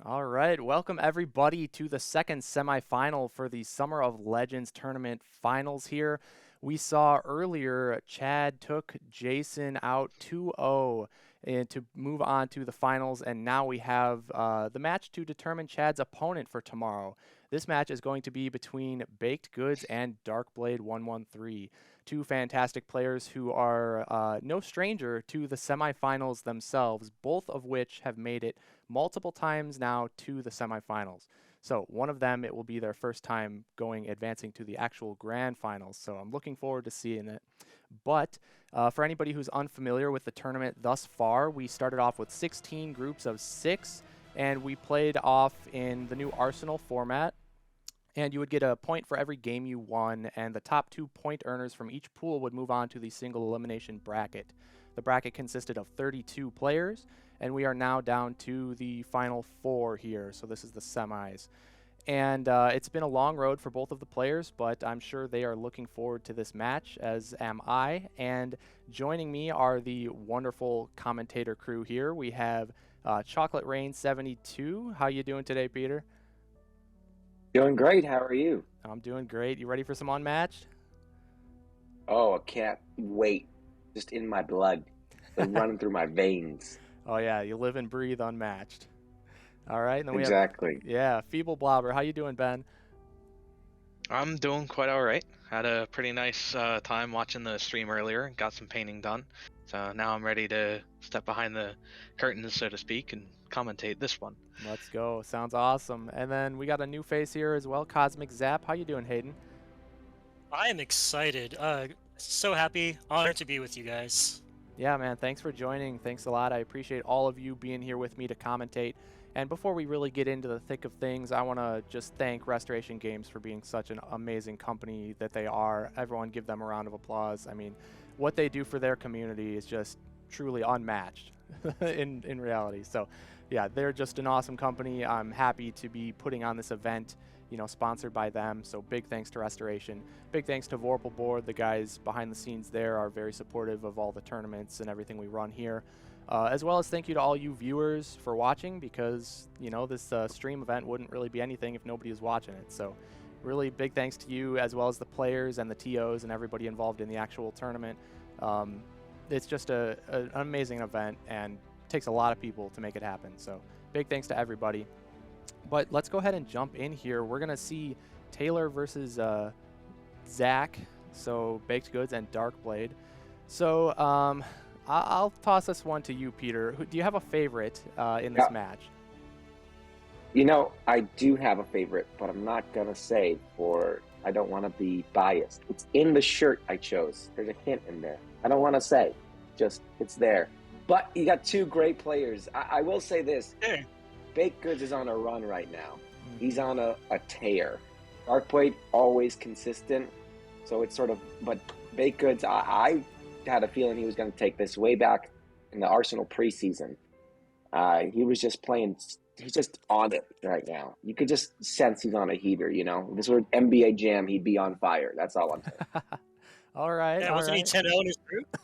All right, welcome everybody to the second semifinal for the Summer of Legends tournament finals here. We saw earlier Chad took Jason out 2-0 and to move on to the finals, and now we have the match to determine Chad's opponent for tomorrow. This match is going to be between Baked Goods and Darkblade113, two fantastic players who are no stranger to the semifinals themselves, both of which have made it multiple times now to the semifinals. So one of them, it will be their first time advancing to the actual grand finals. So I'm looking forward to seeing it. But for anybody who's unfamiliar with the tournament thus far, we started off with 16 groups of 6, and we played off in the new Arsenal format. And you would get a point for every game you won, and the top 2 point earners from each pool would move on to the single elimination bracket. The bracket consisted of 32 players, and we are now down to the final 4 here, so this is the semis. And it's been a long road for both of the players, but I'm sure they are looking forward to this match, as am I. And joining me are the wonderful commentator crew here. We have Chocolate Rain 72. How you doing today, Peter? Doing great. How are you? I'm doing great. You ready for some Unmatched? Oh, I can't wait. Just in my blood. Like running through my veins. Oh yeah, you live and breathe Unmatched. All right, and then Exactly. we have Feebleblobber. How you doing, Ben? I'm doing quite all right. Had a pretty nice time watching the stream earlier. Got some painting done. So now I'm ready to step behind the curtains, so to speak, and commentate this one. Let's go. Sounds awesome. And then we got a new face here as well, Cosmic Zap. How you doing, Hayden? I am excited. So happy, honored to be with you guys. Yeah, man. Thanks for joining. Thanks a lot. I appreciate all of you being here with me to commentate. And before we really get into the thick of things, I want to just thank Restoration Games for being such an amazing company that they are. Everyone give them a round of applause. I mean, what they do for their community is just truly unmatched in reality. So, yeah, they're just an awesome company. I'm happy to be putting on this event, you know, sponsored by them. So big thanks to Restoration. Big thanks to Vorpal Board. The guys behind the scenes there are very supportive of all the tournaments and everything we run here. As well as thank you to all you viewers for watching, because, you know, this stream event wouldn't really be anything if nobody was watching it. So really big thanks to you, as well as the players and the TOs and everybody involved in the actual tournament. It's just an amazing event and takes a lot of people to make it happen. So big thanks to everybody. But let's go ahead and jump in here. We're going to see Taylor versus Zach, so Baked Goods and Darkblade. So I'll toss this one to you, Peter. Do you have a favorite in this match? You know, I do have a favorite, but I'm not going to say I don't want to be biased. It's in the shirt I chose. There's a hint in there. I don't want to say. Just, it's there. But you got 2 great players. I will say this. Hey. Baked Goods is on a run right now. He's on a tear. Darkblade, always consistent. So it's sort of, but Baked Goods, I had a feeling he was going to take this way back in the Arsenal preseason. He was just playing, he's just on it right now. You could just sense he's on a heater, you know? If this were NBA Jam, he'd be on fire. That's all I'm saying. All right. Yeah, wasn't he 10-0 in his group?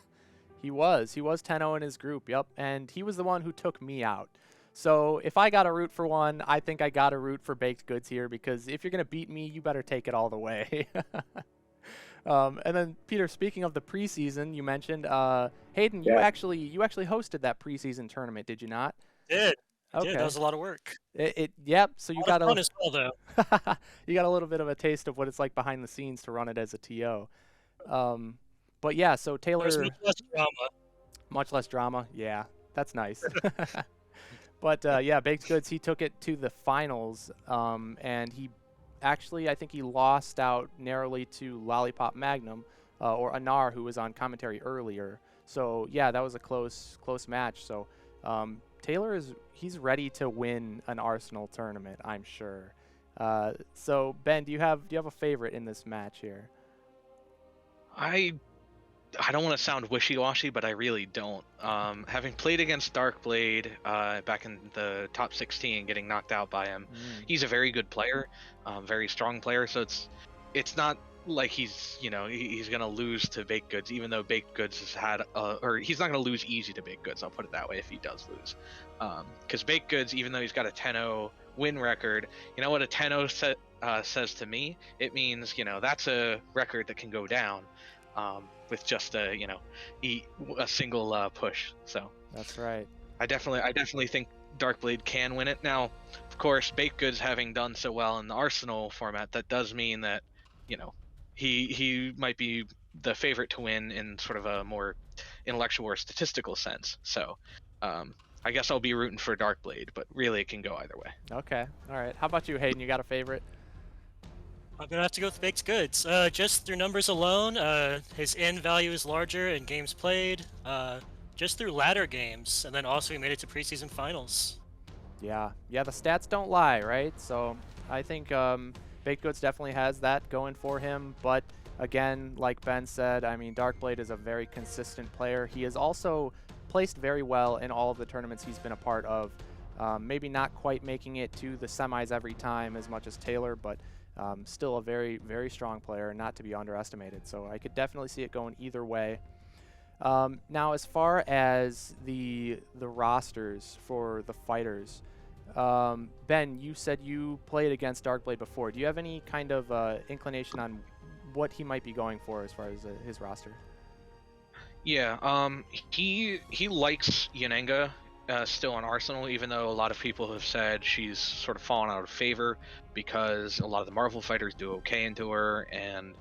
He was 10-0 in his group, yep. And he was the one who took me out. So if I got to root for one, I think I got to root for Baked Goods here, because if you're going to beat me, you better take it all the way. And then, Peter, speaking of the preseason, you mentioned, Hayden, you actually hosted that preseason tournament, did you not? Did. Okay. That was a lot of work. Yep. So you got fun as well, though. you got a little bit of a taste of what it's like behind the scenes to run it as a TO. But yeah, so Taylor. There's much less drama. Much less drama. Yeah, that's nice. But yeah, Baked Goods, he took it to the finals, and he actually, I think he lost out narrowly to Lollipop Magnum, or Anar, who was on commentary earlier. So yeah, that was a close match. So Taylor he's ready to win an Arsenal tournament, I'm sure. So Ben, do you have a favorite in this match here? I don't want to sound wishy-washy, but I really don't. Having played against Darkblade back in the top 16, getting knocked out by him, he's a very good player, very strong player. So it's not like he's he's gonna lose to Baked Goods, even though Baked Goods has had or he's not gonna lose easy to Baked Goods. I'll put it that way if he does lose, because Baked Goods, even though he's got a 10-0 win record, you know what a 10-0 says to me? It means that's a record that can go down with just a a single push. So That's right. I definitely think Darkblade can win it. Now, of course, Baked Goods having done so well in the Arsenal format, that does mean that, he might be the favorite to win in sort of a more intellectual or statistical sense. So, I guess I'll be rooting for Darkblade, but really it can go either way. Okay. All right. How about you, Hayden? You got a favorite? I'm gonna have to go with Baked Goods. Just through numbers alone, his N value is larger in games played. Just through ladder games, and then also he made it to preseason finals. Yeah. Yeah, the stats don't lie, right? So I think Baked Goods definitely has that going for him. But again, like Ben said, I mean, Darkblade is a very consistent player. He is also placed very well in all of the tournaments he's been a part of. Maybe not quite making it to the semis every time as much as Taylor, but still a very, very strong player, not to be underestimated. So I could definitely see it going either way. Now, as far as the rosters for the fighters, Ben, you said you played against Darkblade before. Do you have any kind of inclination on what he might be going for as far as his roster? Yeah, he likes Yanenga still on Arsenal, even though a lot of people have said she's sort of fallen out of favor because a lot of the Marvel fighters do okay into her, and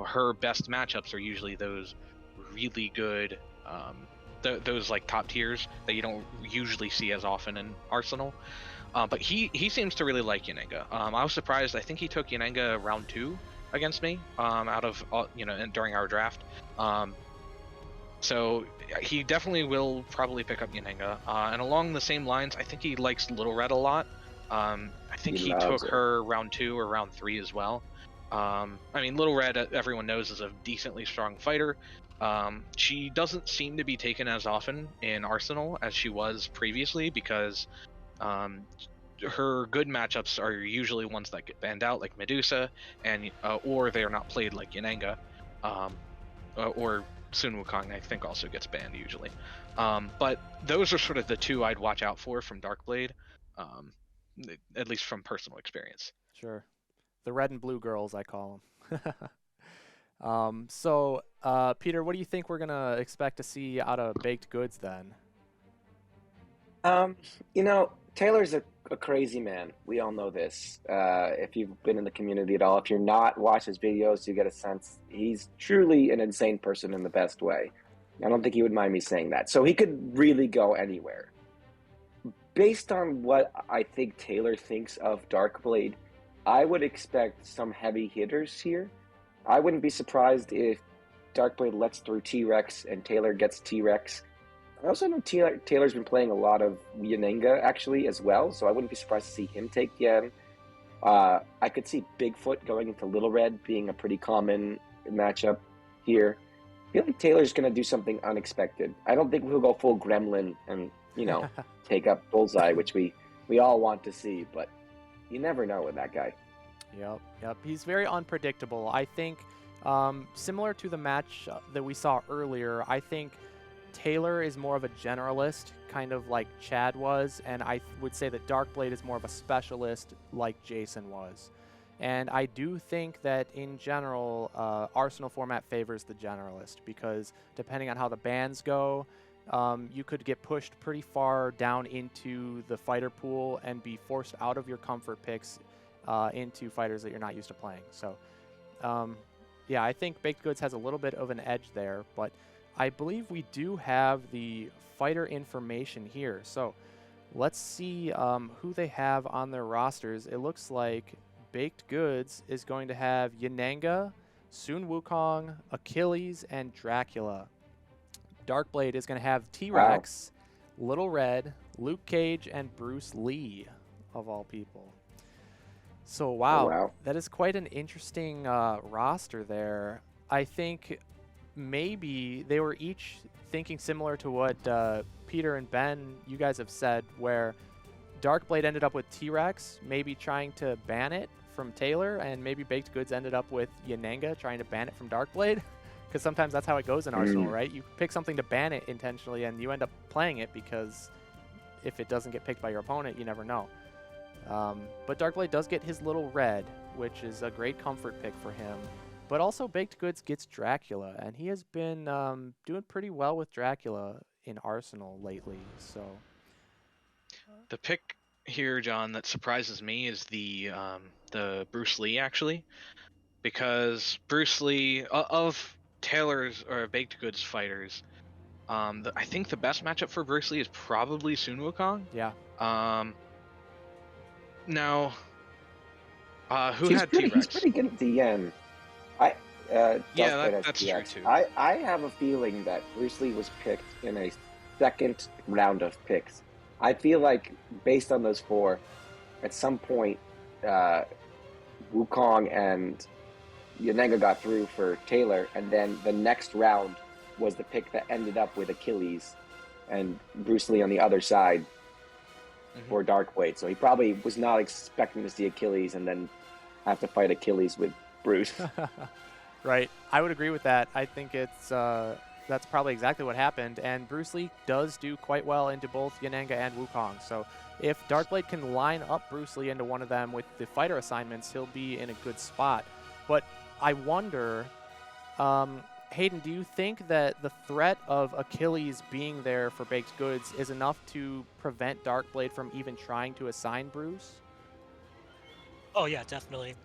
her best matchups are usually those really good, those like top tiers that you don't usually see as often in Arsenal. But he seems to really like Yanenga. I was surprised. I think he took Yanenga round 2 against me out of during our draft. So he definitely will probably pick up Yanenga. And along the same lines, I think he likes Little Red a lot. I think he took her round 2 or round 3 as well. I mean, Little Red, everyone knows, is a decently strong fighter. She doesn't seem to be taken as often in Arsenal as she was previously because her good matchups are usually ones that get banned out, like Medusa, and or they're not played like Yanenga, or Sun Wukong, I think, also gets banned usually. But those are sort of the two I'd watch out for from Darkblade, at least from personal experience. Sure. The red and blue girls, I call them. So, Peter, what do you think we're going to expect to see out of Baked Goods then? Taylor's a crazy man. We all know this. If you've been in the community at all, if you're not, watch his videos, you get a sense he's truly an insane person in the best way. I don't think he would mind me saying that. So he could really go anywhere. Based on what I think Taylor thinks of Darkblade, I would expect some heavy hitters here. I wouldn't be surprised if Darkblade lets through T-Rex and Taylor gets T-Rex. I also know Taylor's been playing a lot of Yanenga, actually, as well, so I wouldn't be surprised to see him take Yan. I could see Bigfoot going into Little Red being a pretty common matchup here. I feel like Taylor's going to do something unexpected. I don't think he'll go full Gremlin and, take up Bullseye, which we all want to see, but you never know with that guy. Yep. He's very unpredictable. I think, similar to the match that we saw earlier, I think Taylor is more of a generalist, kind of like Chad was, and I would say that Darkblade is more of a specialist like Jason was. And I do think that in general, Arsenal format favors the generalist because depending on how the bans go, you could get pushed pretty far down into the fighter pool and be forced out of your comfort picks into fighters that you're not used to playing. So, yeah, I think Baked Goods has a little bit of an edge there, but I believe we do have the fighter information here. So let's see who they have on their rosters. It looks like Baked Goods is going to have Yanenga, Sun Wukong, Achilles, and Dracula. Darkblade is going to have T-Rex, Little Red, Luke Cage, and Bruce Lee, of all people. So, wow. That is quite an interesting roster there. I think maybe they were each thinking similar to what Peter and Ben, you guys have said, where Darkblade ended up with T-Rex, maybe trying to ban it from Taylor, and maybe Baked Goods ended up with Yanenga trying to ban it from Darkblade. Because sometimes that's how it goes in Arsenal, right? You pick something to ban it intentionally, and you end up playing it because if it doesn't get picked by your opponent, you never know. But Darkblade does get his little red, which is a great comfort pick for him. But also Baked Goods gets Dracula, and he has been doing pretty well with Dracula in Arsenal lately. So The pick here, John, that surprises me is the Bruce Lee, actually, because Bruce Lee of Taylor's or Baked Goods fighters, I think the best matchup for Bruce Lee is probably Sun Wukong. yeah, Now, who He's had pretty, T-Rex? he's pretty good at the end. Yeah, that's T-Rex. true too. I have a feeling that Bruce Lee was picked in a second round of picks. I feel like based on those 4, at some point, Wukong and Yanenga got through for Taylor, and then the next round was the pick that ended up with Achilles and Bruce Lee on the other side for Darkblade. So he probably was not expecting to see Achilles and then have to fight Achilles with Bruce. right. I would agree with that. I think it's that's probably exactly what happened. And Bruce Lee does do quite well into both Yanenga and Wukong. So if Darkblade can line up Bruce Lee into one of them with the fighter assignments, he'll be in a good spot. But I wonder, Hayden, do you think that the threat of Achilles being there for Baked Goods is enough to prevent Darkblade from even trying to assign Bruce? Oh yeah, definitely.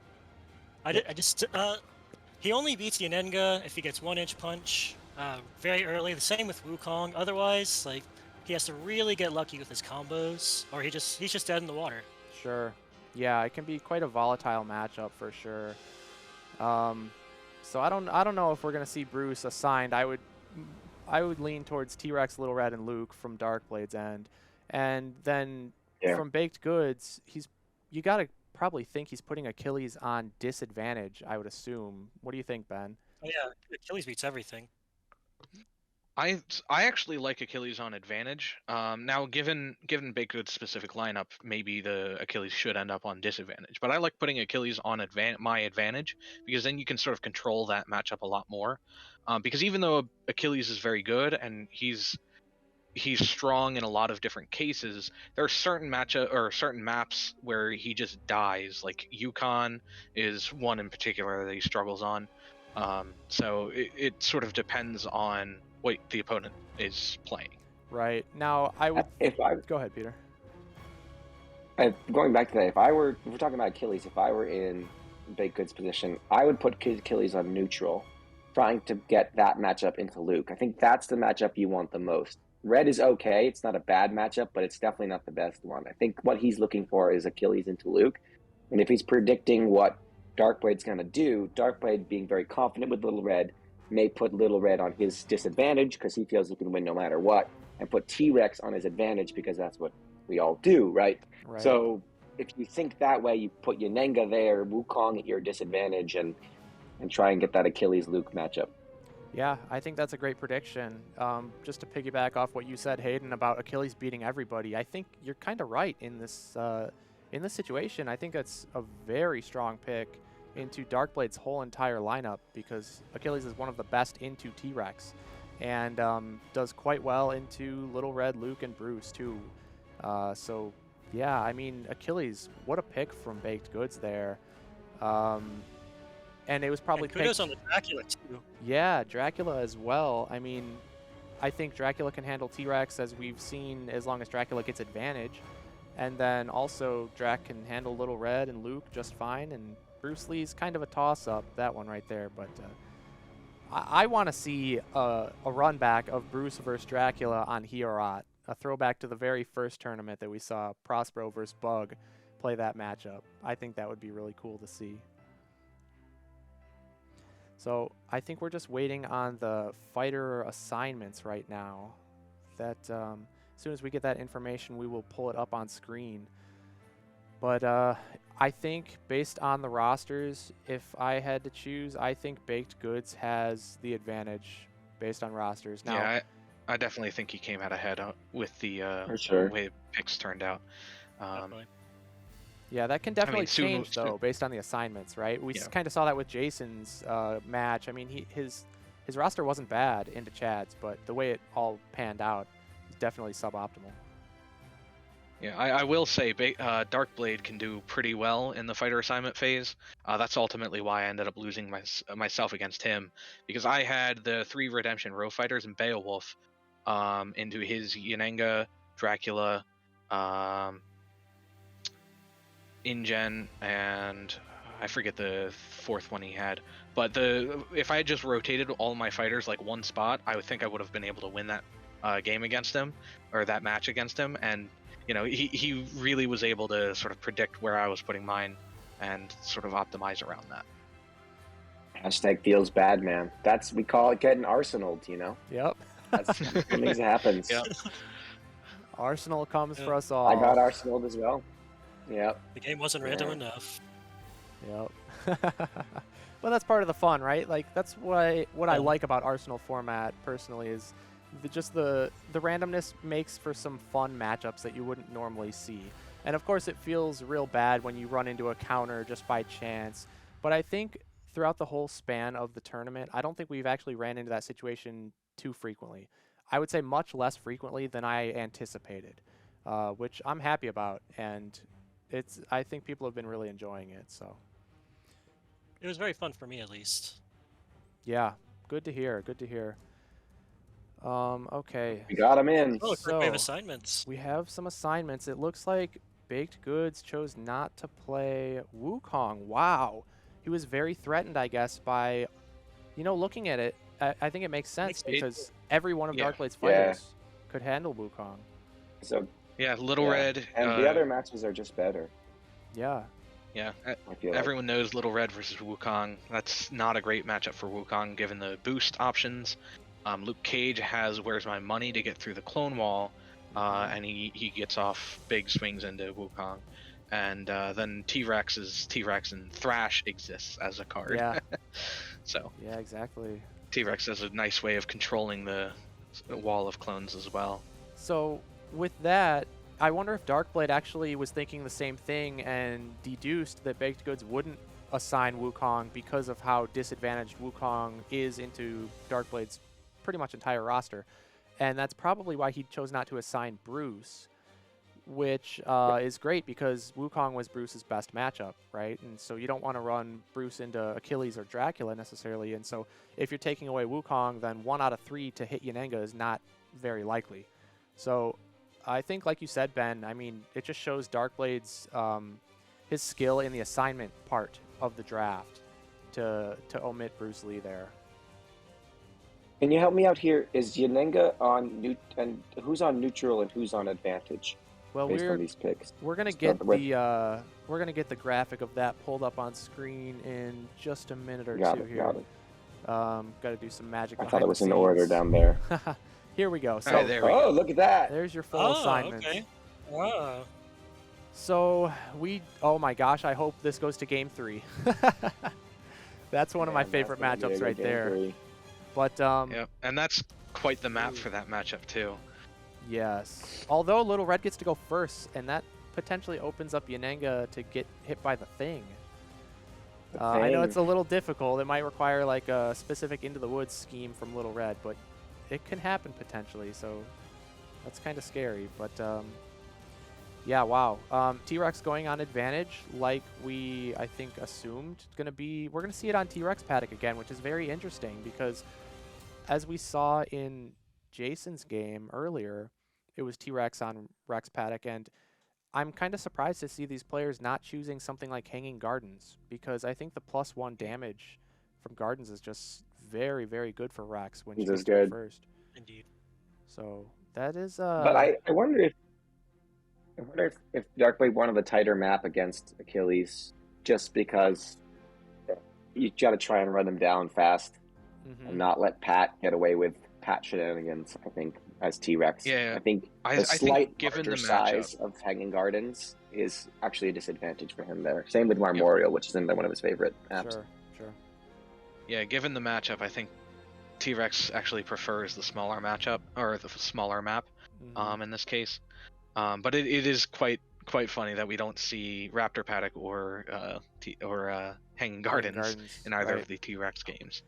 He only beats Yanenga if he gets 1-inch punch very early. The same with Wukong. Otherwise, like, he has to really get lucky with his combos, or he's just dead in the water. Sure. Yeah, it can be quite a volatile matchup for sure. So I don't know if we're gonna see Bruce assigned. I would lean towards T-Rex, Little Red, and Luke from Darkblade's end, and then from Baked Goods, you gotta probably think he's putting Achilles on disadvantage, I would assume. What do you think, Ben? Oh yeah, Achilles beats everything. I actually like Achilles on advantage. Now, given Baked Goods' specific lineup, maybe the Achilles should end up on disadvantage. But I like putting Achilles on my advantage, because then you can sort of control that matchup a lot more. Because even though Achilles is very good and he's strong in a lot of different cases, there are certain maps where he just dies. Like Yukon is one in particular that he struggles on. So it sort of depends on what the opponent is playing. Right. Now, I would... Go ahead, Peter. Going back to that, if we're talking about Achilles, if I were in Baked Goods' position, I would put Achilles on neutral, trying to get that matchup into Luke. I think that's the matchup you want the most. Red is okay. It's not a bad matchup, but it's definitely not the best one. I think what he's looking for is Achilles into Luke. And if he's predicting what Darkblade's going to do, Darkblade, being very confident with Little Red, may put Little Red on his disadvantage because he feels he can win no matter what, and put T-Rex on his advantage because that's what we all do, right? So if you think that way, you put Yanenga there, Wukong at your disadvantage, and try and get that Achilles-Luke matchup. Yeah, I think that's a great prediction. Just to piggyback off what you said, Hayden, about Achilles beating everybody, I think you're kind of right in this situation. I think that's a very strong pick into Darkblade's whole entire lineup, because Achilles is one of the best into T-Rex, and does quite well into Little Red, Luke, and Bruce too. So yeah, I mean, Achilles, what a pick from Baked Goods there. And it was probably kudos on the Dracula too. Yeah, Dracula as well. I mean, I think Dracula can handle T-Rex, as we've seen, as long as Dracula gets advantage. And then also Drac can handle Little Red and Luke just fine, and Bruce Lee's kind of a toss-up, that one right there. But I want to see a run back of Bruce versus Dracula on Hiorat, a throwback to the very first tournament that we saw Prospero versus Bug play that matchup. I think that would be really cool to see. So I think we're just waiting on the fighter assignments right now. That as soon as we get that information, we will pull it up on screen. But I think based on the rosters, if I had to choose, I think Baked Goods has the advantage based on rosters. Now, yeah, I definitely think he came out ahead with the For sure. way picks turned out. Yeah, that can definitely soon change though, based on the assignments, right? We Yeah. kind of saw that with Jason's match. I mean, his roster wasn't bad into Chad's, but the way it all panned out is definitely suboptimal. Yeah, I will say Darkblade can do pretty well in the fighter assignment phase. That's ultimately why I ended up losing myself against him, because I had the 3 Redemption Row fighters and Beowulf into his Yanenga, Dracula, InGen, and I forget the 4th one he had. But if I had just rotated all my fighters like one spot, I would think I would have been able to win that game against him, or that match against him. And he really was able to sort of predict where I was putting mine and sort of optimize around that. Hashtag feels bad, man. We call it getting arsenaled, Yep. That's things happens. Yep. Arsenal comes for us all. I got arsenaled as well. Yep. The game wasn't random enough. Yep. Well, that's part of the fun, right? Like, that's what I like about Arsenal format personally is the randomness makes for some fun matchups that you wouldn't normally see. And of course, it feels real bad when you run into a counter just by chance. But I think throughout the whole span of the tournament, I don't think we've actually ran into that situation too frequently. I would say much less frequently than I anticipated, which I'm happy about. And I think people have been really enjoying it. So It was very fun for me, at least. yeah, good to hear. Good to hear. Okay. We got him in. Oh, So we have assignments. we have some assignments. It looks like Baked Goods chose not to play Wukong. Wow. He was very threatened, I guess, by, looking at it. I think it makes sense because every one of Darkblade's fighters could handle Wukong. So yeah, Little Red. And the other matches are just better. Yeah. Yeah, I feel everyone knows Little Red versus Wukong. That's not a great matchup for Wukong given the boost options. Luke Cage has Where's My Money to get through the clone wall, and he gets off big swings into Wukong. And then T-Rex and Thrash exists as a card. Yeah. So Yeah, exactly. T-Rex has a nice way of controlling the wall of clones as well. So with that, I wonder if Darkblade actually was thinking the same thing and deduced that Baked Goods wouldn't assign Wukong because of how disadvantaged Wukong is into Darkblade's pretty much entire roster. And that's probably why he chose not to assign Bruce, which is great because Wukong was Bruce's best matchup, right? And so you don't want to run Bruce into Achilles or Dracula necessarily. And so if you're taking away Wukong, then 1 out of 3 to hit Yanenga is not very likely. So I think, like you said, Ben, I mean, it just shows Darkblade's his skill in the assignment part of the draft to omit Bruce Lee there. Can you help me out here? Is Yanenga on and who's on neutral and who's on advantage? Well, based on these picks. we're gonna get the graphic of that pulled up on screen in just a minute or two here. Got it. Got to do some magic. I thought it was in order down there. Here we go. So Right, there we go. look at that. there's your full assignment. Okay. Wow. So oh my gosh, I hope this goes to game 3. That's one of my favorite matchups right there. 3. But Yep, and that's quite the map for that matchup too. yes. Although Little Red gets to go first, and that potentially opens up Yanenga to get hit by the Thing. I know it's a little difficult. It might require like a specific Into the Woods scheme from Little Red, but it can happen potentially. So that's kind of scary. But yeah, wow. T-Rex going on advantage, like we I think assumed. We're gonna see it on T-Rex Paddock again, which is very interesting because as we saw in Jason's game earlier, it was T-Rex on Rex Paddock, and I'm kind of surprised to see these players not choosing something like Hanging Gardens, because I think the +1 damage from Gardens is just very, very good for Rex when she gets to go first. Indeed. So that is. But I wonder if Darkblade wanted the tighter map against Achilles, just because you got to try and run them down fast and not let Pat get away with Pat shenanigans. I think as T-Rex. Yeah, I think the slight larger size of Hanging Gardens is actually a disadvantage for him there. Same with Marmorial, which is one of his favorite maps. Sure. Yeah, given the matchup, I think T-Rex actually prefers the smaller matchup, or the smaller map, in this case. But it is quite quite funny that we don't see Raptor Paddock or Hanging Gardens in either right. of the T-Rex games.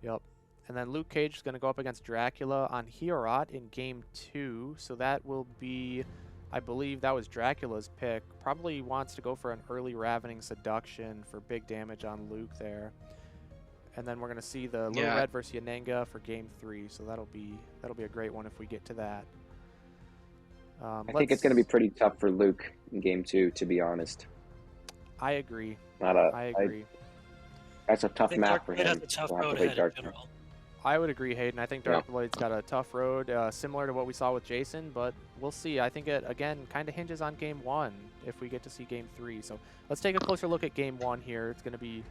Yep. And then Luke Cage is going to go up against Dracula on Hierot in Game 2. So that will be, I believe that was Dracula's pick. Probably wants to go for an early Ravening Seduction for big damage on Luke there. And then we're going to see the Little Red versus Yananga for Game 3. So that'll be a great one if we get to that. I think it's going to be pretty tough for Luke in Game 2, to be honest. I agree. I agree. That's a tough map for him. Has a tough road ahead in general. I would agree, Hayden. I think Darkblade's got a tough road, similar to what we saw with Jason, but we'll see. I think it, again, kind of hinges on Game 1 if we get to see Game 3. So let's take a closer look at Game 1 here. It's going to be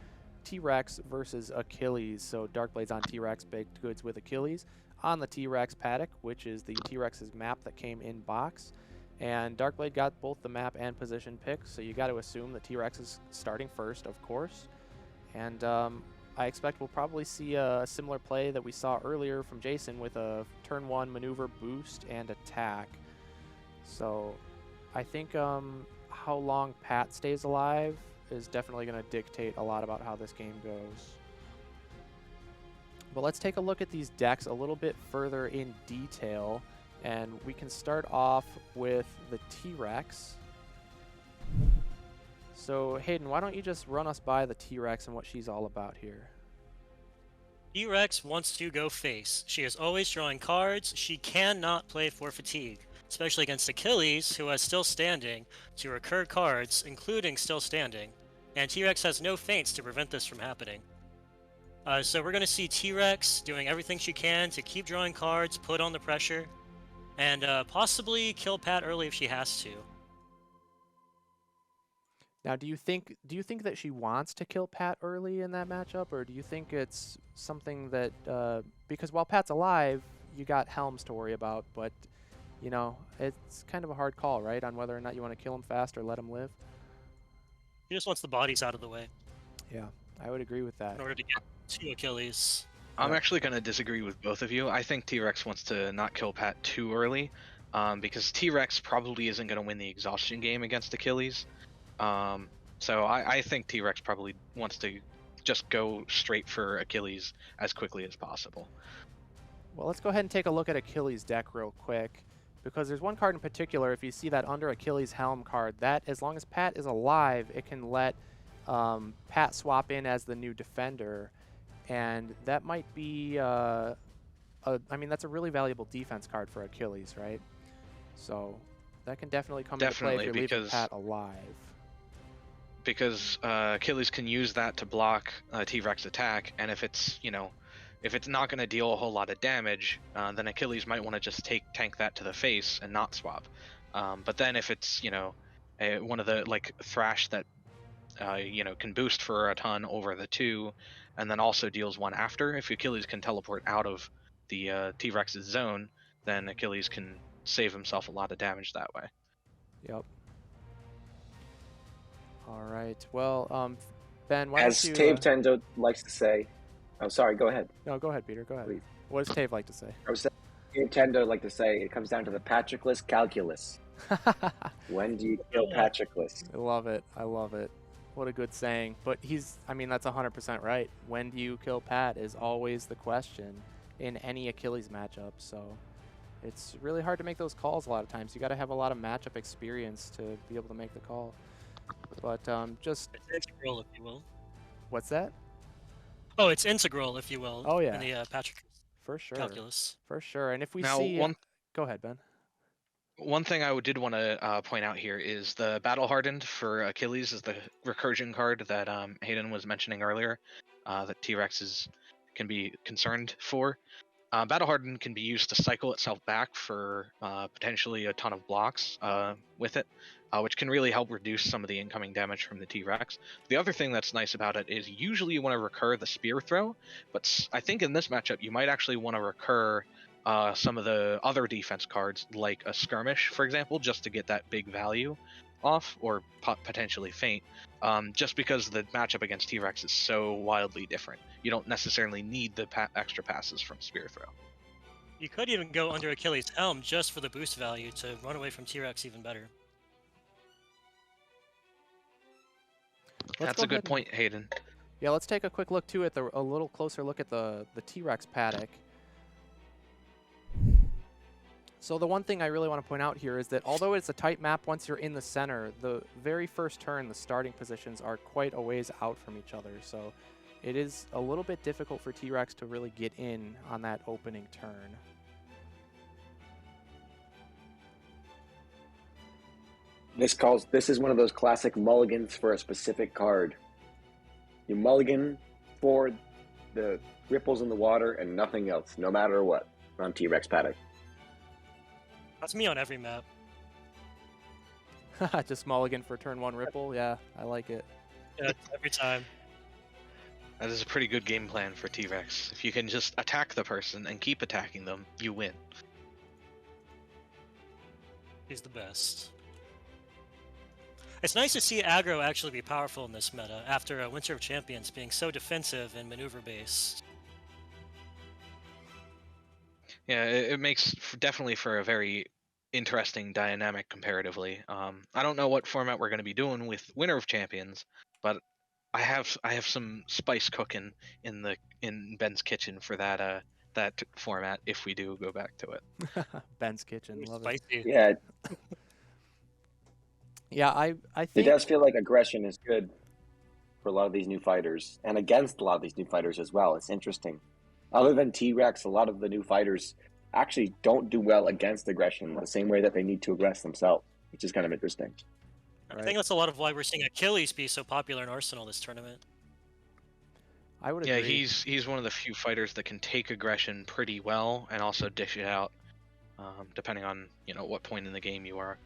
T-Rex versus Achilles. So Darkblade's on T-Rex, Baked Goods with Achilles on the T-Rex paddock, which is the T-Rex's map that came in box. And Darkblade got both the map and position picks, so you got to assume the T-Rex is starting first, of course. And I expect we'll probably see a similar play that we saw earlier from Jason with a turn 1 maneuver boost and attack. So I think how long Pat stays alive is definitely going to dictate a lot about how this game goes. But let's take a look at these decks a little bit further in detail. And we can start off with the T-Rex. So, Hayden, why don't you just run us by the T-Rex and what she's all about here? T-Rex wants to go face. She is always drawing cards. She cannot play for fatigue, especially against Achilles, who has Still Standing, to recur cards, including Still Standing. And T-Rex has no feints to prevent this from happening. So we're going to see T-Rex doing everything she can to keep drawing cards, put on the pressure, and possibly kill Pat early if she has to. Now, do you think that she wants to kill Pat early in that matchup, or do you think it's something that because while Pat's alive, you got Helms to worry about, but you know it's kind of a hard call, right, on whether or not you want to kill him fast or let him live? He just wants the bodies out of the way. Yeah, I would agree with that. In order to get to Achilles. I'm actually going to disagree with both of you. I think T-Rex wants to not kill Pat too early, because T-Rex probably isn't going to win the exhaustion game against Achilles. So I think T-Rex probably wants to just go straight for Achilles as quickly as possible. Well, let's go ahead and take a look at Achilles' deck real quick, because there's one card in particular, if you see that under Achilles' Helm card, that as long as Pat is alive, it can let Pat swap in as the new defender. And that might be, I mean, that's a really valuable defense card for Achilles, right? So that can definitely come into play if you're leaving Pat alive. Because Achilles can use that to block T-Rex attack, and if it's, if it's not going to deal a whole lot of damage, then Achilles might want to just tank that to the face and not swap. But then if it's, one of the, like, Thrash that, can boost for a ton over the 2, and then also deals 1 after. If Achilles can teleport out of the T-Rex's zone, then Achilles can save himself a lot of damage that way. Yep. All right. Well, Ben, why don't you... As Tave Tendo likes to say... Oh, sorry, go ahead. No, go ahead, Peter. Go ahead. Please. What does Tave like to say? I was saying, Tave Tendo like to say, it comes down to the Patrickless calculus. When do you kill Patrickless? I love it. I love it. What a good saying. But I mean, that's 100% right. When do you kill Pat is always the question in any Achilles matchup. So it's really hard to make those calls a lot of times. You got to have a lot of matchup experience to be able to make the call. But just... It's integral, if you will. What's that? Oh, it's integral, if you will. Oh, yeah. In the Patrick For sure. calculus. For sure. And if we now, see... Go ahead, Ben. One thing I did want to point out here is the Battle Hardened for Achilles is the recursion card that Hayden was mentioning earlier, that T-Rex can be concerned for. Battle Hardened can be used to cycle itself back for potentially a ton of blocks with it, which can really help reduce some of the incoming damage from the T-Rex. The other thing that's nice about it is usually you want to recur the Spear Throw, but I think in this matchup you might actually want to recur some of the other defense cards, like a Skirmish, for example, just to get that big value off, or potentially Feint, just because the matchup against T-Rex is so wildly different. You don't necessarily need the extra passes from Spear Throw. You could even go under Achilles' Helm just for the boost value to run away from T-Rex even better. Let's That's go a good ahead and- point, Hayden. Yeah, let's take a quick look too at a little closer look at the T-Rex paddock. So the one thing I really want to point out here is that although it's a tight map once you're in the center, the very first turn, the starting positions are quite a ways out from each other. So it is a little bit difficult for T-Rex to really get in on that opening turn. This is one of those classic mulligans for a specific card. You mulligan for the ripples in the water and nothing else, no matter what, on T-Rex paddock. That's me on every map. Just mulligan for turn 1 ripple. Yeah, I like it. Yeah, every time. That is a pretty good game plan for T-Rex. If you can just attack the person and keep attacking them, you win. He's the best. It's nice to see aggro actually be powerful in this meta after Winter of Champions being so defensive and maneuver-based. Yeah, it makes definitely for a very interesting dynamic comparatively. I don't know what format we're going to be doing with Winter of Champions, but I have some spice cooking in Ben's kitchen for that format if we do go back to it. Ben's kitchen, love it. Spicy. Yeah, Yeah, I it think does feel like aggression is good for a lot of these new fighters, and against a lot of these new fighters as well. It's interesting. Other than T-Rex, a lot of the new fighters actually don't do well against aggression the same way that they need to aggress themselves, which is kind of interesting. I think that's a lot of why we're seeing Achilles be so popular in Arsenal this tournament. I would Yeah, agree. he's one of the few fighters that can take aggression pretty well and also dish it out, depending on what point in the game you are.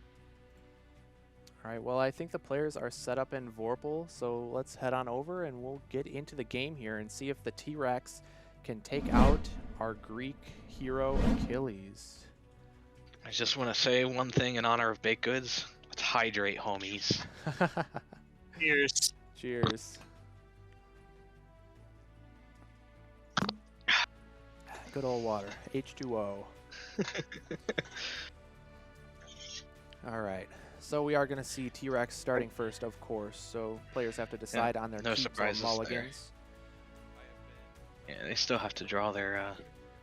All right, well, I think the players are set up in Vorpal, so let's head on over and we'll get into the game here and see if the T-Rex can take out our Greek hero Achilles. I just want to say one thing in honor of baked goods. Let's hydrate, homies. Cheers. Cheers. Good old water, H2O. All right. So we are going to see T-Rex starting first, of course. So players have to decide on their no keeps or surprises there. mulligans. Yeah, they still have to draw their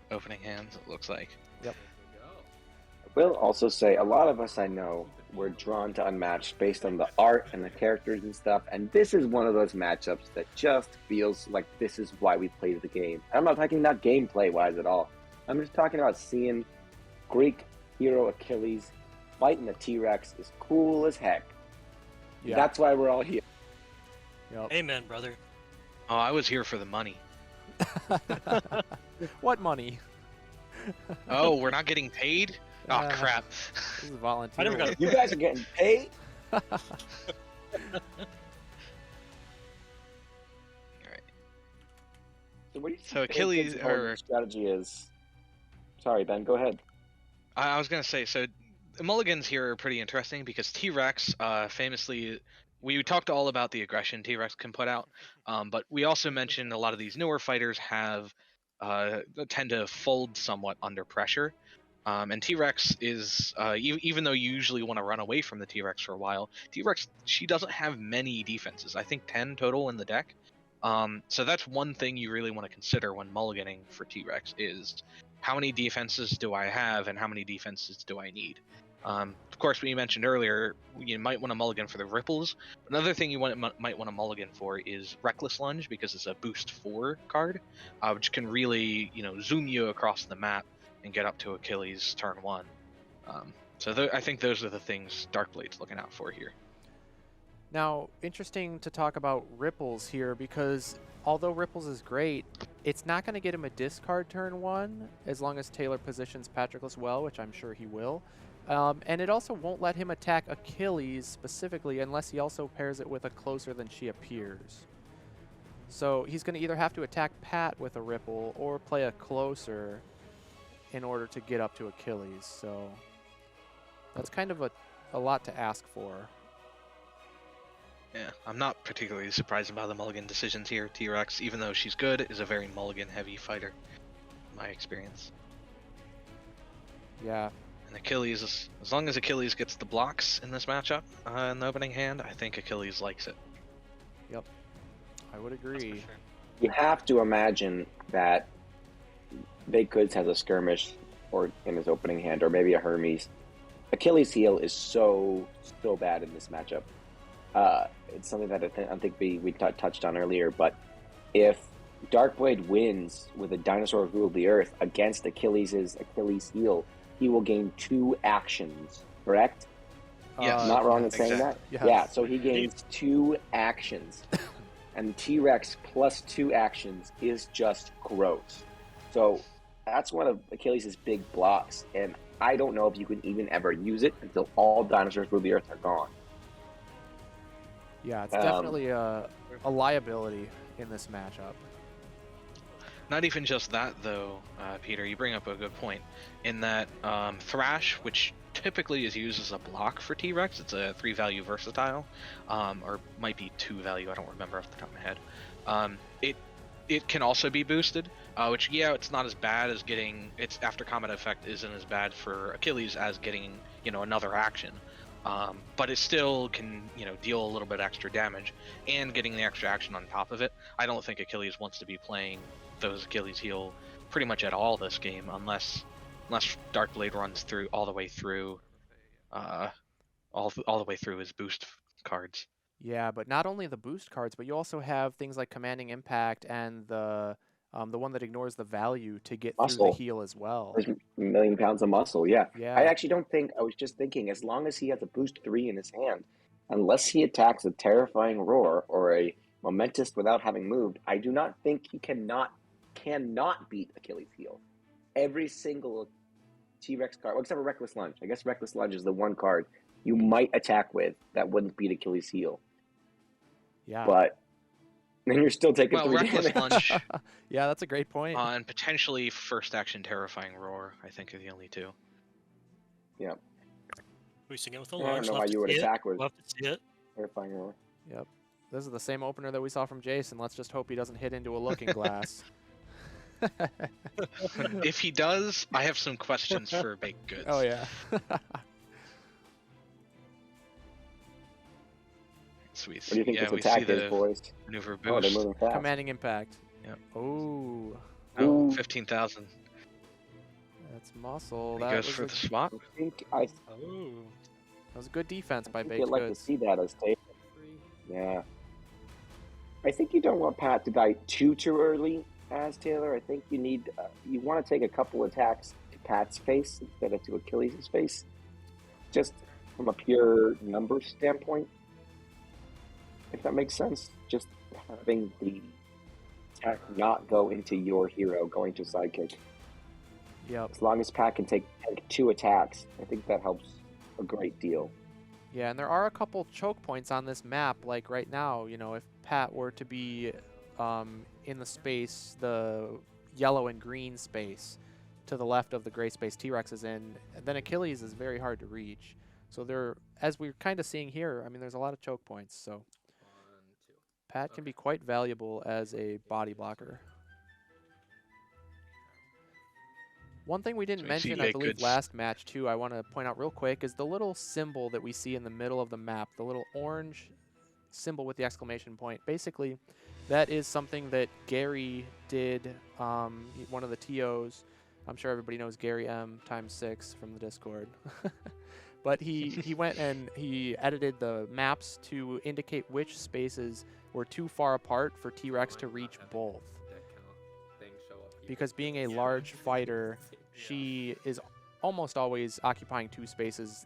opening hands, it looks like. Yep. I will also say a lot of us I know were drawn to Unmatched based on the art and the characters and stuff, and this is one of those matchups that just feels like this is why we played the game. I'm not talking about gameplay-wise at all. I'm just talking about seeing Greek hero Achilles fighting the T-Rex is cool as heck. Yeah. That's why we're all here. Yep. Amen, brother. Oh, I was here for the money. What money? Oh, we're not getting paid? Oh, Uh, crap. This is volunteer. I never got work. You guys are getting paid? So what do you So think Achilles- Bacon's whole strategy is? Sorry, Ben, go ahead. I was going to say, so the mulligans here are pretty interesting because T-Rex, famously, we talked all about the aggression T-Rex can put out, but we also mentioned a lot of these newer fighters tend to fold somewhat under pressure. And T-Rex is, even though you usually want to run away from the T-Rex for a while, T-Rex, she doesn't have many defenses. I think 10 total in the deck. So that's one thing you really want to consider when mulliganing for T-Rex is how many defenses do I have and how many defenses do I need? Of course, we mentioned earlier, you might want to mulligan for the ripples. Another thing you might want to mulligan for is Reckless Lunge because it's a boost 4 card, which can really zoom you across the map and get up to Achilles turn 1. I think those are the things Darkblade's looking out for here. Now, interesting to talk about Ripples here because although Ripples is great, it's not going to get him a discard turn 1 as long as Taylor positions Patroclus well, which I'm sure he will. And it also won't let him attack Achilles specifically unless he also pairs it with a closer than she appears. So he's going to either have to attack Pat with a Ripple or play a closer in order to get up to Achilles. So that's kind of a lot to ask for. Yeah, I'm not particularly surprised about the mulligan decisions here. T-Rex, even though she's good, is a very mulligan-heavy fighter, in my experience. Yeah. And Achilles, as long as Achilles gets the blocks in this matchup in the opening hand, I think Achilles likes it. Yep, I would That's for agree. sure. You have to imagine that Baked Goods has a skirmish or in his opening hand, or maybe a Hermes. Achilles' heel is so bad in this matchup. It's something that I think we touched on earlier. But if Darkblade wins with a dinosaur who ruled the earth against Achilles' Achilles' heel, he will gain 2 actions. Correct? Yes. Not wrong in Yes. saying Exactly. that. Yes. Yeah. So he gains 2 actions, and T-Rex plus 2 actions is just gross. So that's one of Achilles' big blocks, and I don't know if you can even ever use it until all dinosaurs rule the earth are gone. Yeah, it's definitely a liability in this matchup. Not even just that, though, Peter. You bring up a good point in that Thrash, which typically is used as a block for T-Rex, it's a 3-value versatile, or might be 2-value. I don't remember off the top of my head. It can also be boosted, which it's not as bad as getting its after combat effect isn't as bad for Achilles as getting another action. But it still can deal a little bit extra damage, and getting the extra action on top of it. I don't think Achilles wants to be playing those Achilles heel pretty much at all this game, unless Darkblade runs through all the way through all the way through his boost cards. Yeah, but not only the boost cards, but you also have things like Commanding Impact and the one that ignores the value to get through the Muscle. heal as well. There's a million pounds of muscle. Yeah. I Yeah. actually don't think. I was just thinking, as long as he has a boost 3 in his hand, unless he attacks a terrifying roar or a momentous without having moved, I do not think he cannot beat Achilles' heel. Every single T-Rex card, well, except for Reckless Lunge. I guess Reckless Lunge is the one card you might attack with that wouldn't beat Achilles' heel. Yeah. But then you're still taking 3 Reckless damage. Lunge Yeah, that's a great point. and potentially first action terrifying roar, I think, are the only 2. Yeah. Boosting it with a I don't lunge. know Love why to you would see it. attack with Love to see it. terrifying roar. Yep. This is the same opener that we saw from Jason. Let's just hope he doesn't hit into a looking glass. If he does, I have some questions for Baked Goods. Oh yeah. Sweet. What do you think this we attack see is, the boys? maneuver Oh, they're boost. moving fast. Commanding Impact. Yep. Oh, Ooh. 15,000. that's muscle. He That goes was for a, the swap. I think I Oh. that was a good defense by think Baked you'd like to Goods. see that as Taylor. Yeah. I think you don't want Pat to die too early as Taylor. I think you want to take a couple attacks to Pat's face instead of to Achilles' face, just from a pure numbers standpoint, if that makes sense. Just having the attack not go into your hero, going to sidekick. Yep. As long as Pat can take 2 attacks, I think that helps a great deal. Yeah, and there are a couple choke points on this map. Like right now, if Pat were to be in the space, the yellow and green space to the left of the gray space T-Rex is in, then Achilles is very hard to reach. So there, as we're kind of seeing here, I mean, there's a lot of choke points. So Pat can be quite valuable as a body blocker. One thing we didn't So we see mention, I Baked believe, Goods. last match too, I want to point out real quick, is the little symbol that we see in the middle of the map, the little orange symbol with the exclamation point. Basically, that is something that Gary did, one of the TOs. I'm sure everybody knows Gary M times 6 from the Discord. But he went and he edited the maps to indicate which spaces were too far apart for T-Rex to reach both. Because being a large fighter, she is almost always occupying 2 spaces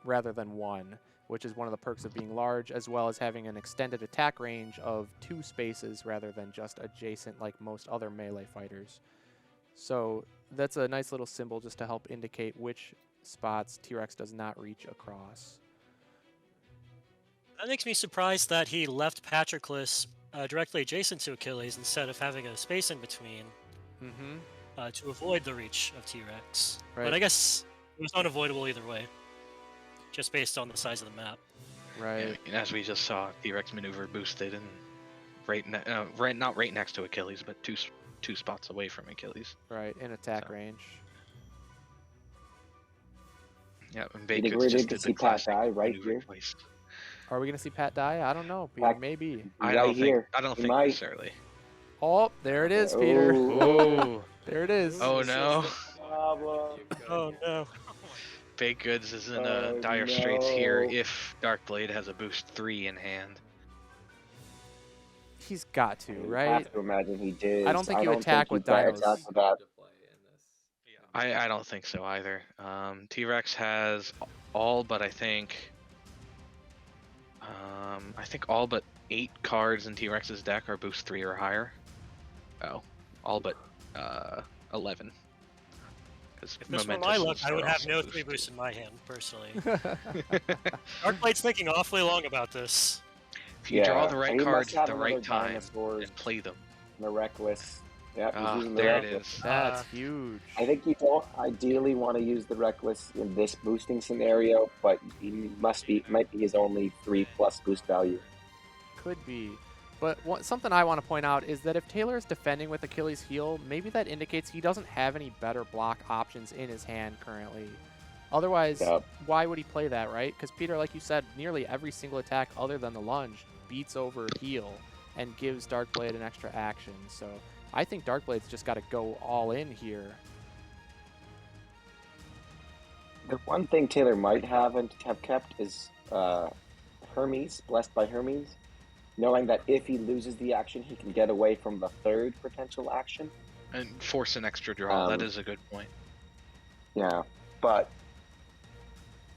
rather than 1, which is one of the perks of being large, as well as having an extended attack range of 2 spaces rather than just adjacent like most other melee fighters. So that's a nice little symbol just to help indicate which spots T-Rex does not reach across. That makes me surprised that he left Patroclus directly adjacent to Achilles instead of having a space in between. To avoid the reach of T-Rex. Right. But I guess it was unavoidable either way, just based on the size of the map. Right. Yeah, as we just saw, T-Rex maneuver boosted and not right next to Achilles, but two spots away from Achilles. Right, in attack So. range. Yeah, and You think Baked we're just going to did see the Pat classic die right maneuver here? twice. Are we gonna see Pat die? I don't know, Peter. Pat- Maybe. I Right don't think. here. I don't He think might. necessarily. Oh, there it is, Peter. Oh. There it is. Oh This is no. the problem. Oh no. Baked Goods is in Oh, dire straits here no. if Darkblade has a boost 3 in hand. He's got to, I right? have to imagine he did. I don't think you attack with dinos. Attack with that. I don't think so either. T-Rex has all but I think all but 8 cards in T-Rex's deck are boost 3 or higher. Oh, all but 11. If this were my luck, I would have no 3 boosts in my hand, personally. Darkblade's thinking awfully long about this. If you draw the right he must cards have at the right another time dinosaurs and play them. and the Reckless. Yep, he's Ah, using the there it Reckless. is. That's huge. I think you don't ideally want to use the Reckless in this boosting scenario, but he might be his only 3+ boost value. Could be. But something I want to point out is that if Taylor is defending with Achilles' heel, maybe that indicates he doesn't have any better block options in his hand currently. Otherwise, why would he play that, right? Because Peter, like you said, nearly every single attack other than the lunge beats over heel and gives Darkblade an extra action. So I think Darkblade's just got to go all in here. The one thing Taylor might have kept is Hermes, Blessed by Hermes, knowing that if he loses the action, he can get away from the 3rd potential action. And force an extra draw. That is a good point. Yeah, but...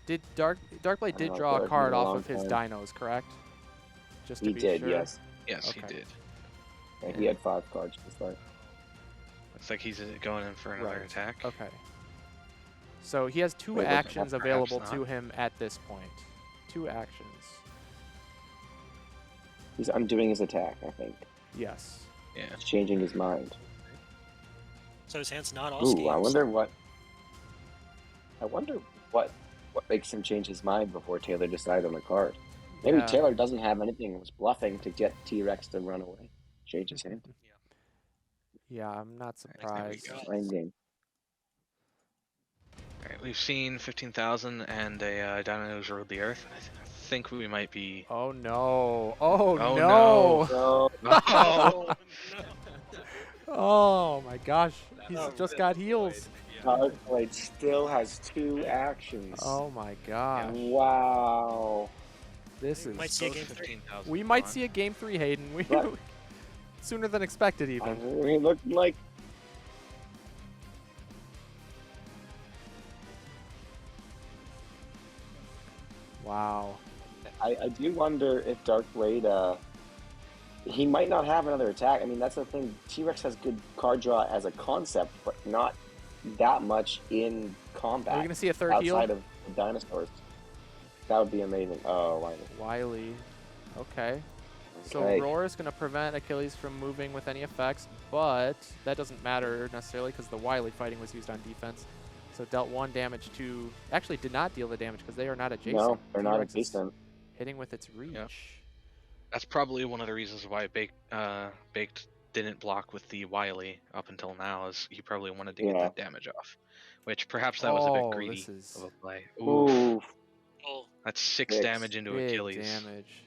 Darkblade did draw a card off of his dinos, correct? Just to be sure. He did, yes. Yes, okay. he did. Yeah, he had 5 cards to start. Looks like he's going in for another attack. Okay. So he has 2 actions available to him at this point. 2 actions. He's undoing his attack, I think. Yes. Yeah. He's changing his mind. So his hand's not all Ooh, schemes. I wonder what makes him change his mind before Taylor decides on the card. Maybe Taylor doesn't have anything and was bluffing to get T-Rex to run away. Change his hand. Yeah, I'm not surprised. Mind game. Alright, we've seen 15,000 and a Dino's ruled the Earth. I think we might be... Oh no. Oh no. No. Oh! Oh my gosh. He's just got heals. Darkblade still has 2 actions. Oh my gosh. Wow. This is... Might see a game 3. We might see a game 3, Hayden. Sooner than expected, even. I mean, looked like... Wow. I do wonder if Darkblade, he might not have another attack. I mean, that's the thing. T-Rex has good card draw as a concept, but not that much in combat. Are we going to see a 3rd heal? Outside of the dinosaurs. That would be amazing. Oh, Wily. Okay. So Okay. Roar is going to prevent Achilles from moving with any effects, but that doesn't matter necessarily because the Wily fighting was used on defense. So dealt 1 damage to... Actually did not deal the damage because they are not adjacent. No, they're not T-Rex is adjacent. hitting with its reach. Yep. That's probably one of the reasons why Baked didn't block with the Wily up until now, is he probably wanted to get that damage off. Which perhaps that was a bit greedy of a play. Ooh. That's 6 damage into Big Achilles. damage.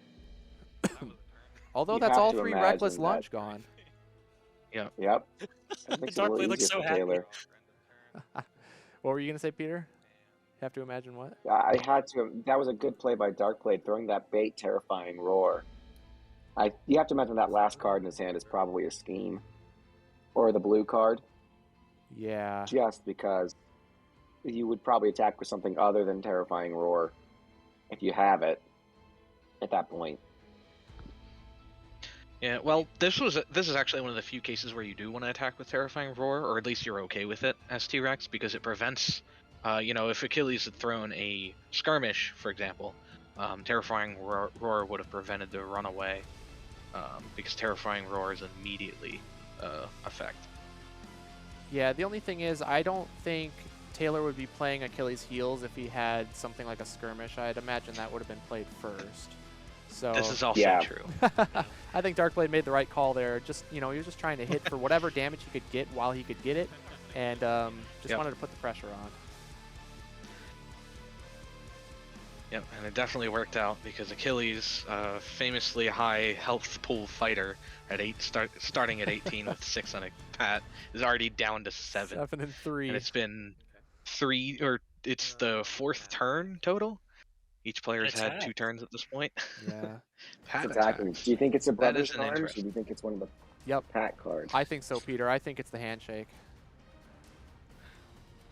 Although You that's have all to 3 imagine Reckless that- lunge gone. Yep. Yep. That makes it a little Darkblade looks easier so for happy. Taylor. What were you going to say, Peter? Have to imagine what? I had to. That was a good play by Darkblade, throwing that bait, terrifying roar. You have to imagine that last card in his hand is probably a scheme, or the blue card. Yeah. Just because you would probably attack with something other than terrifying roar, if you have it at that point. Yeah, well, this is actually one of the few cases where you do want to attack with Terrifying Roar, or at least you're okay with it as T-Rex, because it prevents, if Achilles had thrown a Skirmish, for example, Terrifying Roar would have prevented the runaway, because Terrifying Roar is immediately effect. Yeah, the only thing is, I don't think Taylor would be playing Achilles' heels if he had something like a Skirmish. I'd imagine that would have been played first. So This is also true. I think Darkblade made the right call there. Just he was just trying to hit for whatever damage he could get while he could get it, and just wanted to put the pressure on. Yep, and it definitely worked out because Achilles, famously high health pool fighter, at starting at 18 with 6 on a pat, is already down to 7. 7 and 3. And it's been it's the 4th turn total. Each player's had 2 turns at this point. Yeah. Pat Exactly. attacks. Do you think it's a That brother's is an arms, or interesting. do you think it's one of the Yep. Pat cards? I think so, Peter. I think it's the handshake.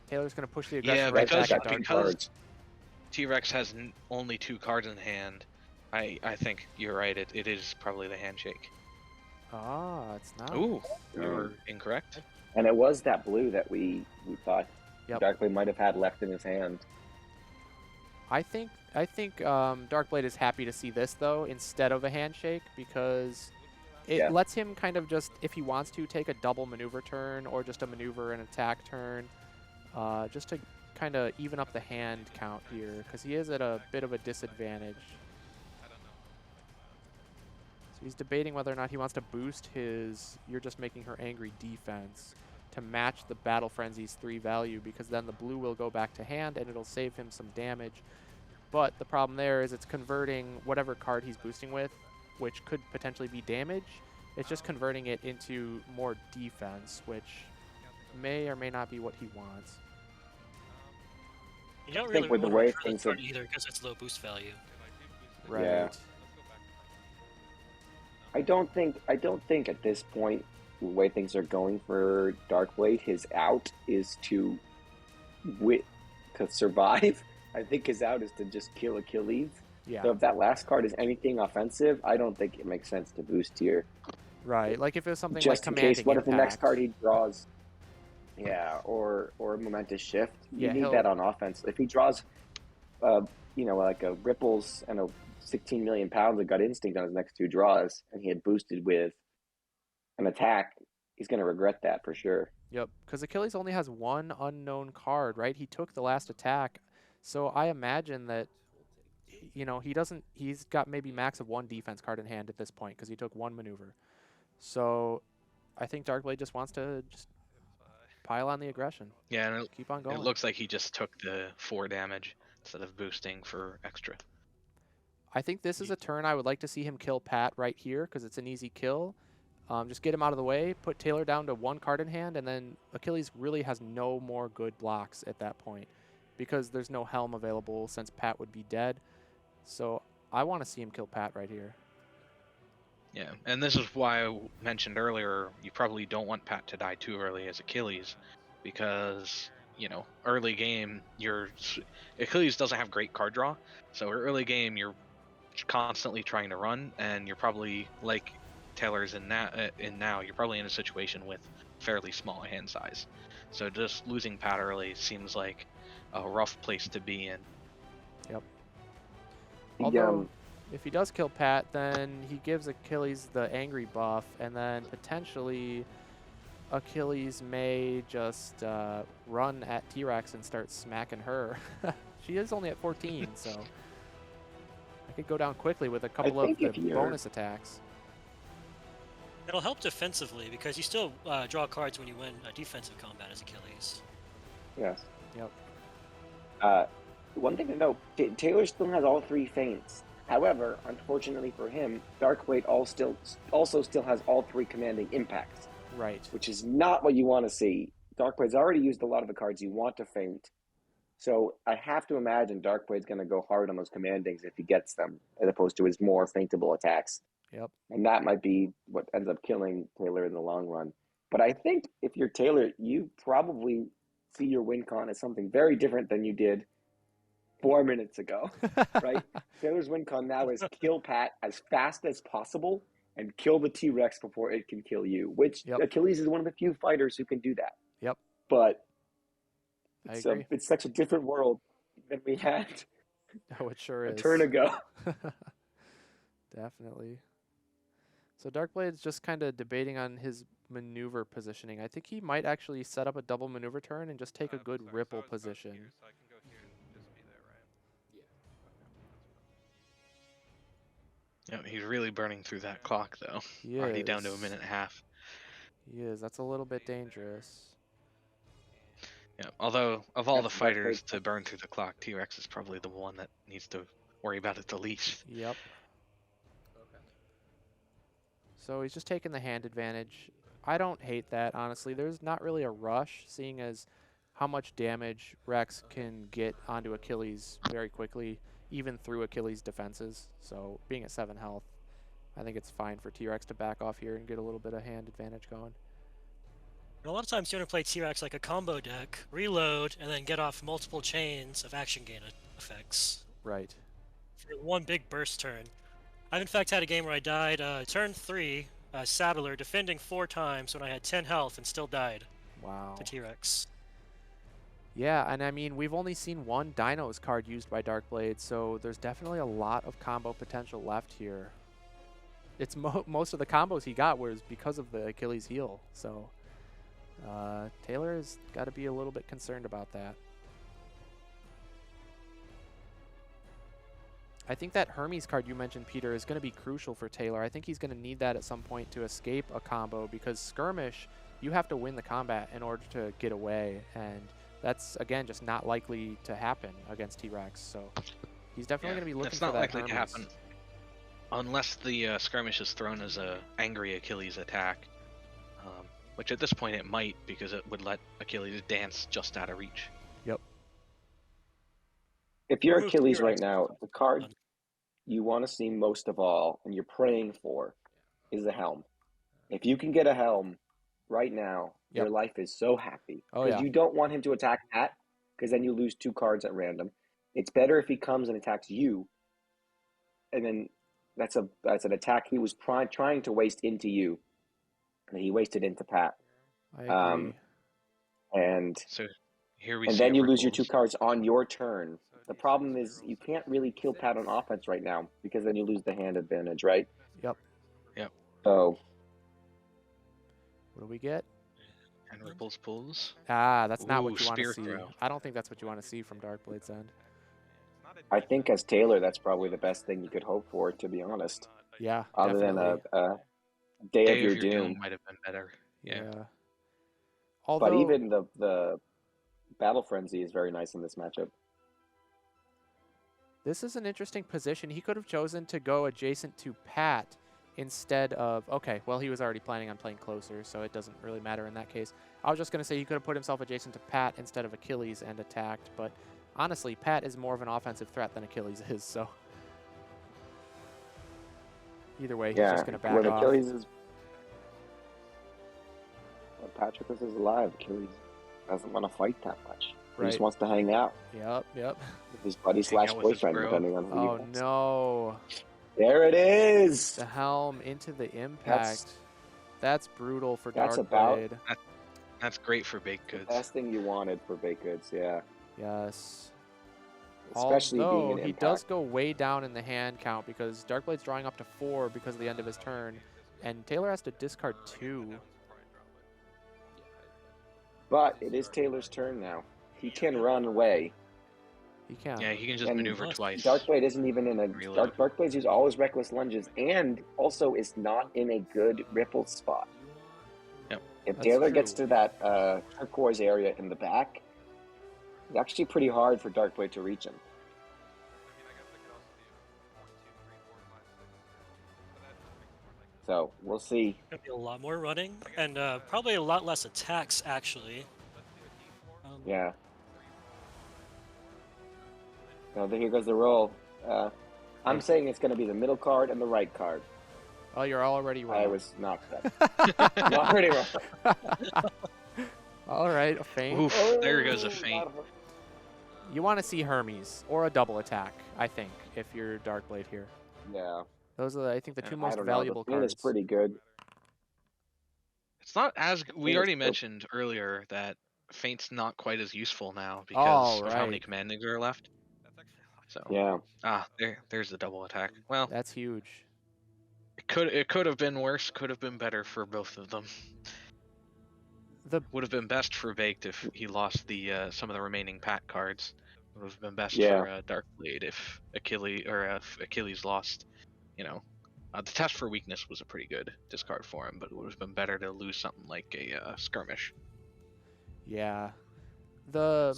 Taylor's going to push the Yeah, aggression right back at Dark. because T-Rex has only 2 cards in hand. I think you're right. It is probably the handshake. Ah, it's not. Ooh, you're incorrect. And it was that blue that we thought Yep. Darkblade might have had left in his hand. I think Darkblade is happy to see this though instead of a handshake because it lets him kind of just, if he wants to, take a double maneuver turn or just a maneuver and attack turn, just to kind of even up the hand count here because he is at a bit of a disadvantage. So he's debating whether or not he wants to boost his "you're just making her angry" defense to match the Battle Frenzy's 3 value, because then the blue will go back to hand and it'll save him some damage. But the problem there is it's converting whatever card he's boosting with, which could potentially be damage. It's just converting it into more defense, which may or may not be what he wants. You don't I really think with the want to way refer this things card have, either because it's low boost value. Right. Yeah. I don't think at this point, the way things are going for Darkblade, his out is to survive. I think his out is to just kill Achilles. Yeah. So if that last card is anything offensive, I don't think it makes sense to boost here. Right. Like if it was something Just like in commanding case, what if the next impact. card he draws, or momentous shift? You need that on offense. If he draws, like a Ripples and a 16 million pounds of gut instinct on his next 2 draws, and he had boosted with an attack, he's going to regret that for sure. Yep, because Achilles only has 1 unknown card, right? He took the last attack, so I imagine that, he's got maybe max of 1 defense card in hand at this point because he took 1 maneuver. So I think Darkblade just wants to just pile on the aggression. Yeah, and keep on going. It looks like he just took the 4 damage instead of boosting for extra. I think this is a turn I would like to see him kill Pat right here because it's an easy kill. Just get him out of the way, put Taylor down to 1 card in hand, and then Achilles really has no more good blocks at that point because there's no helm available since Pat would be dead. So I want to see him kill Pat right here. Yeah, and this is why I mentioned earlier you probably don't want Pat to die too early as Achilles because, early game, Achilles doesn't have great card draw, so early game you're constantly trying to run, and you're probably, like Taylor's in now, you're probably in a situation with fairly small hand size. So just losing Pat early seems like a rough place to be in. Yep. Although, if he does kill Pat, then he gives Achilles the angry buff, and then potentially Achilles may just run at T-Rex and start smacking her. She is only at 14, so I could go down quickly with a couple of the bonus attacks. It'll help defensively because you still draw cards when you win a defensive combat as Achilles. Yes. Yep. One thing to note, Taylor still has all 3 feints. However, unfortunately for him, Darkblade also still has all 3 commanding impacts. Right. Which is not what you want to see. Darkblade's already used a lot of the cards you want to feint. So I have to imagine Darkblade's going to go hard on those commandings if he gets them, as opposed to his more feintable attacks. Yep. And that might be what ends up killing Taylor in the long run. But I think if you're Taylor, you probably see your win con as something very different than you did 4 minutes ago, right? Taylor's win con now is kill Pat as fast as possible and kill the T-Rex before it can kill you, which Achilles is one of the few fighters who can do that. Yep. But it's such a different world than we had it sure is. A turn ago. Definitely. So Darkblade's just kind of debating on his maneuver positioning. I think he might actually set up a double maneuver turn and just take a good ripple position. Yeah, he's really burning through that clock, though. He Already is. down to a minute and a half. He is. That's a little bit dangerous. Yeah. Although of all the That's Darkblade. fighters to burn through the clock, T-Rex is probably the one that needs to worry about it the least. Yep. So he's just taking the hand advantage. I don't hate that, honestly. There's not really a rush, seeing as how much damage Rex can get onto Achilles very quickly, even through Achilles' defenses. So being at 7 health, I think it's fine for T-Rex to back off here and get a little bit of hand advantage going. And a lot of times you want to play T-Rex like a combo deck, reload, and then get off multiple chains of action gain effects. Right. For one big burst turn. I've in fact had a game where I died turn 3, Saddler, defending 4 times when I had 10 health and still died Wow. to T-Rex. Yeah, and I mean, we've only seen one Dinos card used by Darkblade, so there's definitely a lot of combo potential left here. It's most of the combos he got was because of the Achilles heel, so Taylor's got to be a little bit concerned about that. I think that Hermes card you mentioned, Peter, is going to be crucial for Taylor. I think he's going to need that at some point to escape a combo, because Skirmish, you have to win the combat in order to get away, and that's, again, just not likely to happen against T-Rex, so he's definitely going to be looking for that It's not likely Hermes. to happen unless the skirmish is thrown as a angry Achilles attack, which at this point it might, because it would let Achilles dance just out of reach. Yep. If you're Remove Achilles right T-Rex. now, the card you want to see most of all and you're praying for is the helm. If you can get a helm right now, your life is so happy. Oh, Because yeah. you don't want him to attack Pat, because then you lose 2 cards at random. It's better if he comes and attacks you, and then that's an attack he was trying to waste into you, and he wasted into Pat. I agree. And So here we and see then it you lose your ripples. 2 cards on your turn. The problem is you can't really kill Pat on offense right now, because then you lose the hand advantage, right? Yep. So What do we get? And ripples pulls. Ah, that's not Ooh, what you want to spear see. throw. I don't think that's what you want to see from Darkblade's end. I think as Taylor, that's probably the best thing you could hope for, to be honest. Yeah, Other definitely. than a Day of Your Doom. might have been better. Yeah. Although, But even the Battle Frenzy is very nice in this matchup. this is an interesting position. He could have chosen to go adjacent to Pat instead of... Okay, well, he was already planning on playing closer, so it doesn't really matter in that case. I was just going to say he could have put himself adjacent to Pat instead of Achilles and attacked, but honestly, Pat is more of an offensive threat than Achilles is, so... Either way, he's just going to back when off. Achilles is... When Patroclus is alive, Achilles doesn't want to fight that much. He just wants to hang out Yep. with his buddy Hang out slash with his boyfriend, bro. depending on who he Oh, wants. no. There it is! The helm into the impact. That's brutal for That's about- Darkblade. That's great for baked goods. Best thing you wanted for baked goods, yeah. Yes. Especially Although being an he impact. does go way down in the hand count, because Darkblade's drawing up to 4 because of the end of his turn, and Taylor has to discard 2. But it is Taylor's turn now. He can run away. He can. Yeah, he can just And maneuver twice. Darkblade isn't even in a... Reload. Darkblade's used all his reckless lunges, and also is not in a good ripple spot. Yep. If That's Taylor true. gets to that turquoise area in the back, it's actually pretty hard for Darkblade to reach him. So, we'll see. Gonna be a lot more running, and probably a lot less attacks, actually. Yeah. Now, here goes the roll. I'm saying it's going to be the middle card and the right card. Oh, you're already wrong. I was not that. Not pretty wrong. All right, a feint. Oof, there goes a feint. You want to see Hermes or a double attack, I think, if you're Darkblade here. Yeah. Those are, I think, the two I most don't valuable know. The feint cards. is pretty good. It's not as... We It's already still- mentioned earlier that feint's not quite as useful now because of how many right. commandings are left. So Yeah. there's the double attack. Well, That's huge. it could have been worse, could have been better for both of them. The Would have been best for Baked if he lost the some of the remaining pack cards. Would have been best Yeah. for Darkblade if Achilles lost. The test for weakness was a pretty good discard for him, but it would have been better to lose something like a skirmish. Yeah. The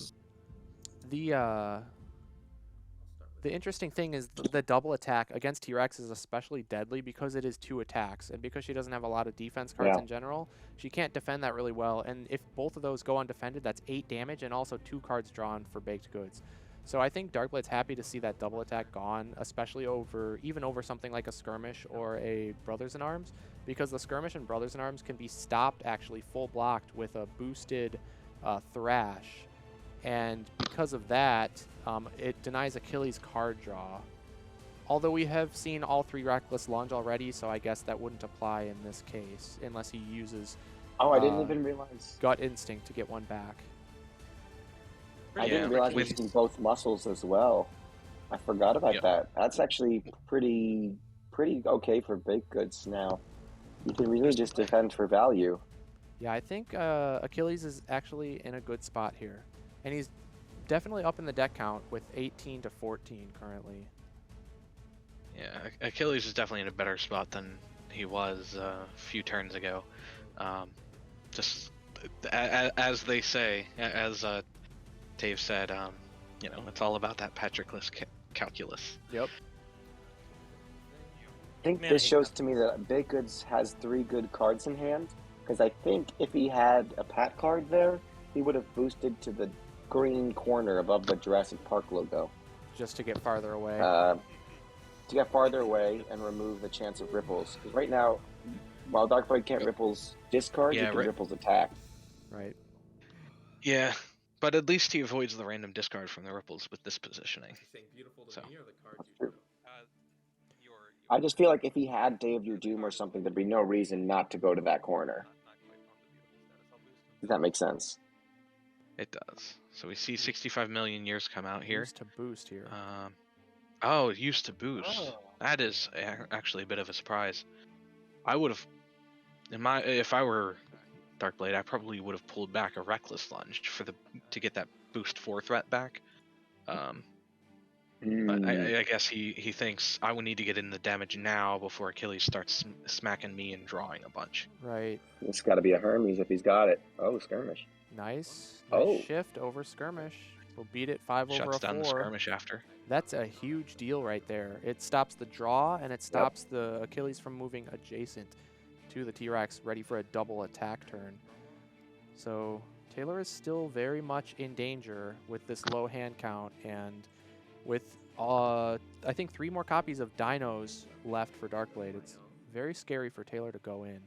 interesting thing is the double attack against T-Rex is especially deadly because it is 2 attacks, and because she doesn't have a lot of defense cards Yeah. in general, she can't defend that really well. And if both of those go undefended, that's 8 damage and also 2 cards drawn for Baked Goods. So I think Darkblade's happy to see that double attack gone, especially even over something like a Skirmish or a Brothers in Arms, because the Skirmish and Brothers in Arms can be stopped actually full blocked with a boosted Thrash. And because of that, it denies Achilles card draw. Although we have seen all 3 Reckless Lunge already, so I guess that wouldn't apply in this case, unless he uses Oh, I didn't even realize. Gut Instinct to get one back. I didn't realize he was using both muscles as well. I forgot about that. That's actually pretty okay for Baked Goods now. You can really just defend for value. Yeah, I think Achilles is actually in a good spot here. And he's definitely up in the deck count with 18 to 14 currently. Yeah, Achilles is definitely in a better spot than he was a few turns ago. Just as they say, as Tave said, you know, it's all about that Patrickless calculus. Yep. I think this shows to me that Baked Goods has 3 good cards in hand, because I think if he had a Pat card there, he would have boosted to the green corner above the Jurassic Park logo. Just to get farther away. To get farther away and remove the chance of ripples. Because right now, while Darkblade can't ripples discard, he can ripples attack. Right. Yeah, but at least he avoids the random discard from the ripples with this positioning. So. I just feel like if he had Day of Your Doom or something, there'd be no reason not to go to that corner. Does that make sense? It does. So we see 65 million years come out here. Used to boost here. Oh, it used to boost. Oh. That is actually a bit of a surprise. I would have, if I were Darkblade, I probably would have pulled back a Reckless Lunge to get that boost 4 threat back. But I guess he thinks I would need to get in the damage now before Achilles starts smacking me and drawing a bunch. Right. It's got to be a Hermes if he's got it. Oh, Skirmish. Nice Oh. Shift over Skirmish. We'll beat it 5 over a 4. Shuts down the Skirmish after. That's a huge deal right there. It stops the draw, and it stops the Achilles from moving adjacent to the T-Rex, ready for a double attack turn. So Taylor is still very much in danger with this low hand count, and with I think 3 more copies of Dinos left for Darkblade. It's very scary for Taylor to go in.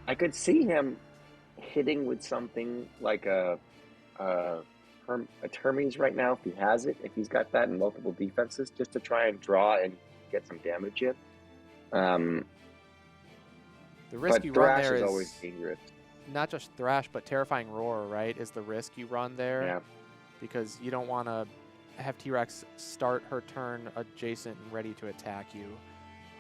I could see him hitting with something like a Hermes right now if he has it, if he's got that in multiple defenses, just to try and draw and get some damage in. The risk you Thrash run there is always dangerous. Not just Thrash, but Terrifying Roar, right, is the risk you run there. Yeah. Because you don't want to have T-Rex start her turn adjacent and ready to attack you.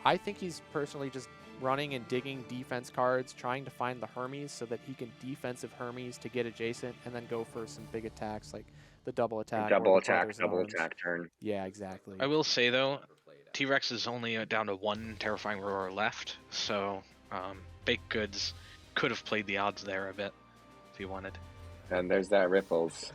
I think he's personally just running and digging defense cards, trying to find the Hermes so that he can defensive Hermes to get adjacent and then go for some big attacks like the double attack. Double attack turn. Yeah, exactly. I will say, though, T-Rex is only down to 1 Terrifying Roar left, so Baked Goods could have played the odds there a bit if he wanted. And there's that ripples.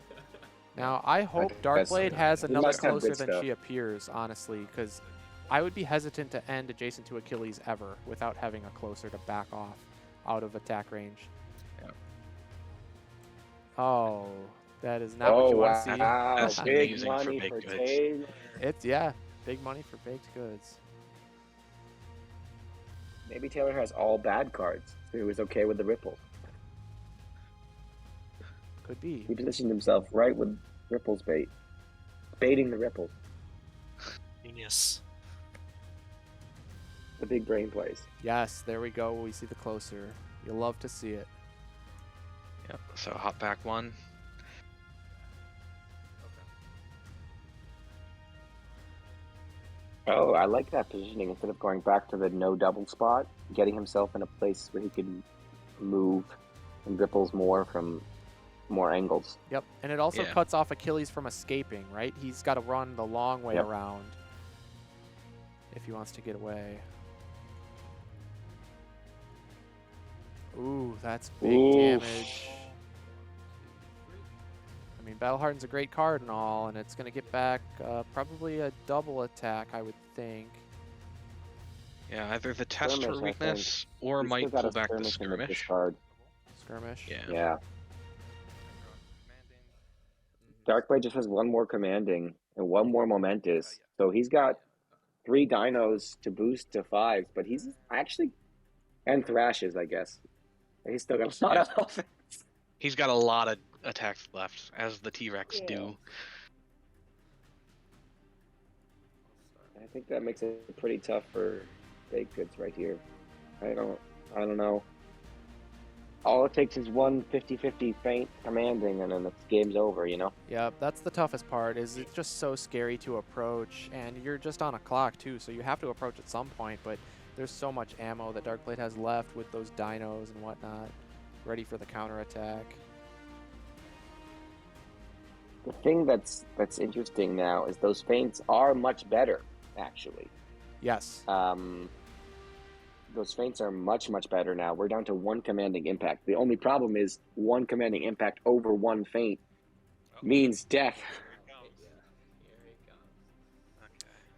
Now, I hope Darkblade has another closer than she appears, honestly, because I would be hesitant to end adjacent to Achilles ever without having a closer to back off out of attack range. Yep. Oh, that is not what you want to see. That's big money for Taylor. It's, big money for Baked Goods. Maybe Taylor has all bad cards, so he was okay with the ripple. Could be. He positioned himself right with ripples bait. Baiting the ripples. Genius. The big brain plays. Yes, there we go. We see the closer. You'll love to see it. Yep, so hop back 1. Oh, I like that positioning. Instead of going back to the no double spot, getting himself in a place where he can move and ripples more from more angles. Yep, and it also cuts off Achilles from escaping, right? He's got to run the long way around if he wants to get away. Ooh, that's big Oof. damage. I mean, Battle Harden's a great card and all, and it's going to get back probably a double attack, I would think. Yeah, either the test Skirmish, for I think. weakness or He's still might got pull a back the skirmish in the skirmish. discard. Skirmish? Yeah. Yeah. Darkblade just has one more commanding and one more momentous. So he's got 3 dinos to boost to 5s, but he's actually, and thrashes, I guess. He's still got a lot of offense. He's got a lot of attacks left, as the T-Rex do. I think that makes it pretty tough for baked goods right here. I don't know. All it takes is one 50-50 feint commanding, and then the game's over, you know? Yep, that's the toughest part, is it's just so scary to approach, and you're just on a clock, too, so you have to approach at some point, but there's so much ammo that Darkblade has left with those dinos and whatnot, ready for the counterattack. The thing that's interesting now is those feints are much better, actually. Yes. Those feints are much, much better now. We're down to 1 commanding impact. The only problem is 1 commanding impact over 1 feint means death.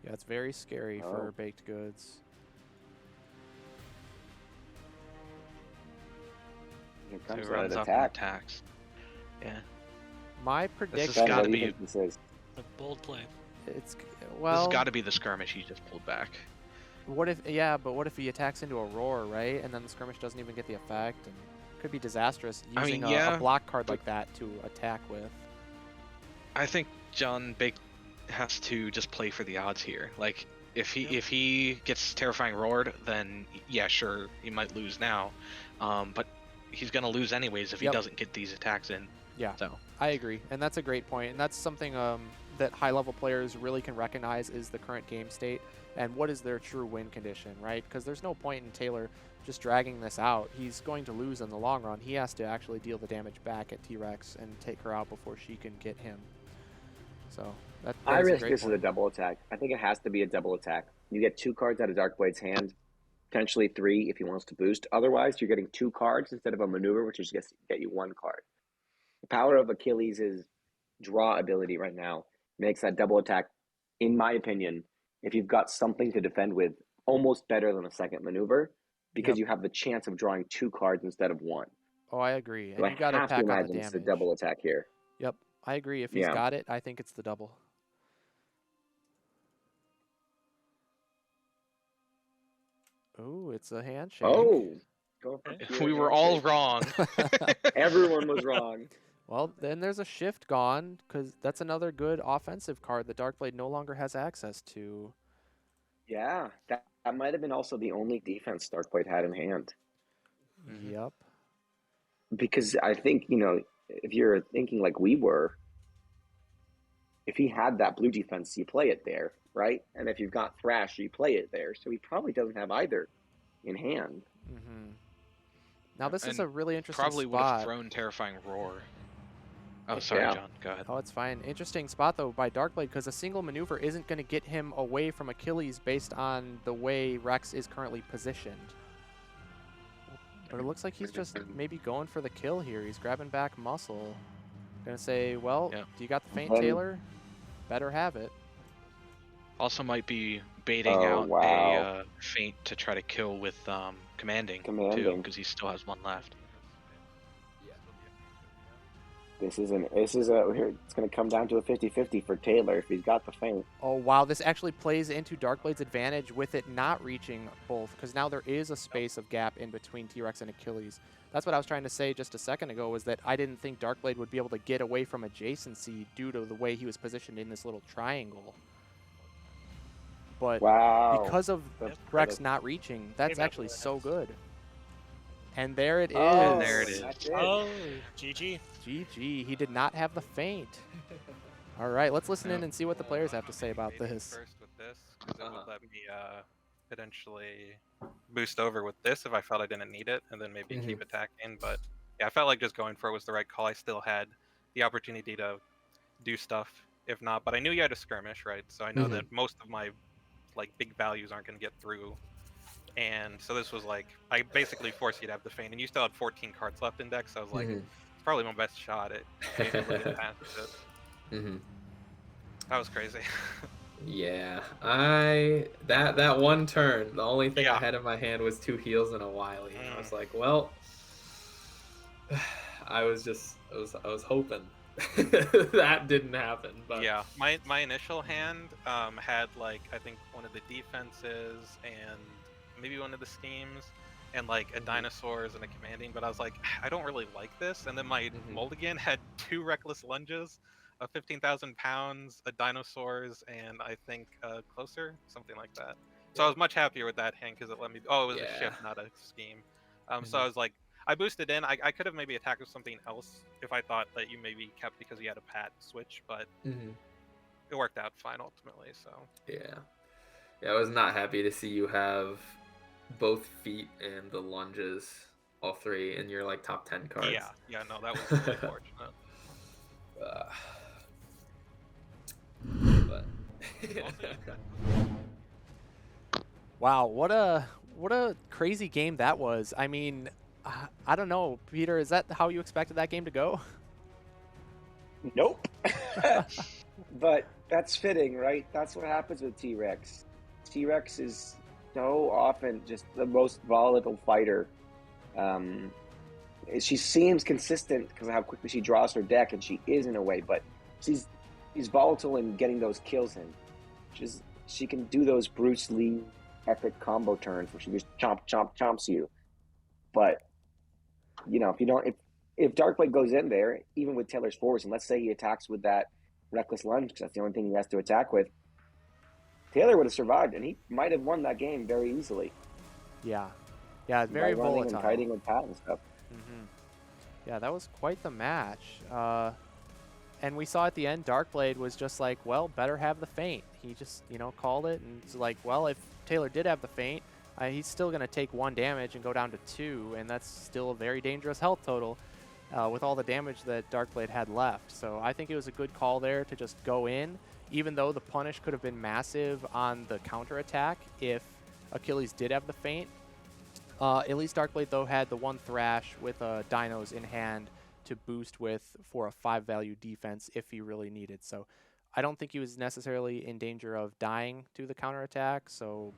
Yeah, it's very scary for baked goods. Here comes So he runs that up and attack. attacks. Yeah. My This prediction, has got What to do you be. think this is? A bold play. it's This well. has got to be the skirmish he just pulled back. What if? Yeah, but what if he attacks into a roar, right? And then the skirmish doesn't even get the effect, and could be disastrous I using mean, a yeah, block card like that to attack with. I think John Bake has to just play for the odds here. Like, if he gets terrifying roared, then yeah, sure, he might lose now, but he's gonna lose anyways if he doesn't get these attacks in. Yeah, So I agree, and that's a great point, and that's something that high-level players really can recognize is the current game state and what is their true win condition, right? Because there's no point in Taylor just dragging this out. He's going to lose in the long run. He has to actually deal the damage back at T-Rex and take her out before she can get him. So that I is a risk great this point. is a double attack. I think it has to be a double attack. You get 2 cards out of Darkblade's hand, potentially 3 if he wants to boost. Otherwise, you're getting 2 cards instead of a maneuver, which is just get you 1 card. The power of Achilles' draw ability right now makes that double attack, in my opinion, if you've got something to defend with, almost better than a second maneuver, because you have the chance of drawing 2 cards instead of 1. Oh, I agree. So And you got to have to pack on the imagine it's a damage. double attack here. Yep, I agree. If he's got it, I think it's the double. Ooh, it's a handshake. Oh, go for we were all wrong. Everyone was wrong. Well, then there's a shift gone, because that's another good offensive card that Darkblade no longer has access to. Yeah, that might have been also the only defense Darkblade had in hand. Yep. Because I think, you know, if you're thinking like we were, if he had that blue defense, you play it there, right? And if you've got Thrash, you play it there. So he probably doesn't have either in hand. Mm-hmm. Now this is And a really interesting probably would have spot. thrown terrifying roar. Oh, sorry, John. Go ahead. Oh, it's fine. Interesting spot, though, by Darkblade, because a single maneuver isn't going to get him away from Achilles based on the way Rex is currently positioned. But it looks like he's just maybe going for the kill here. He's grabbing back muscle. Gonna say, well, do you got the feint, Taylor? Better have it. Also might be baiting out a feint to try to kill with commanding, too, because he still has 1 left. It's going to come down to a 50-50 for Taylor if he's got the feint. Oh, wow. This actually plays into Darkblade's advantage with it not reaching both, because now there is a space of gap in between T-Rex and Achilles. That's what I was trying to say just a second ago, was that I didn't think Darkblade would be able to get away from adjacency due to the way he was positioned in this little triangle. But because of Rex not reaching, that's actually so good. And there it is. And there it is. Oh, GG. GG. He did not have the feint. All right, let's listen in and see what the players have to say about this. First with this, because it would let me potentially boost over with this if I felt I didn't need it, and then maybe keep attacking. But yeah, I felt like just going for it was the right call. I still had the opportunity to do stuff, if not. But I knew you had a skirmish, right? So I know that most of my big values aren't going to get through And so this was like, I basically forced you to have the feint, and you still had 14 cards left in deck, so I was like, it's probably my best shot at being able to get past it. That was crazy. Yeah, that one turn, the only thing I had in my hand was 2 heals and a wily. And I was like, well, I was hoping that didn't happen. But yeah, my initial hand had like, I think one of the defenses and maybe one of the schemes and like a dinosaurs and a commanding, but I was like, I don't really like this. And then my mulligan had 2 reckless lunges, a 15,000 pounds, a dinosaurs, and I think closer, something like that. So I was much happier with that hand because it let me. Oh, it was a shift, not a scheme. So I was like, I boosted in. I could have maybe attacked with something else if I thought that you maybe kept because you had a pat switch, but it worked out fine ultimately. So yeah, I was not happy to see you have both feet and the lunges, all 3, in your like top 10 cards. Yeah, no, that was really fortunate. But wow, what a crazy game that was. I mean, I don't know, Peter, is that how you expected that game to go? Nope. But that's fitting, right? That's what happens with T-Rex. T-Rex is so often just the most volatile fighter. She seems consistent because of how quickly she draws her deck, and she is in a way, but she's volatile in getting those kills in. She can do those Bruce Lee epic combo turns where she just chomps you. But you know, if Darkblade goes in there, even with Taylor's force, and let's say he attacks with that reckless lunge, because that's the only thing he has to attack with, Taylor would have survived, and he might have won that game very easily. Yeah, very volatile. And kiting with Pat and stuff. Yeah, that was quite the match. And we saw at the end, Darkblade was just like, well, better have the feint. He just, called it, and it's like, well, if Taylor did have the feint, he's still going to take 1 damage and go down to 2, and that's still a very dangerous health total with all the damage that Darkblade had left. So I think it was a good call there to just go in, even though the punish could have been massive on the counterattack if Achilles did have the feint. At least Darkblade, though, had the 1 Thrash with Dinos in hand to boost with for a 5-value defense if he really needed. So I don't think he was necessarily in danger of dying to the counterattack. So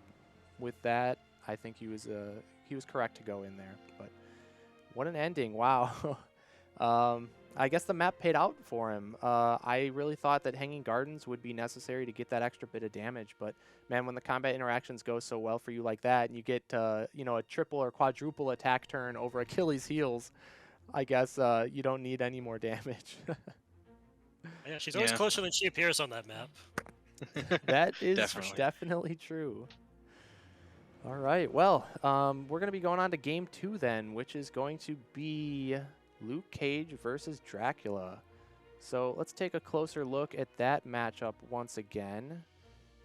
with that, I think he was correct to go in there. But what an ending. Wow. I guess the map paid out for him. I really thought that Hanging Gardens would be necessary to get that extra bit of damage, but man, when the combat interactions go so well for you like that, and you get a triple or quadruple attack turn over Achilles' heels, I guess you don't need any more damage. Yeah, she's always closer than she appears on that map. That is definitely true. All right, well, we're going to be going on to game 2 then, which is going to be Luke Cage versus Dracula. So let's take a closer look at that matchup once again.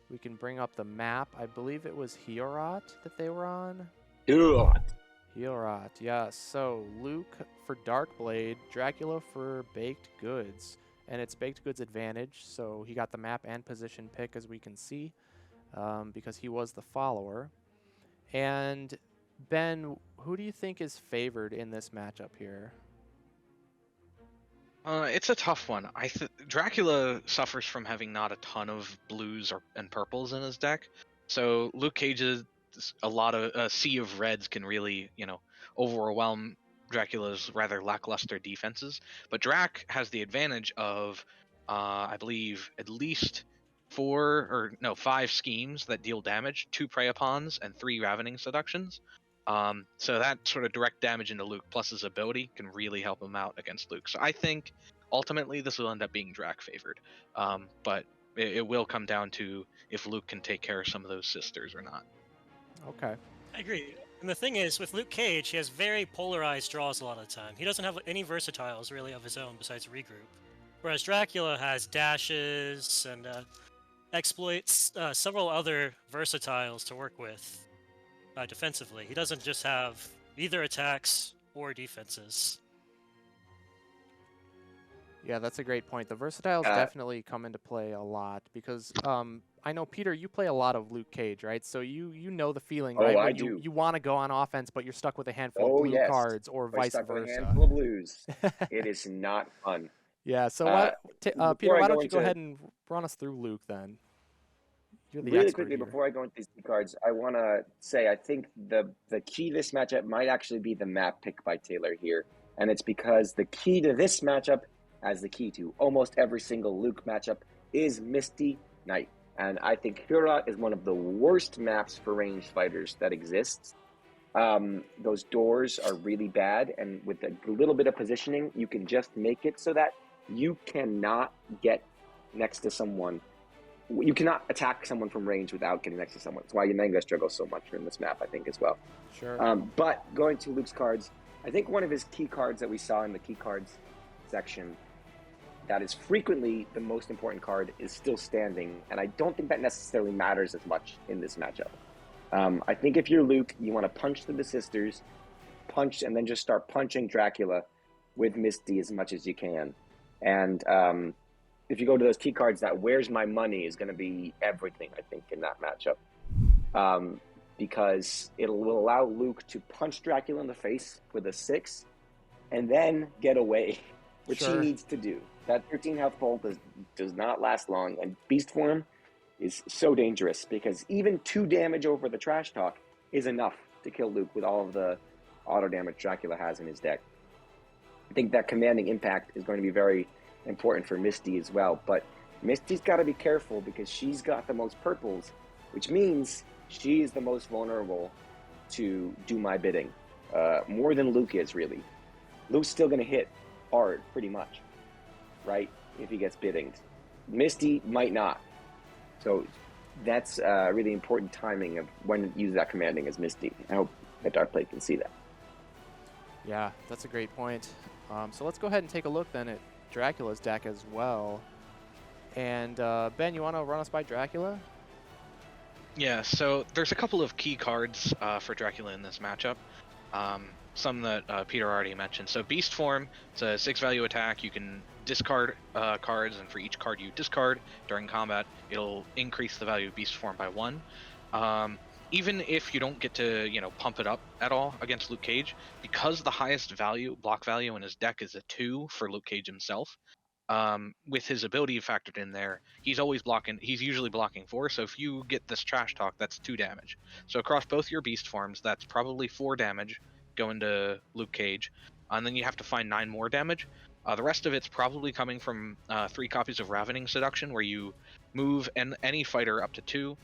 We can bring up the map. I believe it was Hiorat that they were on. Hiorat, yes. So Luke for Darkblade, Dracula for Baked Goods. And it's Baked Goods' advantage, so he got the map and position pick, as we can see, because he was the follower. And Ben, who do you think is favored in this matchup here? It's a tough one. Dracula suffers from having not a ton of blues and purples in his deck, so Luke Cage's a sea of reds can really, overwhelm Dracula's rather lackluster defenses. But Drac has the advantage of, I believe, at least 5 schemes that deal damage, 2 Prey-Upons, and 3 Ravening Seductions. So that sort of direct damage into Luke plus his ability can really help him out against Luke. So I think ultimately this will end up being Drac favored. But it will come down to if Luke can take care of some of those sisters or not. Okay. I agree. And the thing is, with Luke Cage, he has very polarized draws a lot of the time. He doesn't have any versatiles really of his own besides regroup. Whereas Dracula has dashes and exploits, several other versatiles to work with defensively. He doesn't just have either attacks or defenses. Yeah, that's a great point. The versatiles definitely come into play a lot because I know, Peter, you play a lot of Luke Cage, right? So you know the feeling, right? I When do. you want to go on offense, but you're stuck with a handful of Oh blue yes, cards or we're vice stuck with a versa. handful of blues. It is not fun. Yeah, so Peter, Before I why go don't you go into ahead and run us through Luke then? You're the really expert quickly here. before I go into these key cards, I want to say I think the key to this matchup might actually be the map pick by Taylor here, and it's because the key to this matchup, as the key to almost every single Luke matchup, is Misty Knight, and I think Hurat is one of the worst maps for ranged fighters that exists. Those doors are really bad, and with a little bit of positioning, you can just make it so that you cannot get next to someone. You cannot attack someone from range without getting next to someone. That's why Yananga struggles so much in this map, I think, as well. Sure. But going to Luke's cards, I think one of his key cards that we saw in the key cards section that is frequently the most important card is still standing, and I don't think that necessarily matters as much in this matchup. I think if you're Luke, you want to punch through the sisters, punch, and then just start punching Dracula with Misty as much as you can. And if you go to those key cards, that Where's My Money is going to be everything, I think, in that matchup. Because it will allow Luke to punch Dracula in the face with a 6 and then get away, which he needs to do. That 13 health pull does not last long, and Beast Form is so dangerous because even 2 damage over the Trash Talk is enough to kill Luke with all of the auto damage Dracula has in his deck. I think that commanding impact is going to be very important for Misty as well, but Misty's got to be careful because she's got the most purples, which means she is the most vulnerable to do my bidding, more than Luke is, really. Luke's still going to hit hard, pretty much, right, if he gets bidding. Misty might not. So that's really important timing of when to use that commanding as Misty. I hope that Darkblade can see that. Yeah, that's a great point. So let's go ahead and take a look then at Dracula's deck as well. And Ben, you want to run us by Dracula? Yeah, so there's a couple of key cards for Dracula in this matchup. Some that Peter already mentioned. So Beast Form, it's a 6-value attack. You can discard cards, and for each card you discard during combat, it'll increase the value of Beast Form by 1. Even if you don't get to, pump it up at all against Luke Cage, because the highest block value in his deck is a 2 for Luke Cage himself, with his ability factored in there, he's usually blocking 4, so if you get this Trash Talk, that's 2 damage. So across both your Beast Forms, that's probably 4 damage going to Luke Cage, and then you have to find 9 more damage. The rest of it's probably coming from 3 copies of Ravening Seduction, where you move any fighter up to 2,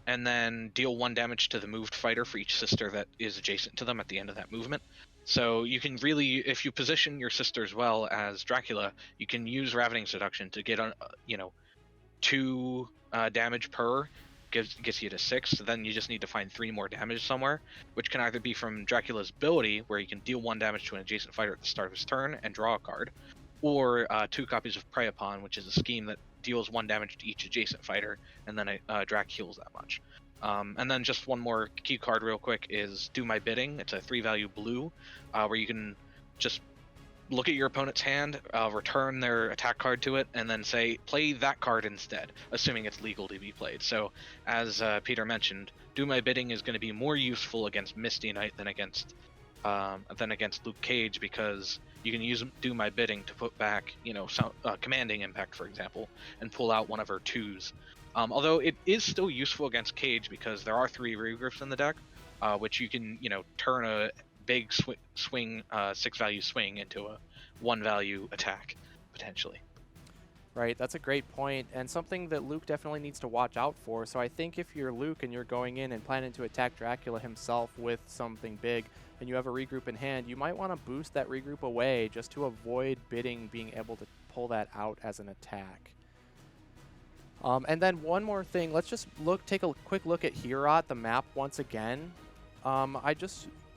and then deal 1 damage to the moved fighter for each sister that is adjacent to them at the end of that movement. So you can really, if you position your sisters well as Dracula, you can use Ravening Seduction to get 2 damage per, gets you to 6. Then you just need to find 3 more damage somewhere, which can either be from Dracula's ability, where he can deal 1 damage to an adjacent fighter at the start of his turn and draw a card, or 2 copies of Prey Upon, which is a scheme that deals 1 damage to each adjacent fighter, and then Drac heals that much. And then just one more key card real quick is Do My Bidding. It's a 3-value blue, where you can just look at your opponent's hand, return their attack card to it, and then say, play that card instead, assuming it's legal to be played. So, as Peter mentioned, Do My Bidding is going to be more useful against Misty Knight than against Luke Cage, because you can use Do My Bidding to put back, some commanding impact, for example, and pull out one of her 2s. Although it is still useful against Cage because there are 3 regroups in the deck, which you can, turn a big swing, 6-value swing into a 1-value attack, potentially. Right, that's a great point, and something that Luke definitely needs to watch out for. So I think if you're Luke and you're going in and planning to attack Dracula himself with something big, and you have a regroup in hand, you might want to boost that regroup away just to avoid bidding being able to pull that out as an attack. And then one more thing, let's just take a quick look at Hurat, the map, once again.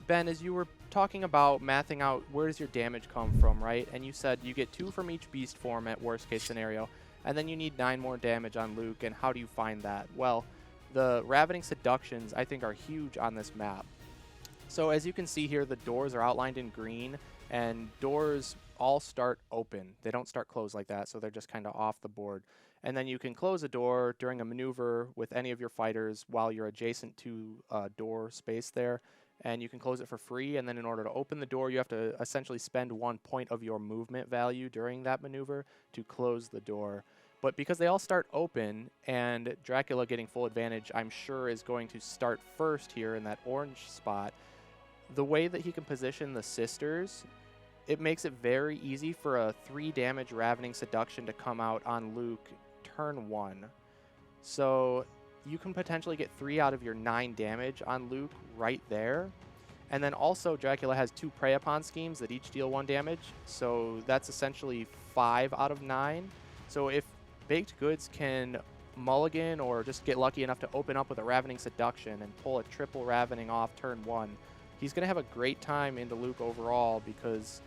Ben, as you were talking about mathing out where does your damage come from, right? And you said you get 2 from each Beast Form at worst case scenario, and then you need 9 more damage on Luke, and how do you find that? Well, the Ravening Seductions, I think, are huge on this map. So as you can see here, the doors are outlined in green, and doors all start open. They don't start closed like that, so they're just kind of off the board. And then you can close a door during a maneuver with any of your fighters while you're adjacent to a door space there. And you can close it for free. And then in order to open the door, you have to essentially spend 1 point of your movement value during that maneuver to close the door. But because they all start open, and Dracula getting full advantage, I'm sure is going to start first here in that orange spot, the way that he can position the sisters, it makes it very easy for a 3 damage Ravening Seduction to come out on Luke turn 1. So you can potentially get 3 out of your 9 damage on Luke right there. And then also Dracula has 2 Prey Upon schemes that each deal 1 damage, so that's essentially 5 out of 9. So if Baked Goods can mulligan or just get lucky enough to open up with a Ravening Seduction and pull a triple Ravening off turn 1, he's going to have a great time into Luke overall because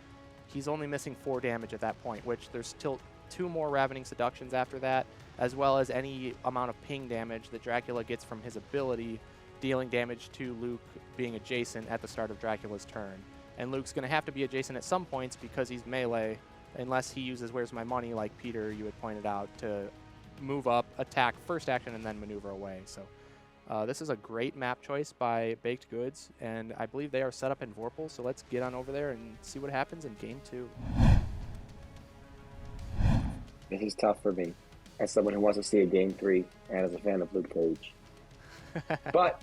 he's only missing 4 damage at that point, which there's still 2 more Ravening Seductions after that, as well as any amount of ping damage that Dracula gets from his ability, dealing damage to Luke being adjacent at the start of Dracula's turn. And Luke's going to have to be adjacent at some points because he's melee, unless he uses Where's My Money, like Peter, you had pointed out, to move up, attack first action, and then maneuver away. So this is a great map choice by Baked Goods, and I believe they are set up in Vorpal, so let's get on over there and see what happens in Game 2. This is tough for me, as someone who wants to see a Game 3, and as a fan of Luke Cage. But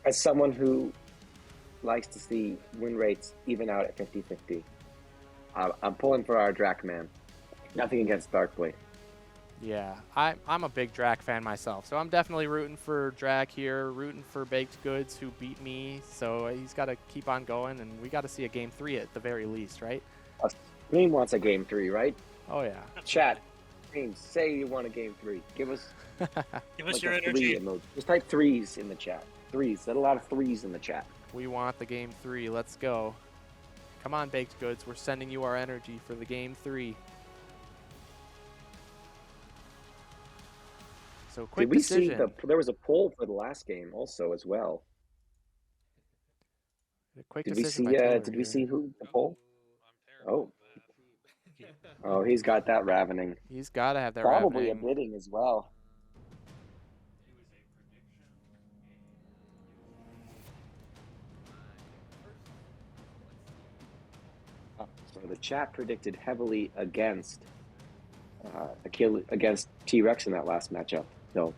as someone who likes to see win rates even out at 50-50, I'm pulling for our Drac man. Nothing against Darkblade. Yeah, I'm a big Drac fan myself, so I'm definitely rooting for Drac here, rooting for Baked Goods, who beat me, so he's got to keep on going, and we got to see a Game 3 at the very least, right? Stream wants a Game 3, right? Oh, yeah. Chat, Stream, say you want a Game 3. Give us Give us your a energy. 3 emoji. Just type 3s in the chat. 3s. There's a lot of 3s in the chat. We want the Game 3. Let's go. Come on, Baked Goods. We're sending you our energy for the Game 3. So quick Did we decision. see there was a poll for the last game also as well? A quick Did we decision see? by Taylor Did we here. see who the poll? I'm terrible Oh, he's got that Ravening. He's got to have that Probably Ravening. a bidding as well. So the chat predicted heavily against against T-Rex in that last matchup. So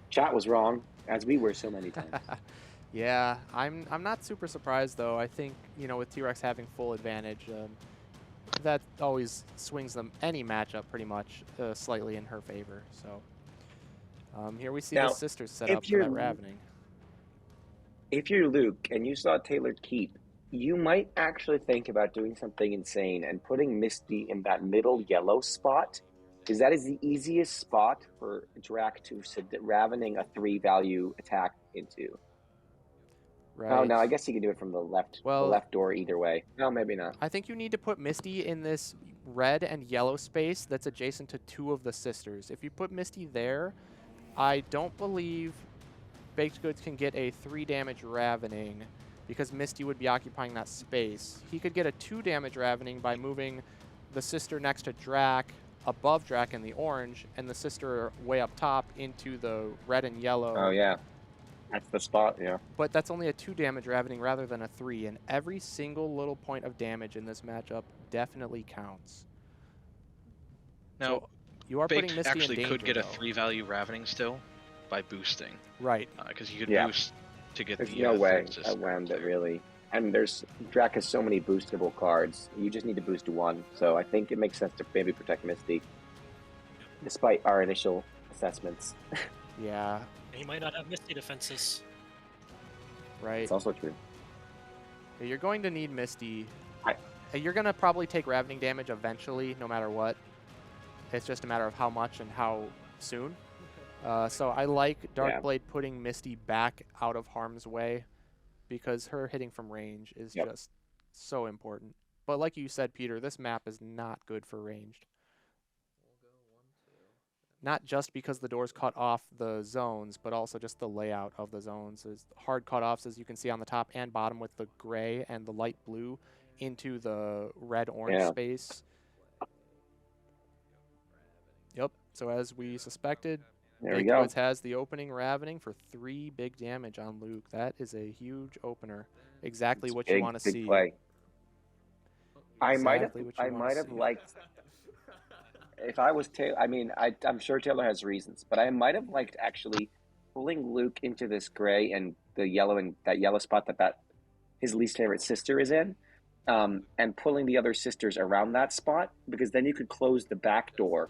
chat was wrong, as we were so many times. Yeah, I'm not super surprised though. I think, you know, with T-Rex having full advantage, that always swings them any matchup pretty much slightly in her favor. So here we see Now, the sisters set if up for you're- that Ravening. If you're Luke and you saw Taylor keep, you might actually think about doing something insane and putting Misty in that middle yellow spot, because that is the easiest spot for Drac to Ravening a 3-value attack into. Right. Oh, no, I guess he can do it from the left, Well, the left door either way. No, maybe not. I think you need to put Misty in this red and yellow space that's adjacent to 2 of the sisters. If you put Misty there, I don't believe Baked Goods can get a 3 damage Ravening because Misty would be occupying that space. He could get a 2 damage Ravening by moving the sister next to Drac, above Drac in the orange, and the sister way up top into the red and yellow. Oh, yeah. That's the spot, yeah. But that's only a 2 damage Ravening rather than a 3, and every single little point of damage in this matchup definitely counts. Now, so you are putting Baked Misty actually in danger, could get a though. 3-value Ravening still by boosting. Right. Because you could Yeah. boost to get There's the no way third sister around it, there. really. And Drac has so many boostable cards. You just need to boost 1. So I think it makes sense to maybe protect Misty, despite our initial assessments. Yeah, He might not have Misty defenses. right. It's also true. You're going to need Misty. I- You're going to probably take Ravening damage eventually, no matter what. It's just a matter of how much and how soon. So I like Darkblade putting Misty back out of harm's way because her hitting from range is just so important. But like you said, Peter, this map is not good for ranged. Not just because the doors cut off the zones, but also just the layout of the zones. There's hard cutoffs, as you can see on the top and bottom with the gray and the light blue into the red-orange Yeah. space. Yep, so as we suspected, There we Baked go. Goods has the opening Ravening for 3 big damage on Luke. That is a huge opener. Exactly It's what you big, want to big see. play. I might Exactly what you I want might to have see. liked if I was Taylor. I mean, I'm sure Taylor has reasons, but I might have liked actually pulling Luke into this gray and the yellow and that yellow spot that his least favorite sister is in, and pulling the other sisters around that spot because then you could close the back door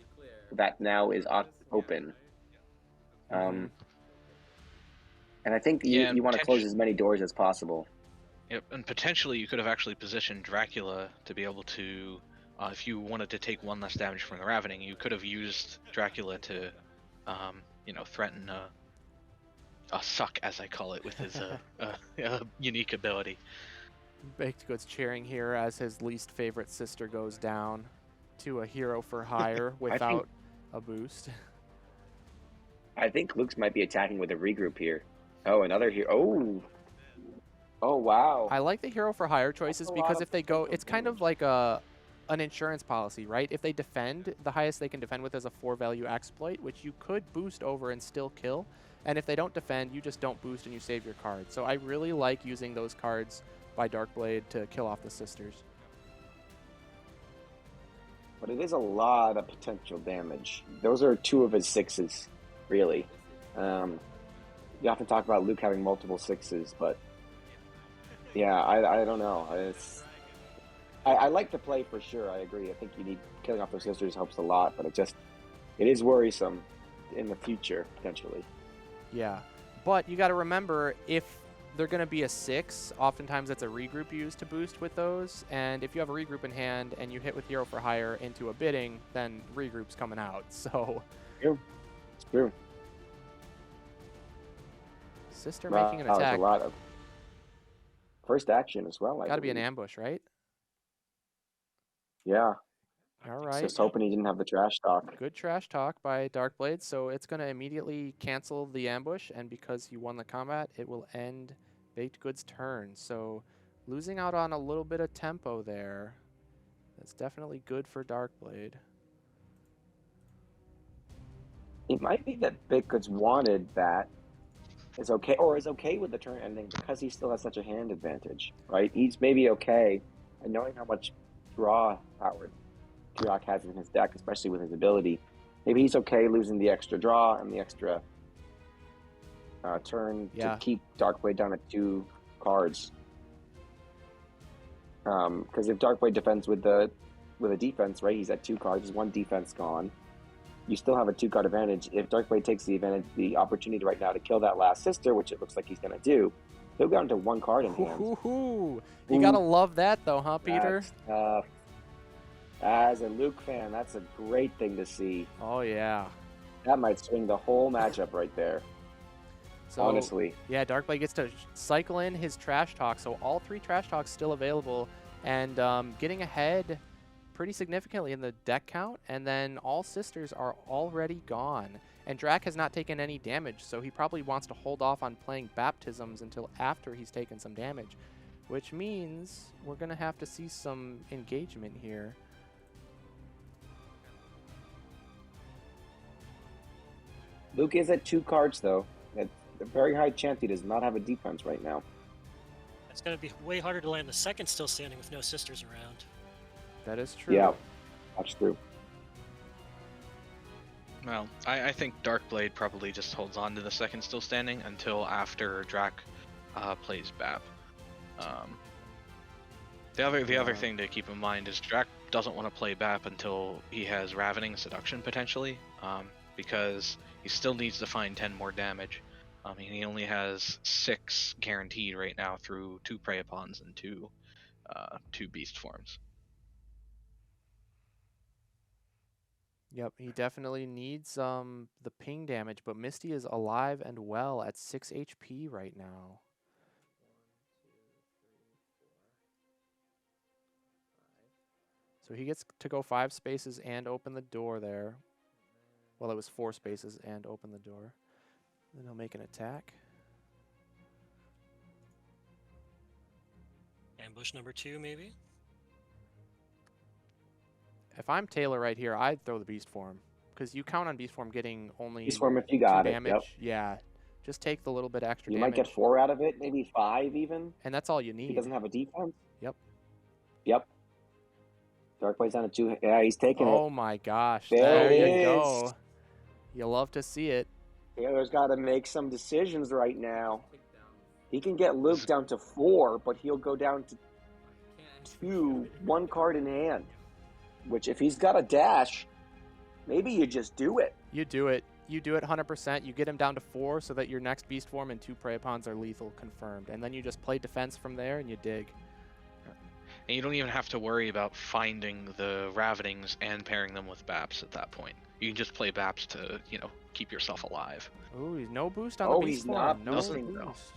that now is open. Mhm. And I think Yeah, you and want to close as many doors as possible. Yep, and potentially you could have actually positioned Dracula to be able to, if you wanted to take 1 less damage from the Ravening, you could have used Dracula to, threaten a suck, as I call it, with his unique ability. Baked Goods cheering here as his least favorite sister goes down to a hero for hire without a boost. I think Luke's might be attacking with a regroup here. Oh, another hero. Oh, wow. I like the hero for hire That's choices a lot because of if they go, potential it's kind of damage. like an insurance policy, right? If they defend, the highest they can defend with is a 4-value exploit, which you could boost over and still kill. And if they don't defend, you just don't boost and you save your card. So I really like using those cards by Darkblade to kill off the sisters. But it is a lot of potential damage. Those are 2 of his 6s, really. You often talk about Luke having multiple 6s, but yeah, I don't know. I like the play for sure. I agree. I think killing off those sisters helps a lot, but it is worrisome in the future potentially. Yeah, but you got to remember, if they're going to be a 6, oftentimes it's a regroup used to boost with those, and if you have a regroup in hand and you hit with hero for hire into a bidding, then regroup's coming out. So It's true. sister making an attack. A lot of first action as well. Got to be an ambush, right? Yeah. All right. Just hoping he didn't have the trash talk. Good trash talk by Darkblade, so it's going to immediately cancel the ambush, and because he won the combat, it will end Baked Goods' turn. So losing out on a little bit of tempo there. That's definitely good for Darkblade. It might be that Baked Goods wanted that is okay with the turn ending because he still has such a hand advantage, right? He's maybe okay, and knowing how much draw power Drock has in his deck, especially with his ability, maybe he's okay losing the extra draw and the extra turn to keep Darkblade down at 2 cards. Because if Darkblade defends with a defense, right, he's at 2 cards, 1 defense gone. You still have a 2-card advantage. If Darkblade takes the opportunity right now to kill that last sister, which it looks like he's going to do, he'll go down to 1 card in hand. You got to love that, though, huh, Peter? That's tough. As a Luke fan, that's a great thing to see. Oh, yeah. That might swing the whole matchup right there. So, honestly. Yeah, Darkblade gets to cycle in his trash talk, so all 3 trash talks still available, and getting ahead pretty significantly in the deck count, and then all sisters are already gone. And Drac has not taken any damage, so he probably wants to hold off on playing baptisms until after he's taken some damage, which means we're going to have to see some engagement here. Luke is at 2 cards, though. It's a very high chance he does not have a defense right now. It's going to be way harder to land the second still standing with no sisters around. That is true. Yeah, that's true. Well, I think Darkblade probably just holds on to the second still standing until after Drac plays BAP. The other thing to keep in mind is Drac doesn't want to play BAP until he has Ravening Seduction potentially, because he still needs to find 10 more damage. He only has 6 guaranteed right now through 2 Prey Upons and 2 Beast forms. Yep, he definitely needs the ping damage, but Misty is alive and well at 6 HP right now. So he gets to go 5 spaces and open the door there. Well, it was 4 spaces and open the door. Then he'll make an attack. Ambush number 2, maybe? If I'm Taylor right here, I'd throw the Beast Form. Because you count on Beast Form getting only Beast Form if you 2 got it. damage. Yep. Yeah. Just take the little bit extra You damage. might get 4 out of it, maybe 5 even. And that's all you He need. doesn't have a defense. Yep. Yep. Darkblade's down to 2. Yeah, he's taking it. Oh my gosh. There There it you is. go. You love to see it. Taylor's got to make some decisions right now. He can get Luke down to 4, but he'll go down to 2, 1 card in hand. Which, if he's got a dash, maybe you just do it. You do it. You do it 100%. You get him down to 4 so that your next Beast Form and 2 Preyapons are lethal confirmed. And then you just play defense from there and you dig. And you don't even have to worry about finding the Ravenings and pairing them with Baps at that point. You can just play Baps to, keep yourself alive. Ooh, he's no boost on Oh, the Beast he's Form. not No boosting, though. boost.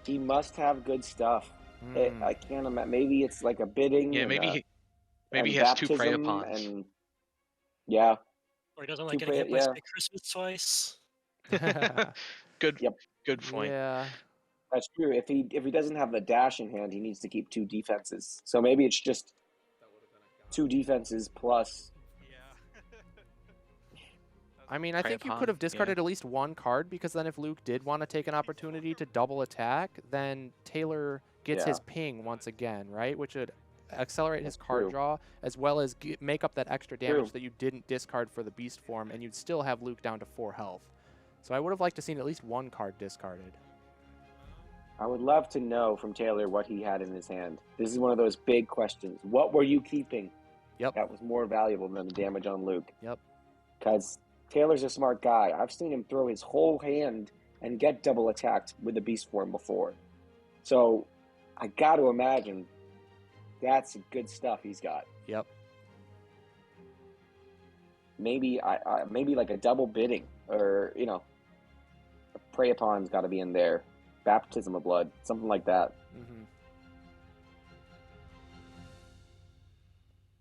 He must have good stuff. I can't imagine. Maybe it's like a bidding. Yeah, and maybe he has 2 baptism Preyapons. and yeah. Or he doesn't like 2 getting hit by yeah. Say Christmas twice. Good. Yep. Good point. Yeah. That's true. If he doesn't have the dash in hand, he needs to keep 2 defenses. So maybe it's just 2 defenses plus. I mean, I think you could have discarded at least 1 card, because then if Luke did want to take an opportunity to double attack, then Taylor gets his ping once again, right? Which would accelerate his card draw, as well as make up that extra damage that you didn't discard for the Beast Form, and you'd still have Luke down to 4 health. So I would have liked to seen at least 1 card discarded. I would love to know from Taylor what he had in his hand. This is one of those big questions. What were you keeping? Yep. That was more valuable than the damage on Luke. Yep. Because Taylor's a smart guy. I've seen him throw his whole hand and get double attacked with the Beast Form before. So I got to imagine that's good stuff he's got. Yep. Maybe maybe like a double bidding, or a Prey Upon's got to be in there. Baptism of Blood, something like that. Mm-hmm.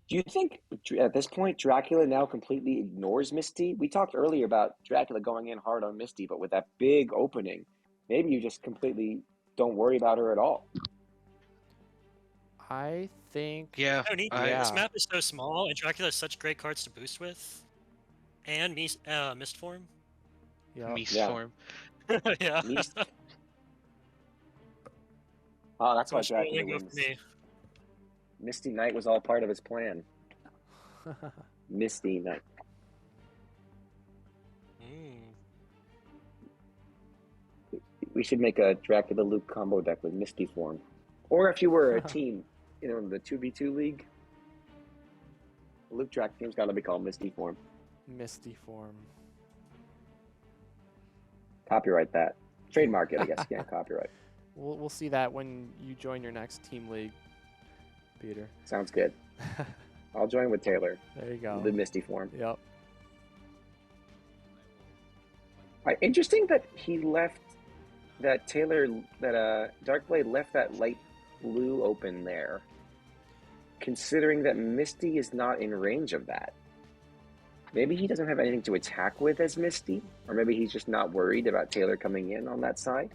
Do you think at this point Dracula now completely ignores Misty? We talked earlier about Dracula going in hard on Misty, but with that big opening, maybe you just completely don't worry about her at all. I think... Yeah. This map is so small, and Dracula has such great cards to boost with. And Mist Form. Yep. Mist Form. Yeah. Mist. Oh, that's why Dracula wins. Misty Knight was all part of his plan. Misty Knight. We should make a Dracula Luke combo deck with Misty Form. Or if you were a team, the 2v2 league, the Luke Drac team's got to be called Misty Form. Misty Form. Copyright that. Trademark it, I guess. Yeah, copyright. We'll see that when you join your next team league, Peter. Sounds good. I'll join with Taylor. There you go. The Misty Form. Yep. Interesting that he left that Darkblade left that light blue open there, considering that Misty is not in range of that. Maybe he doesn't have anything to attack with as Misty, or maybe he's just not worried about Taylor coming in on that side.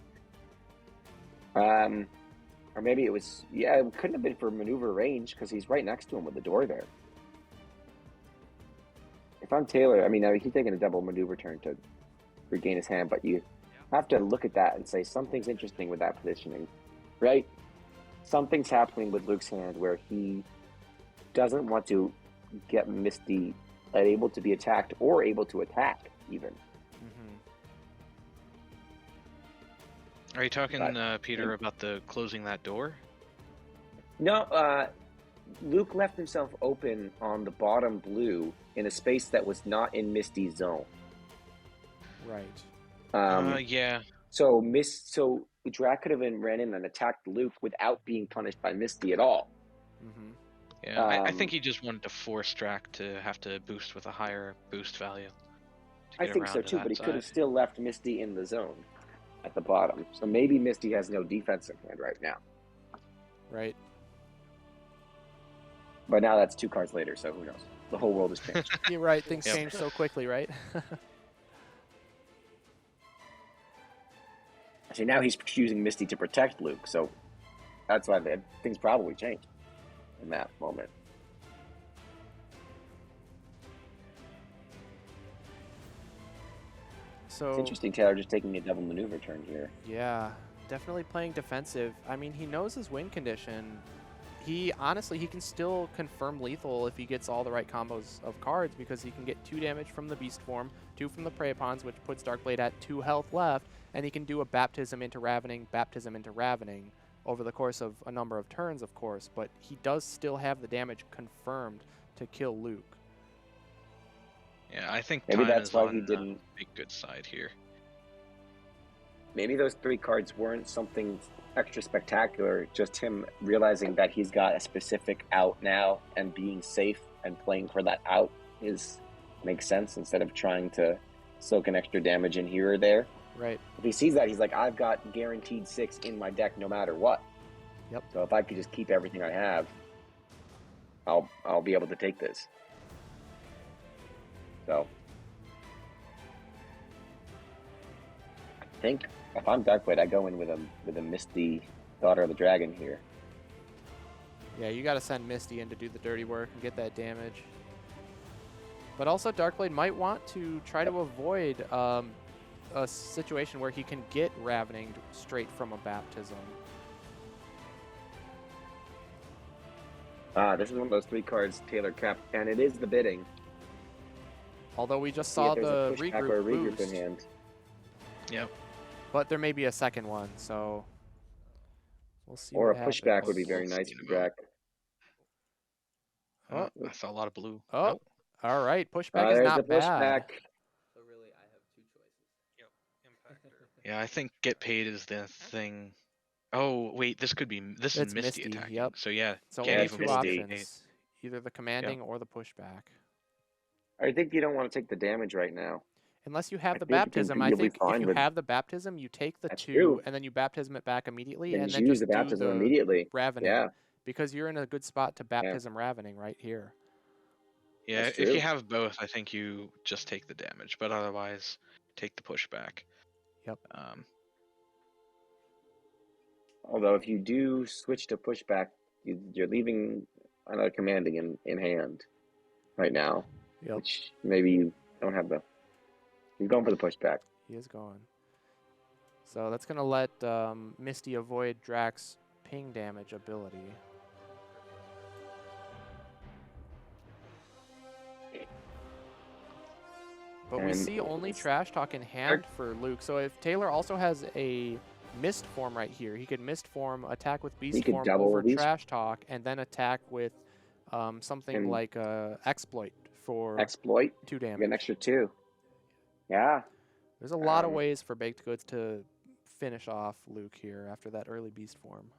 Or maybe it was, it couldn't have been for maneuver range, because he's right next to him with the door there. If I'm Taylor, he's taking a double maneuver turn to regain his hand, but you have to look at that and say something's interesting with that positioning, right? Something's happening with Luke's hand where he doesn't want to get Misty able to be attacked or able to attack, even. Are you talking, Peter, about the closing that door? No, Luke left himself open on the bottom blue in a space that was not in Misty's zone. Right. Yeah. So Drac could have ran in and attacked Luke without being punished by Misty at all. Mm-hmm. Yeah, I think he just wanted to force Drac to have to boost with a higher boost value. I think so too, but he could have still left Misty in the zone at the bottom. So maybe Misty has no defense in hand right now. Right. But now that's 2 cards later, so who knows? The whole world has changed. You're right. Things change so quickly, right? See, now he's using Misty to protect Luke, so that's why things probably changed in that moment. So It's interesting, Taylor just taking a double maneuver turn here. yeah, definitely playing defensive. I mean, he knows his win condition. Honestly, he can still confirm lethal if he gets all the right combos of cards, because he can get 2 damage from the Beast Form, 2 from the Prey Pawns, which puts Darkblade at 2 health left, and he can do a Baptism into Ravening over the course of a number of turns, of course, but he does still have the damage confirmed to kill Luke. Yeah, I think Maybe time that's is why on he didn't. Big Good side here. Maybe those 3 cards weren't something extra spectacular, just him realizing that he's got a specific out now and being safe and playing for that out makes sense instead of trying to soak an extra damage in here or there. Right. If he sees that, he's like, I've got guaranteed 6 in my deck no matter what. Yep. So if I could just keep everything I have, I'll be able to take this. So I think if I'm Darkblade, I go in with a Misty Daughter of the Dragon here. Yeah, you got to send Misty in to do the dirty work and get that damage. But also, Darkblade might want to try to avoid a situation where he can get Ravening straight from a Baptism. This is one of those 3 cards Taylor kept, and it is the bidding. Although we just See saw if there's the a pushback or a regroup regroup boost, in hand. Yep. but there may be a second one, so we'll see Or what a happens. pushback would be very We'll nice see for in a moment. Oh. I saw a lot of blue. Oh, Nope. all right. Pushback is There's not the pushback. bad. So really, I have 2 choices. Impactor. Yeah, I think get paid is the thing. Oh wait, this It's is Misty Misty, attacking. yep. So yeah, So can't only even 2 block Misty. options, either the commanding or the pushback. I think you don't want to take the damage right now. Unless you have I the think baptism, I you'll be think if fine you with- have the baptism, you take the That's 2 true. and then you baptism it back immediately, Then and just then use just the baptism do the immediately. Ravening, Yeah. because you're in a good spot to baptism Ravening right here. Yeah, That's if true. you have both, I think you just take the damage, but otherwise, take the pushback. Yep. Although if you do switch to pushback, you're leaving another commanding in hand right now, Yep. which maybe you don't have You're going for the pushback. He is gone. So that's going to let Misty avoid Drax's ping damage ability. But we And see only it's- Trash Talk in hand for Luke. So if Taylor also has a Mist Form right here, he could Mist Form, attack with Beast could Form double over Beast- Trash Talk, and then attack with something And- like Exploit for Exploit, 2 you get damage. an extra 2. Yeah. There's a lot of Um, ways for Baked Goods to finish off Luke here after that early Beast Form.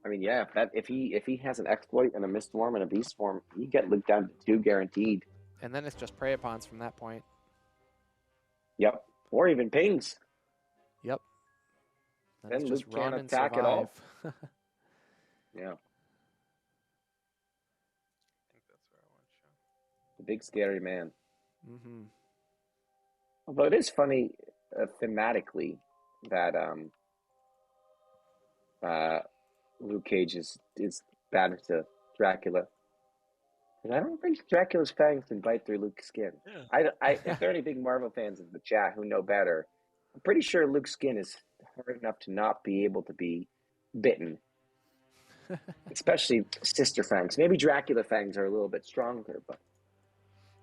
I mean, yeah, if he has an exploit and a mist form and a beast form, you get Luke down to 2 guaranteed. And then it's just Prey Pawns from that point. Yep. Or even pings. Yep. Then Then it's just Luke can't run and attack at all. survive. Yeah. I think that's where I want to show. The big scary man. Mm-hmm. Although it is funny thematically that Luke Cage is bad to Dracula. And I don't think Dracula's fangs can bite through Luke's skin. Yeah. If there are any big Marvel fans in the chat who know better, I'm pretty sure Luke's skin is hard enough to not be able to be bitten. Especially sister fangs. Maybe Dracula fangs are a little bit stronger, but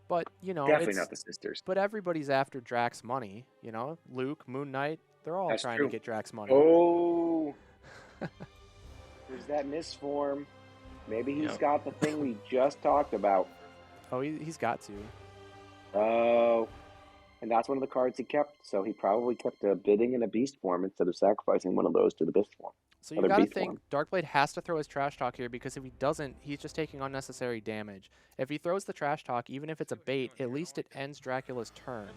But, you know, definitely not the sisters. but everybody's after Drax money, you know? Luke, Moon Knight, they're all That's trying true. to get Drax money. Oh, there's that misform. Maybe he's Yep. got the thing we just talked about. Oh, he's got to. Oh, and that's one of the cards he kept. So he probably kept a bidding and a beast form instead of sacrificing one of those to the beast form. So you Other got to beast think Darkblade has to throw his Trash Talk here, because if he doesn't, he's just taking unnecessary damage. If he throws the Trash Talk, even if it's a bait, at least it ends Dracula's turn,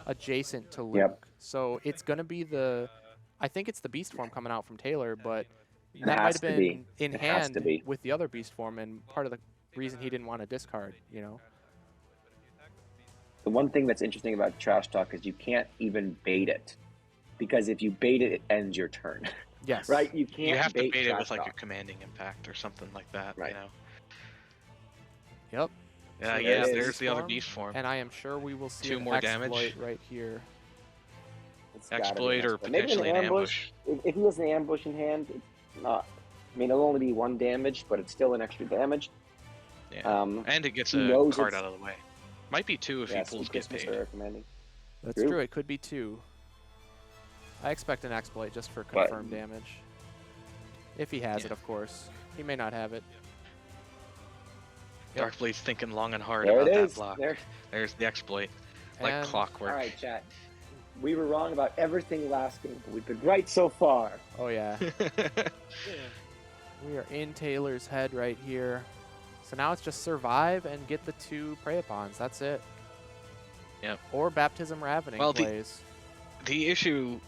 adjacent to Luke. Yep. So it's going to be I think it's the Beast Form coming out from Taylor, but It that might has have to been be. in It has hand to be. with the other Beast Form, and part of the reason he didn't want to discard, you know? The one thing that's interesting about Trash Talk is you can't even bait it. Because if you bait it, it ends your turn. Yes. Right? You can't You have to bait bait it Trash with like Talk. a commanding impact or something like that. Right. You know. Yep. So there it is. there's the other beast form. And I am sure we will see 2 an more exploit damage. right here. It's gotta be an Exploit or exploit. Maybe potentially an ambush. If he has an ambush in hand, it's not. I mean, it'll only be 1 damage, but it's still an extra damage. Yeah. And it gets he a knows card it's- out of the way. Might be 2 if he Yeah, pulls Sweet get Christmas paid. are recommending. That's True. true. It could be 2. I expect an exploit just for confirmed damage. If he has it, of course. He may not have it. Yep. Darkblade's thinking long and hard There about it that is. block. There. There's the exploit. Like And- clockwork. All right, chat. We were wrong about everything last game, but we've been right so far. Oh, yeah. Yeah. We are in Taylor's head right here. So now it's just survive and get the 2 prey upons. That's it. Yep. Or Baptism Ravening Well, plays. The issue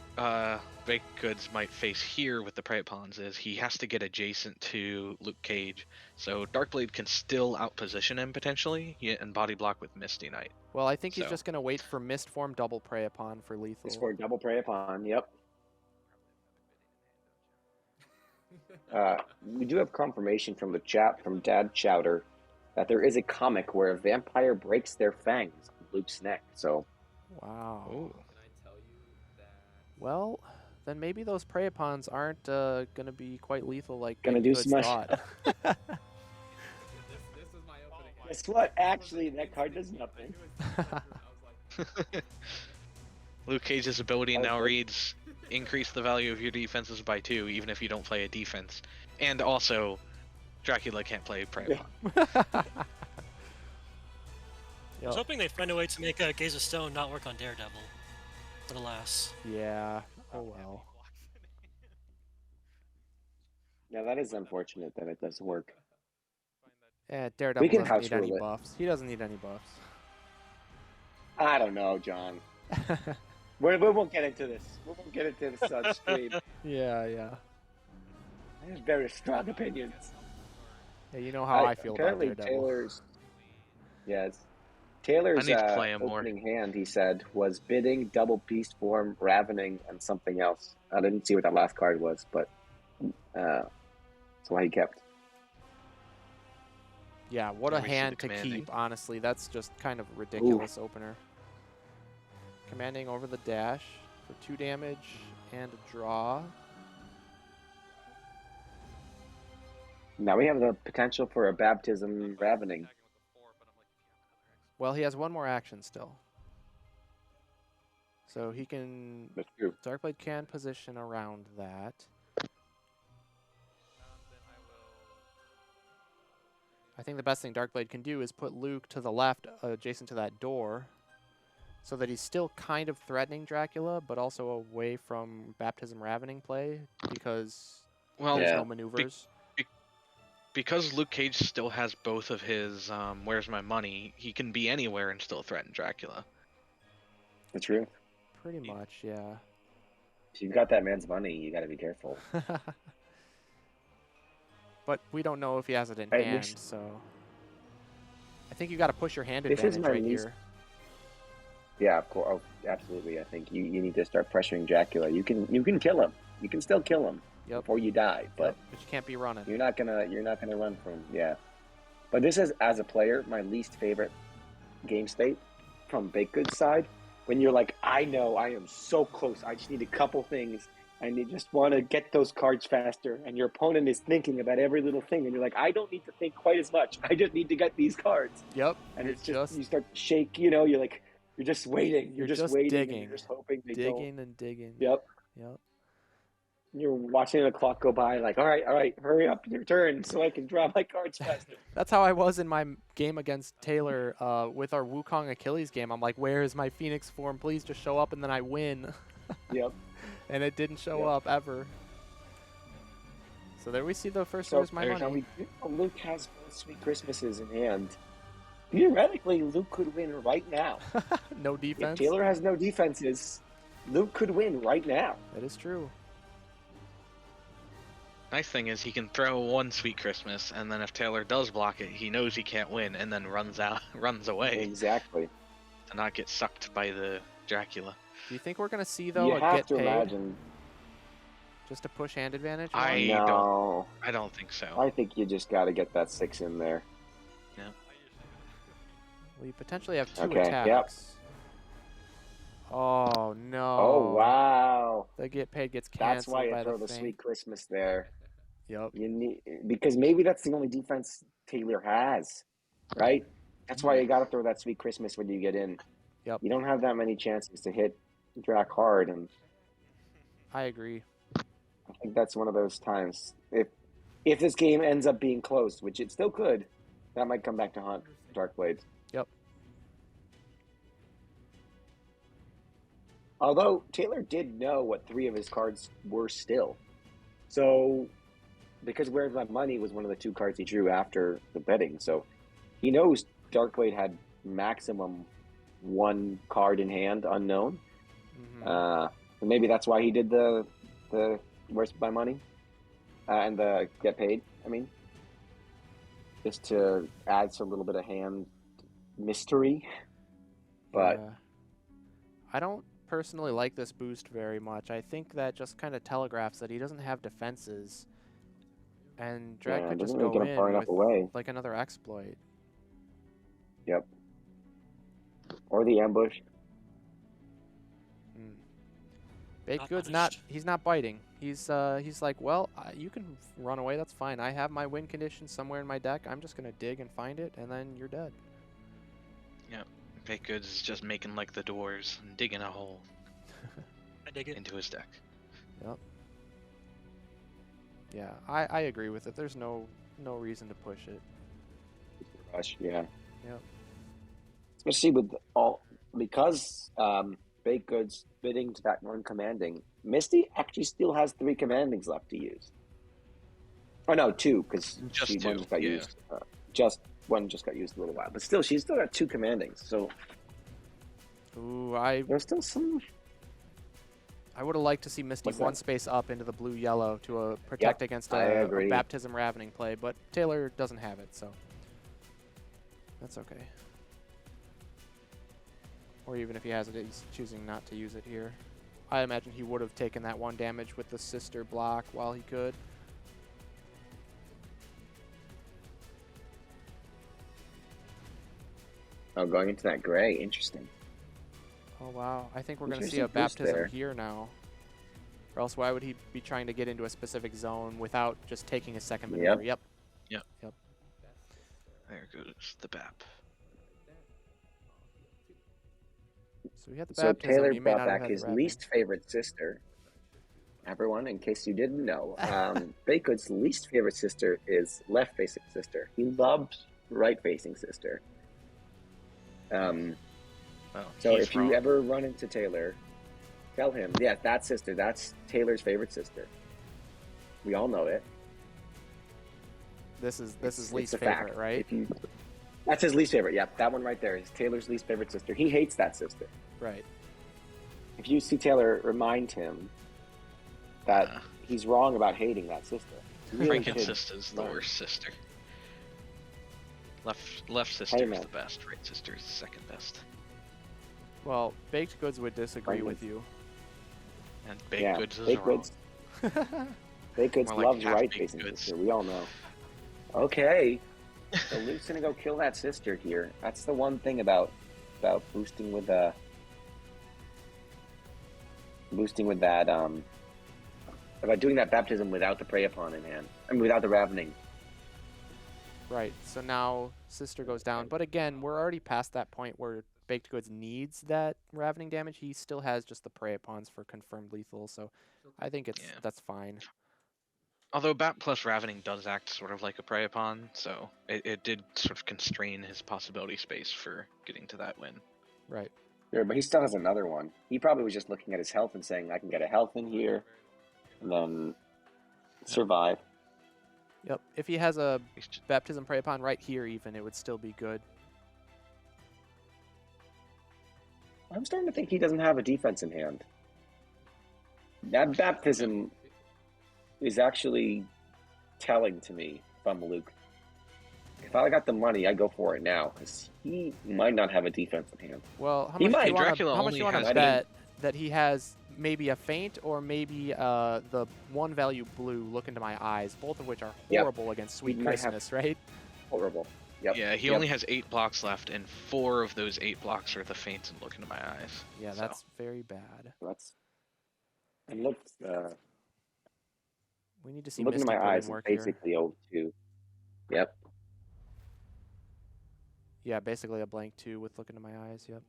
Baked Goods might face here with the Prey Pawns is he has to get adjacent to Luke Cage. So Darkblade can still outposition him potentially and body block with Misty Knight. Well, I think he's So- just going to wait for Mist Form double prey upon for lethal. It's for double prey upon. Yep. We do have confirmation from the chat from Dad Chowder that there is a comic where a vampire breaks their fangs on Luke's neck. So Wow. Ooh. Can I tell you that? Well, then maybe those prey upons aren't going to be quite lethal like Gonna Baked do Goods so much. thought. This is my opening. guess what? Actually, that card does nothing. Luke Cage's ability now Okay. reads increase the value of your defenses by 2 even if you don't play a defense. And also, Dracula can't play Prey Yeah. Upon. I was hoping they'd find a way to make Gaze of Stone not work on Daredevil. But alas. Yeah. Oh well. Yeah, that is unfortunate that it doesn't work. Yeah, Daredevil can doesn't house need any rule it. buffs. He doesn't need any buffs. I don't know, John. We won't get into this. We won't get into this on stream. yeah. I have very strong opinions. Yeah, you know how I feel about apparently Daredevil. Taylor's. Yes. Taylor's I need to play him more. opening hand, he said, was bidding, double beast form, ravening, and something else. I didn't see what that last card was, but that's why he kept. Yeah, what Can a we see the hand to commanding? keep, honestly. That's just kind of ridiculous opener. Commanding over the dash for 2 damage and a draw. Now we have the potential for a baptism ravening. Well, he has 1 more action still. So he can... That's true. Darkblade can position around that. I think the best thing Darkblade can do is put Luke to the left, adjacent to that door, so that he's still kind of threatening Dracula, but also away from Baptism Ravening play, because Well, there's Yeah. no maneuvers. because Luke Cage still has both of his Where's My Money, he can be anywhere and still threaten Dracula. That's true. Pretty much, yeah. If you've got that man's money, you got to be careful. But we don't know if he has it in Right, hand, which- so... I think you got to push your hand This is advantage my right least- here. Yeah, of course. Oh, absolutely. I think you need to start pressuring Dracula. You can kill him. You can still kill him Yep. before you die, but Yep, but you can't be running. you're not gonna run from him. Yeah. But this is, as a player, my least favorite game state from Baked Goods side. When you're like, I know I am so close. I just need a couple things, and you just want to get those cards faster. And your opponent is thinking about every little thing, and you're like, I don't need to think quite as much. I just need to get these cards. Yep, And you're it's just you start to shake. You're like, you're just waiting. You're just waiting. digging. And you're just hoping they digging and digging. don't. Yep. You're watching the clock go by, like, all right, hurry up your turn so I can draw my cards faster. That's how I was in my game against Taylor with our Wukong Achilles game. I'm like, where is my Phoenix form? Please just show up, and then I win. Yep. And it didn't show Yep. up ever. So there we see the first So Where's My there's now Money. Luke has both Sweet Christmases in hand. Theoretically, Luke could win right now. No If defense. Taylor has no defenses, Luke could win right now. That is true. Nice thing is he can throw 1 Sweet Christmas, and then if Taylor does block it, he knows he can't win, and then runs away Exactly. to not get sucked by the Dracula. Do you think we're going to see, though, You a have get to paid imagine. just to push hand advantage? I No, don't think so. I think you just got to get that 6 in there. We potentially have 2 Okay, attacks. yep. Oh no. Oh, wow. The get paid gets That's why canceled you by throw the the thing. Sweet Christmas there. Yep. You need, because maybe that's the only defense Taylor has, right? That's why you got to throw that Sweet Christmas when you get in. Yep. You don't have that many chances to hit Drac hard, and I agree. I think that's one of those times. If this game ends up being close, which it still could, that might come back to haunt Darkblade. Yep. Although Taylor did know what 3 of his cards were still. So, because Where's My Money was one of the 2 cards he drew after the betting. So, he knows Darkblade had maximum 1 card in hand unknown. Mm-hmm. And maybe that's why he did the Where's My Money and the Get Paid, I mean. Just to add a little bit of hand mystery. But yeah. I don't personally like this boost very much. I think that just kind of telegraphs that he doesn't have defenses, and Drag yeah, could it just doesn't really go get him far in enough with away. like another exploit. Yep. Or the ambush. Baked Goods punished. he's not biting. He's like, well, you can run away, that's fine. I have my win condition somewhere in my deck. I'm just gonna dig and find it, and then you're dead. Yep. Baked Goods is just making like the doors and digging a hole I dig it. into his deck. Yep. Yeah, I agree with it. There's no reason to push it. Rush, yeah. Yep. Especially with because Baked Goods bidding to that 1 commanding. Misty actually still has 3 commandings left to use. Oh no, 2, because Just one 2, just got yeah. used. One just got used a little while, but still, she's still got 2 commandings. So Ooh, there's still some. I would have liked to see Misty What's 1 that? space up into the blue-yellow to protect against I a agree. Baptism Ravening play, but Taylor doesn't have it, so that's okay. Or even if he has it, he's choosing not to use it here. I imagine he would have taken that 1 damage with the sister block while he could. Oh, going into that gray, interesting. Oh wow, I think we're going to see Interesting a boost Baptism there. here now. Or else why would he be trying to get into a specific zone without just taking a second maneuver? Yep. There goes the BAP. So we had the So Baptism, Taylor he may brought not have back had the his Ravening. least favorite sister. Everyone, in case you didn't know, Baked Goods' least favorite sister is left-facing sister. He loves right-facing sister. Well, So he's if wrong. you ever run into Taylor, tell him, yeah, that sister, that's Taylor's favorite sister. We all know it. This is It's least a favorite, fact. right? That's his least favorite. Yeah, that one right there is Taylor's least favorite sister. He hates that sister. Right. If you see Taylor, remind him that he's wrong about hating that sister. He really Freaking should sister's the learn. worst sister. Left sister's man. the best. Right sister's the second best. Well, Baked Goods would disagree with you. And Baked Yeah, Goods is Baked wrong. Goods. Baked Goods More like loves half-baked right-facing goods. sister. We all know. Okay, so Luke's gonna go kill that sister here. That's the one thing about boosting with that about doing that baptism without the prey upon in hand. I mean, without the ravening. Right. So now Sister goes down, but again, we're already past that point where Baked Goods needs that Ravening damage. He still has just the prey upons for confirmed lethal, so I think that's fine. Although BAP plus Ravening does act sort of like a prey upon, so it did sort of constrain his possibility space for getting to that win. Right. Sure, but he still has another one. He probably was just looking at his health and saying, I can get a health in here, and then survive. Yep. If he has a Baptism Prey upon right here even, it would still be good. I'm starting to think he doesn't have a defense in hand. That baptism is actually telling to me if I'm Luke. If I got the money, I'd go for it now, because he might not have a defense in hand. Well, how He much might. do you wanna, Dracula how much do you only want to has bet that he has maybe a feint or maybe the 1 value blue, Look Into My Eyes, both of which are horrible against Sweet He might have- Christmas, right? Horrible. Yep. Yeah, he Yep. only has 8 blocks left, and 4 of those 8 blocks are the feints and Look Into My Eyes. Yeah, So, that's very bad. And look, We need to see Look Into Misty My put Eyes in is work here. basically 0-2. Yep. Yeah, basically a blank 2 with Look Into My Eyes, yep.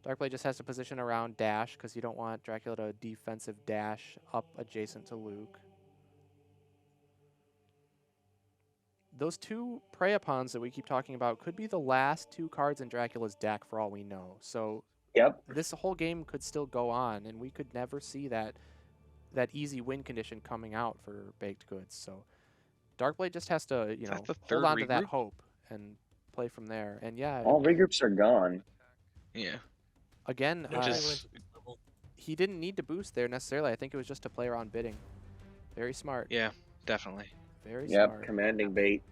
Darkblade just has to position around dash because you don't want Dracula to defensive dash up adjacent to Luke. Those 2 Prey-Upons that we keep talking about could be the last 2 cards in Dracula's deck for all we know. So Yep. this whole game could still go on, and we could never see that easy win condition coming out for Baked Goods. So Darkblade just has to, is that the hold third on to that regroup? hope and play from there. And yeah, All regroups are gone. Yeah. again, No, Just- they went to the level. he didn't need to boost there necessarily. I think it was just to play around bidding. Very smart. Yeah, definitely. Very Yep. smart. Commanding bait.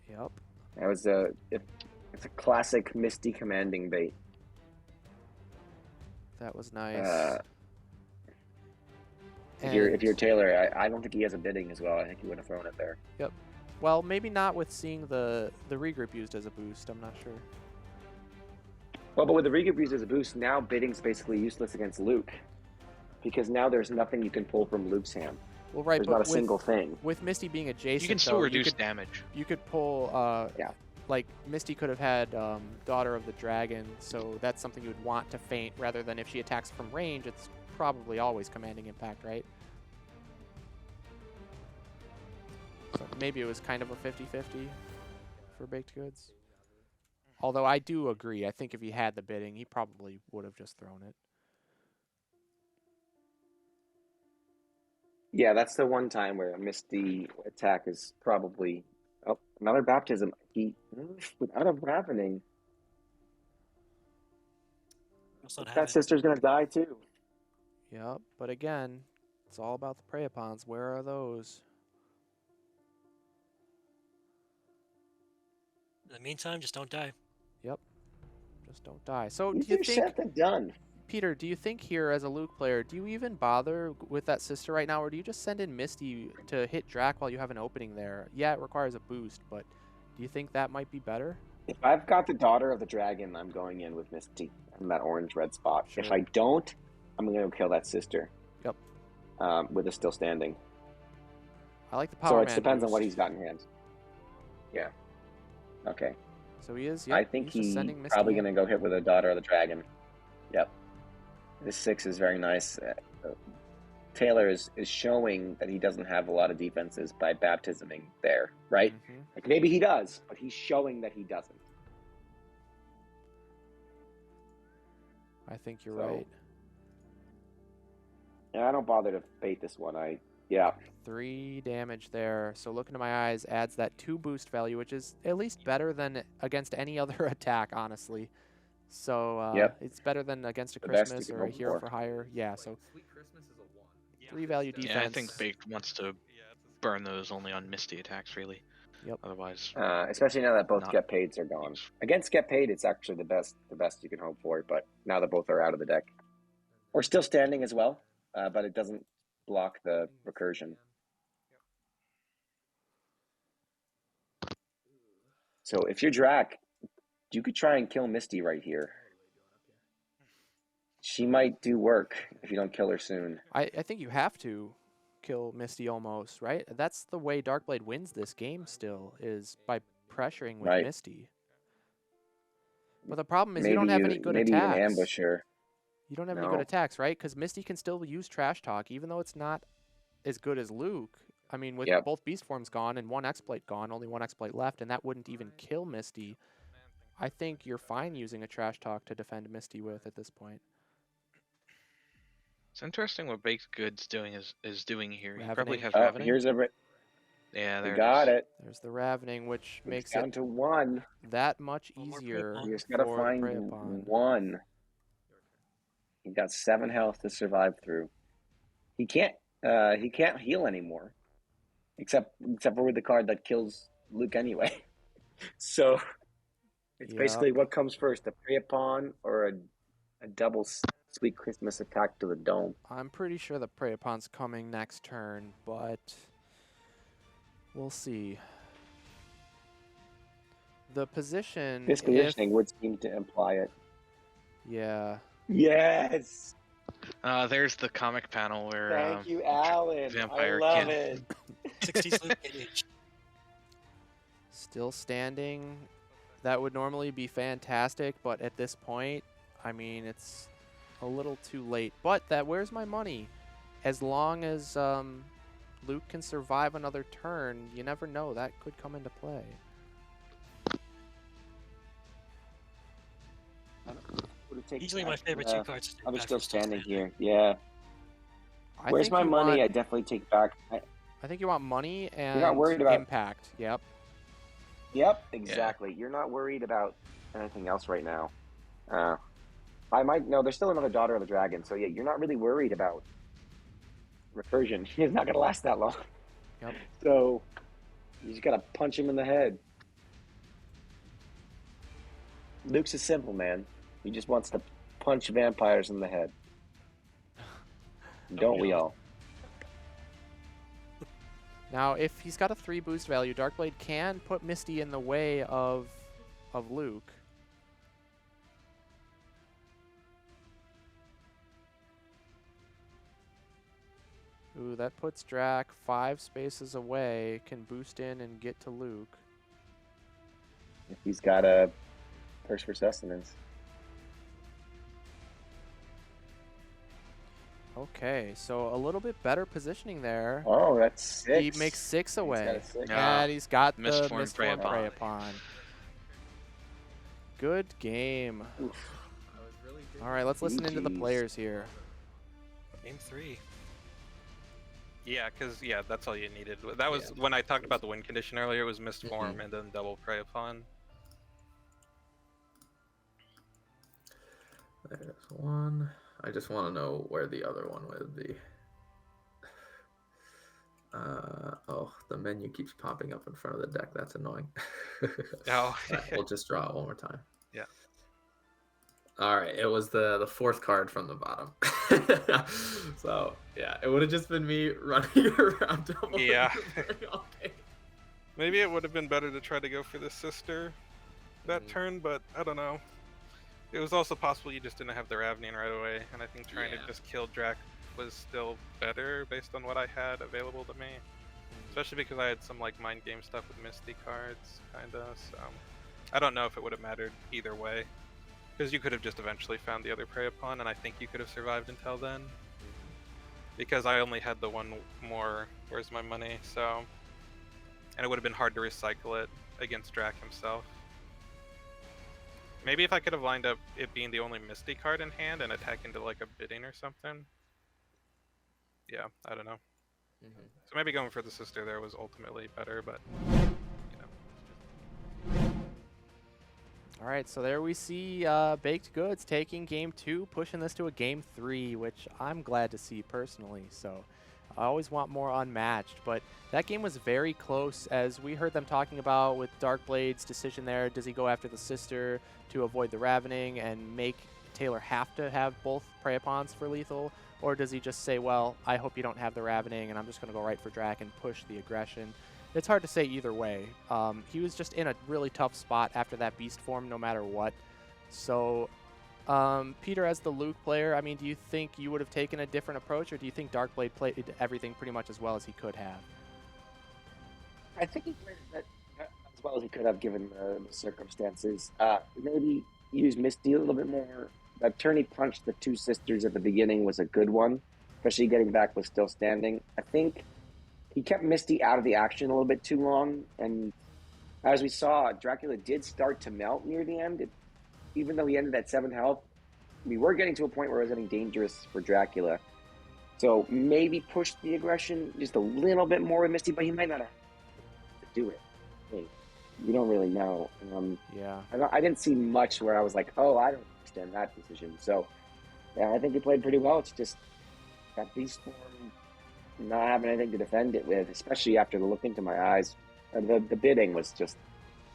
Yep. That was it's a classic Misty commanding bait. That was nice. If you're Taylor, I don't think he has a bidding as well. I think he would have thrown it there. Yep. Well, maybe not with seeing the regroup used as a boost. I'm not sure. Well, but with the regroup used as a boost, now bidding's basically useless against Luke, because now there's nothing you can pull from Luke's hand. Well, right, There's but not a single thing. with Misty being adjacent, You can still though, reduce damage. you could pull. Yeah. Like Misty could have had Daughter of the Dragon, so that's something you would want to feint rather than if she attacks from range. It's probably always commanding impact, right? So maybe it was kind of a 50-50 for Baked Goods. Although I do agree. I think if he had the bidding, he probably would have just thrown it. Yeah, that's the one time where a Misty attack is probably another baptism. He without a ravening, Must not have that it. sister's gonna die too. Yep, but again, it's all about the Prey-Upons. Where are those? In the meantime, just don't die. Yep, just don't die. So do These you are think, set and done. Peter, do you think here as a Luke player, do you even bother with that sister right now, or do you just send in Misty to hit Drac while you have an opening there? Yeah, it requires a boost, but do you think that might be better? If I've got the Daughter of the Dragon, I'm going in with Misty in that orange-red spot. Sure. If I don't, I'm gonna go kill that sister. Yep. With it still standing. I like the power So man it depends on what boost. he's got in hand. Yeah. Okay. So he is, yep, I think he's just he's sending Misty probably in. going to go hit with a Daughter of the Dragon. Yep. This 6 is very nice. Taylor is showing that he doesn't have a lot of defenses by baptisming there, right? Mhm. Like maybe he does, but he's showing that he doesn't. I think you're So- right. And I don't bother to bait this one. Yeah. 3 damage there. So Look Into My Eyes adds that 2 boost value, which is at least better than against any other attack, honestly. So Yep. it's better than against a The best you Christmas can or a hope Hero for. for Hire. Yeah, so Sweet Christmas is a 1. 3 value defense. Yeah, I think Baked wants to burn those only on Misty attacks, really. Yep. Otherwise, Especially now that both Not- Get Paids are gone. Against Get Paid, it's actually the best you can hope for. But now that both are out of the deck, or still standing as well, but it doesn't block the recursion. So if you're Drac, you could try and kill Misty right here. She might do work if you don't kill her soon. I think you have to kill Misty almost, right? That's the way Darkblade wins this game still, is by pressuring with Right. Misty. But the problem is you don't have any good maybe attacks. you ambush her. You don't have any good No. attacks, right? Because Misty can still use Trash Talk, even though it's not as good as Luke. I mean, with Yep. both Beast Forms gone and one Exploit gone, only one Exploit left, and that wouldn't even kill Misty. I think you're fine using a Trash Talk to defend Misty with at this point. it's interesting what Baked Goods is doing here. He probably Ravening. has Oh, Ravening. here's a. Yeah, We there got it is. it. There's the Ravening, which It's makes down it to 1. that much One more easier Prey-Upon. You just gotta for the find Prey-Upon. 1. He got 7 health to survive through. He can't heal anymore, except for with the card that kills Luke anyway. So it's Yep. basically what comes first, a Prey-Upon or a double Sweet Christmas attack to the dome. I'm pretty sure the Prey-Upon's coming next turn, but we'll see. The position. This positioning would seem to imply it. Yeah. Yes. There's the comic panel where Thank you, Alan. Vampire I love can't. it. 60s Luke Cage. Still standing. That would normally be fantastic, but at this point, I mean, it's a little too late. But where's my money? As long as Luke can survive another turn, you never know. That could come into play. Usually my favorite two cards to take I'm back still from standing here. Yeah. I Where's think my you money? want- I definitely take back. I think you want money and not worried about- impact. Yep. Yep, exactly. You're not worried about anything else right now. I might no. There's still another Daughter of the Dragon, so yeah, you're not really worried about recursion. It's not gonna last that long. Yep. So you just gotta punch him in the head. Luke's is simple, man. He just wants to punch vampires in the head. Don't we all? Now, if he's got a 3 boost value, Darkblade can put Misty in the way of Luke. Ooh, that puts Drac 5 spaces away, can boost in and get to Luke. If he's got a thirst for sustenance. Okay, so a little bit better positioning there. Oh, that's 6. He makes 6 away. got a 6. Yeah. And he's got the Mistform Prey Mistform Prey Upon. Upon. Good game. Oof. All right, let's listen into the GGs. players here. Game 3. Yeah, because that's all you needed. That was when I talked about the win condition earlier. It was Mistform and then double Prey Upon. There's one. I just want to know where the other one would be. Oh, the menu keeps popping up in front of the deck. That's annoying. Oh. Right, we'll just draw it one more time. Yeah. All right, it was the 4th card from the bottom. So yeah, it would have just been me running around. Yeah. all day. Maybe it would have been better to try to go for the sister that turn, but I don't know. It was also possible you just didn't have the Ravnian right away, and I think trying to just kill Drac was still better based on what I had available to me. Especially because I had some like mind game stuff with Misty cards, kinda, so I don't know if it would have mattered either way. Because you could have just eventually found the other Prey Upon, and I think you could have survived until then. Because I only had the one more Where's My Money, so... And it would have been hard to recycle it against Drac himself. Maybe if I could have lined up it being the only Misty card in hand and attack into like a bidding or something. Yeah, I don't know. So maybe going for the sister there was ultimately better, but All right, so there we see Baked Goods taking game 2, pushing this to a game 3, which I'm glad to see personally. So I always want more Unmatched, but that game was very close, as we heard them talking about with Darkblade's decision there. Does he go after the sister to avoid the Ravening and make Taylor have to have both Prey Upons for lethal? Or does he just say, well, I hope you don't have the Ravening, and I'm just going to go right for Drac and push the aggression? It's hard to say either way. He was just in a really tough spot after that beast form no matter what. So, Peter, as the Luke player, I mean, do you think you would have taken a different approach, or do you think Darkblade played everything pretty much as well as he could have? I think he played it as well as he could have given the circumstances. Maybe use Misty a little bit more. That turn he punched the 2 sisters at the beginning was a good one, especially getting back with still standing. I think he kept Misty out of the action a little bit too long, and as we saw, Dracula did start to melt near the end. Even though he ended at 7 health, we were getting to a point where it was getting dangerous for Dracula. So maybe push the aggression just a little bit more with Misty, but he might not have to do it. Hey, you don't really know. Yeah. I didn't see much where I was like, oh, I don't understand that decision. So, yeah, I think he played pretty well. It's just that beast form, not having anything to defend it with, especially after the look into my eyes. The bidding was just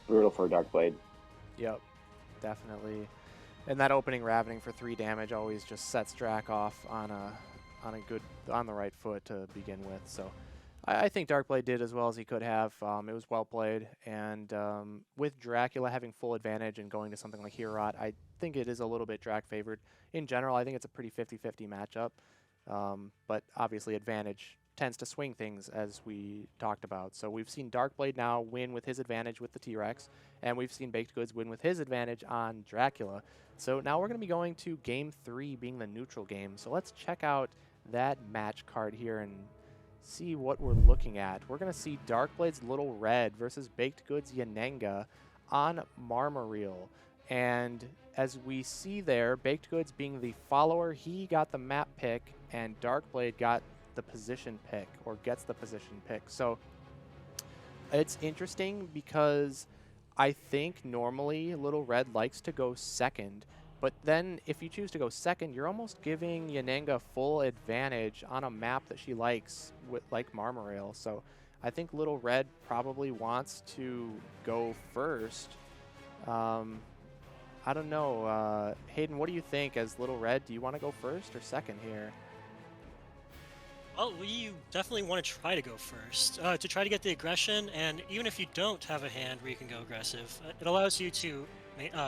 brutal for Darkblade. Yep, definitely. And that opening Ravening for 3 damage always just sets Drac off on the right foot to begin with. So I think Darkblade did as well as he could have. It was well played, and with Dracula having full advantage and going to something like Herot, I think it is a little bit Drac favored. In general, I think it's a pretty 50-50 matchup, but obviously advantage tends to swing things as we talked about. So we've seen Darkblade now win with his advantage with the T-Rex, and we've seen Baked Goods win with his advantage on Dracula. So now we're going to be going to Game 3 being the neutral game. So let's check out that match card here and see what we're looking at. We're going to see Darkblade's Little Red versus Baked Goods Yanenga on Marmaril. And as we see there, Baked Goods being the follower, he got the map pick, and Darkblade got the position pick, or gets the position pick. So it's interesting because I think normally Little Red likes to go second, but then if you choose to go second, you're almost giving Yanenga full advantage on a map that she likes, like Marmaril. So I think Little Red probably wants to go first. I don't know. Hayden, what do you think as Little Red? Do you want to go first or second here? Well, we definitely want to try to go first, to try to get the aggression, and even if you don't have a hand where you can go aggressive, it allows you to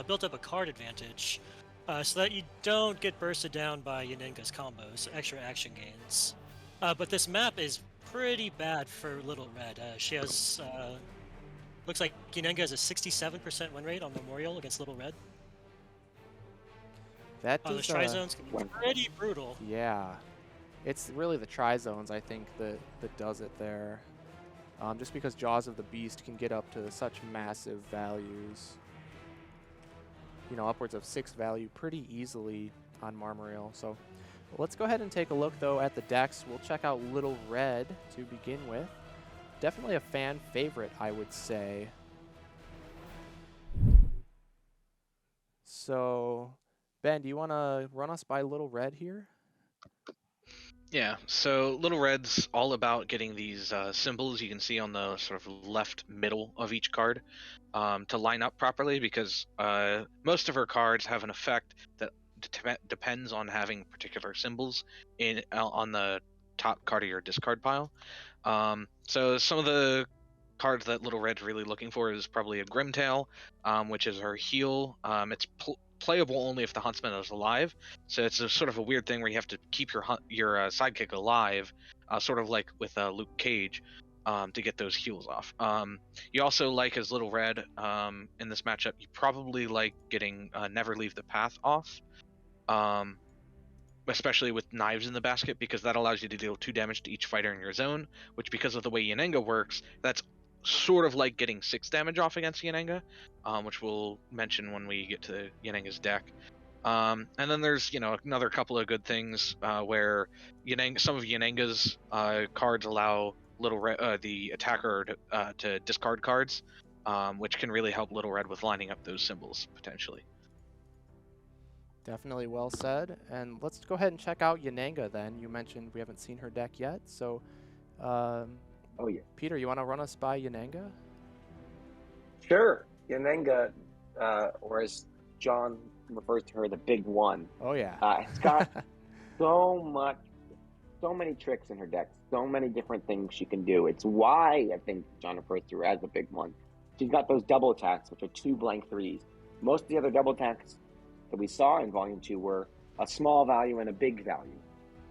build up a card advantage, so that you don't get bursted down by Yanenga's combos, extra action gains. But this map is pretty bad for Little Red. She has, looks like Yanenga has a 67% win rate on Memorial against Little Red. That Those tri-zones can be pretty brutal. Yeah. It's really the tri-zones, I think, that does it there. Just because Jaws of the Beast can get up to such massive values. You know, upwards of 6 value pretty easily on Marmaril. So let's go ahead and take a look, though, at the decks. We'll check out Little Red to begin with. Definitely a fan favorite, I would say. So, Ben, do you want to run us by Little Red here? Yeah, so Little Red's all about getting these symbols you can see on the sort of left middle of each card to line up properly, because most of her cards have an effect that depends on having particular symbols on the top card of your discard pile. So some of the cards that Little Red's really looking for is probably a Grimtail, which is her heal. It's playable only if the Huntsman is alive, so it's a sort of a weird thing where you have to keep your sidekick alive, sort of like with Luke Cage, to get those heals off. You also like, as Little Red, in this matchup, you probably like getting Never Leave the Path off, especially with Knives in the Basket, because that allows you to deal 2 damage to each fighter in your zone, which, because of the way Yanenga works, that's sort of like getting 6 damage off against Yanenga, which we'll mention when we get to Yanenga's deck. And then there's, another couple of good things where some of Yanenga's cards allow the attacker to discard cards, which can really help Little Red with lining up those symbols, potentially. Definitely well said. And let's go ahead and check out Yanenga then. You mentioned we haven't seen her deck yet, so... Oh, yeah. Peter, you want to run us by Yanenga? Sure. Yanenga, or as John refers to her, the Big One. Oh, yeah. It's got so many tricks in her deck, so many different things she can do. It's why I think John refers to her as the Big One. She's got those double attacks, which are 2 blank 3s. Most of the other double attacks that we saw in Volume 2 were a small value and a big value,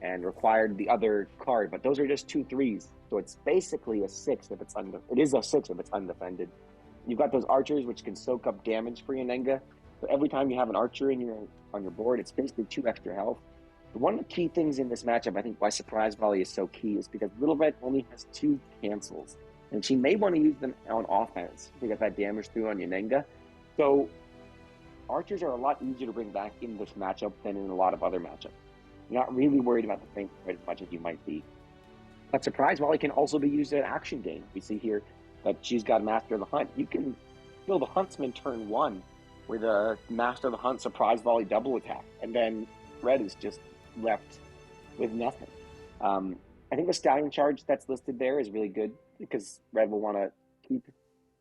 and required the other card, but those are just 2 3s. So it's basically a 6 if it's it is a 6 if it's undefended. You've got those archers which can soak up damage for Yanenga. So every time you have an archer on your board, it's basically 2 extra health. But one of the key things in this matchup, I think why Surprise Volley is so key, is because Little Red only has 2 cancels, and she may want to use them on offense to get that damage through on Yanenga. So archers are a lot easier to bring back in this matchup than in a lot of other matchups. You're not really worried about the thing quite as much as you might be. But Surprise Volley can also be used as an action game. We see here that she's got Master of the Hunt. You can kill the Huntsman turn 1 with a Master of the Hunt Surprise Volley double attack, and then Red is just left with nothing. I think the Stallion Charge that's listed there is really good, because Red will want to keep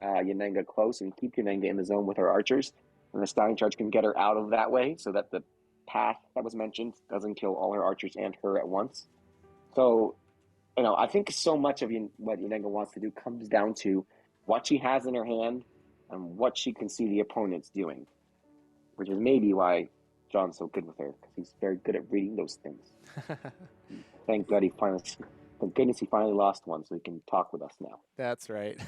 Yanenga close and keep Yanenga in the zone with her archers, and the Stallion Charge can get her out of that way so that the path that was mentioned doesn't kill all her archers and her at once. So I think so much of what Yenenga wants to do comes down to what she has in her hand and what she can see the opponents doing, which is maybe why John's so good with her, because he's very good at reading those things. Thank goodness he finally lost one, so he can talk with us now. That's right.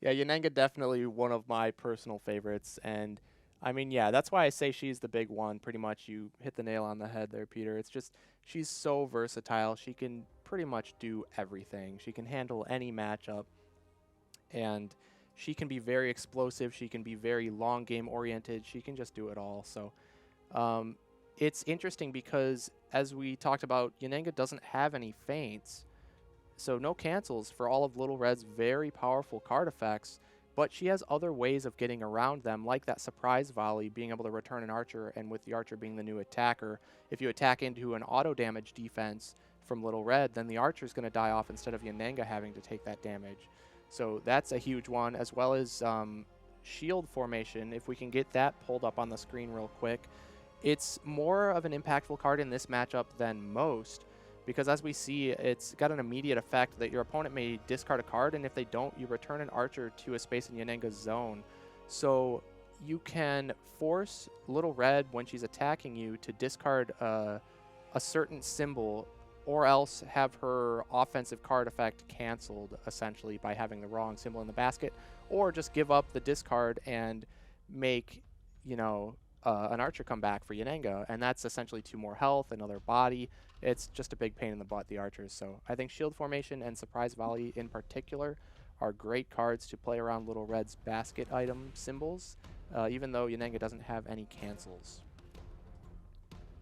Yeah, Yenenga definitely one of my personal favorites, and I mean, yeah, that's why I say she's the big one. Pretty much, you hit the nail on the head there, Peter. It's just she's so versatile. She can pretty much do everything. She can handle any matchup, and she can be very explosive. She can be very long game oriented. She can just do it all. So um, it's interesting because, as we talked about, Yenenga doesn't have any feints. So no cancels for all of Little Red's very powerful card effects, but she has other ways of getting around them, like that surprise volley, being able to return an archer, and with the archer being the new attacker, if you attack into an auto damage defense from Little Red, then the archer's going to die off instead of Yenenga having to take that damage. So that's a huge one, as well as shield formation. If we can get that pulled up on the screen real quick, it's more of an impactful card in this matchup than most, because as we see, it's got an immediate effect that your opponent may discard a card, and if they don't, you return an archer to a space in Yenenga's zone. So you can force Little Red, when she's attacking you, to discard a certain symbol, or else have her offensive card effect canceled, essentially, by having the wrong symbol in the basket, or just give up the discard and make, an archer come back for Yenenga, and that's essentially 2 more health, another body. It's just a big pain in the butt, the archers. So I think Shield Formation and Surprise Volley in particular are great cards to play around Little Red's basket item symbols, even though Yenenga doesn't have any cancels.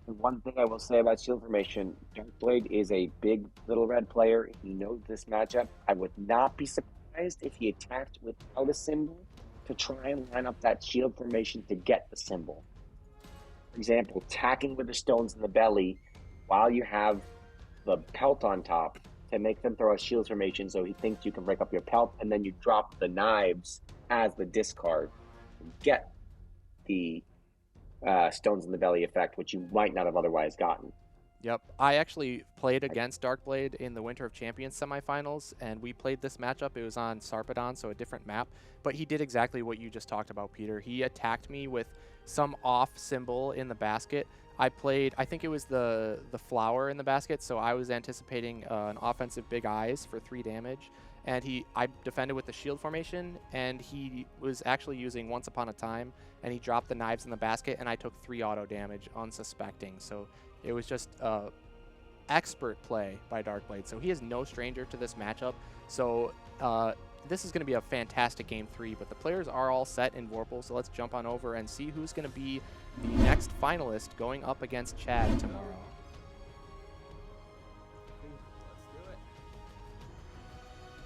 One thing I will say about Shield Formation, Darkblade is a big Little Red player. He knows this matchup. I would not be surprised if he attacked without a symbol to try and line up that Shield Formation to get the symbol. For example, attacking with the stones in the belly while you have the pelt on top to make them throw a Shield Formation so he thinks you can break up your pelt, and then you drop the knives as the discard and get the stones in the belly effect, which you might not have otherwise gotten. Yep, I actually played against Darkblade in the Winter of Champions semifinals, and we played this matchup. It was on Sarpedon, so a different map, but he did exactly what you just talked about, Peter. He attacked me with some off symbol in the basket. I think it was the flower in the basket, so I was anticipating an offensive Big Eyes for 3 damage, and I defended with the shield formation, and he was actually using Once Upon a Time, and he dropped the knives in the basket, and I took 3 auto damage unsuspecting. So it was just expert play by Darkblade. So he is no stranger to this matchup. So this is going to be a fantastic Game 3, but the players are all set in Vorpal, so let's jump on over and see who's going to be the next finalist going up against Chad tomorrow.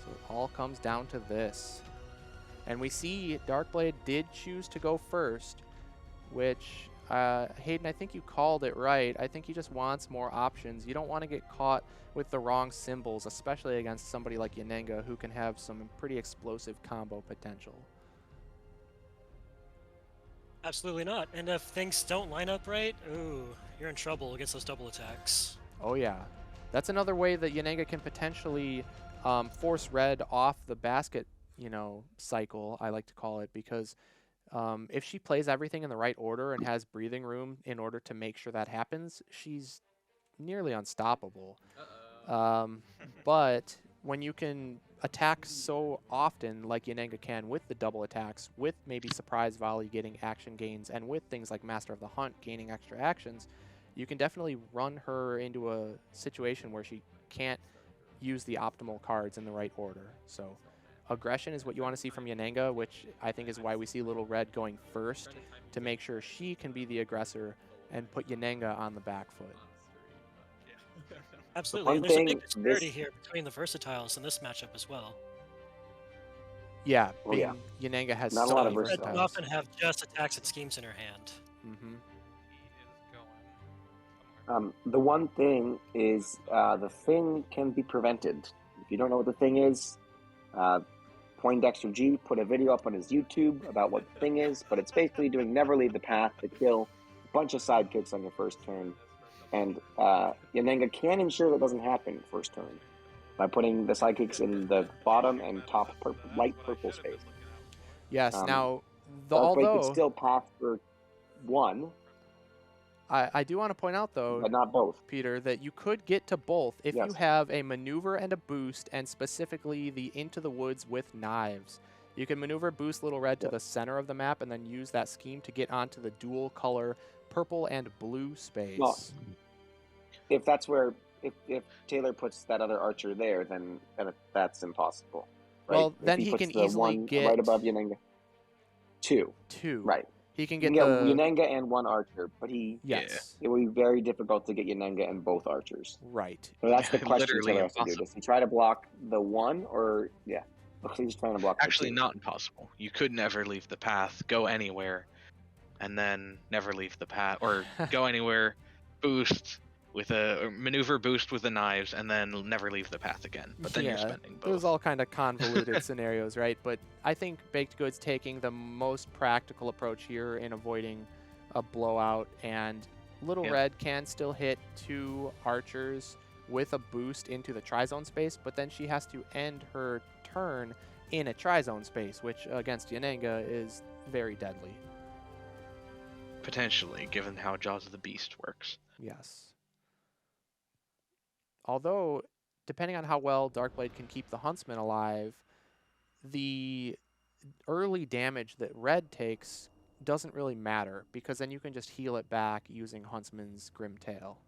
So it all comes down to this. And we see Darkblade did choose to go first, which, Hayden, I think you called it right. I think he just wants more options. You don't want to get caught with the wrong symbols, especially against somebody like Yenenga, who can have some pretty explosive combo potential. Absolutely not. And if things don't line up right, ooh, you're in trouble against those double attacks. Oh yeah. That's another way that Yenenga can potentially force red off the basket, cycle, I like to call it, because if she plays everything in the right order and has breathing room in order to make sure that happens, she's nearly unstoppable. But when you can attack so often like Yenenga can with the double attacks, with maybe Surprise Volley getting action gains, and with things like Master of the Hunt gaining extra actions, you can definitely run her into a situation where she can't use the optimal cards in the right order. So aggression is what you want to see from Yenenga, which I think is why we see Little Red going first, to make sure she can be the aggressor and put Yenenga on the back foot. Absolutely, and there's a big disparity here between the versatiles in this matchup as well. Yeah, Yenenga has not a lot of versatiles. Red often have just attacks and schemes in her hand. The one thing is the thing can be prevented. If you don't know what the thing is, Poindexter G put a video up on his YouTube about what the thing is, but it's basically doing never leave the path to kill a bunch of sidekicks on your first turn. And Yenenga can ensure that doesn't happen first turn. by putting the sidekicks in the bottom and top light purple space. Yes. Now, Darkblade could although still path for one, I do want to point out, though, but not both. Peter, that you could get to both if you Yes. have a maneuver and a boost, and specifically the Into the Woods with knives. You can maneuver boost Little Red to the center of the map and then use that scheme to get onto the dual color purple and blue space. Well, if that's where, if Taylor puts that other archer there, then that's impossible. Right? Well, then if he puts can the easily one get right above Yanenga. Two. Right. He can You get can the get Yanenga and one archer, but yes. it will be very difficult to get Yanenga and both archers. Right. So that's the question Literally Taylor has to do. Does he try to block the one, or looks like he's trying to block Actually, the two. not impossible. You could never leave the path, go anywhere, and then never leave the path, or go anywhere, boost with or maneuver boost with the knives, and then never leave the path again. But then you're spending both. Those all kind of convoluted scenarios, right? But I think Baked Goods taking the most practical approach here in avoiding a blowout, and Little Red can still hit 2 archers with a boost into the tri-zone space, but then she has to end her turn in a tri-zone space, which against Yanenga is very deadly. Potentially, given how Jaws of the Beast works. Yes. Although, depending on how well Darkblade can keep the Huntsman alive, the early damage that Red takes doesn't really matter, because then you can just heal it back using Huntsman's Grim Tail.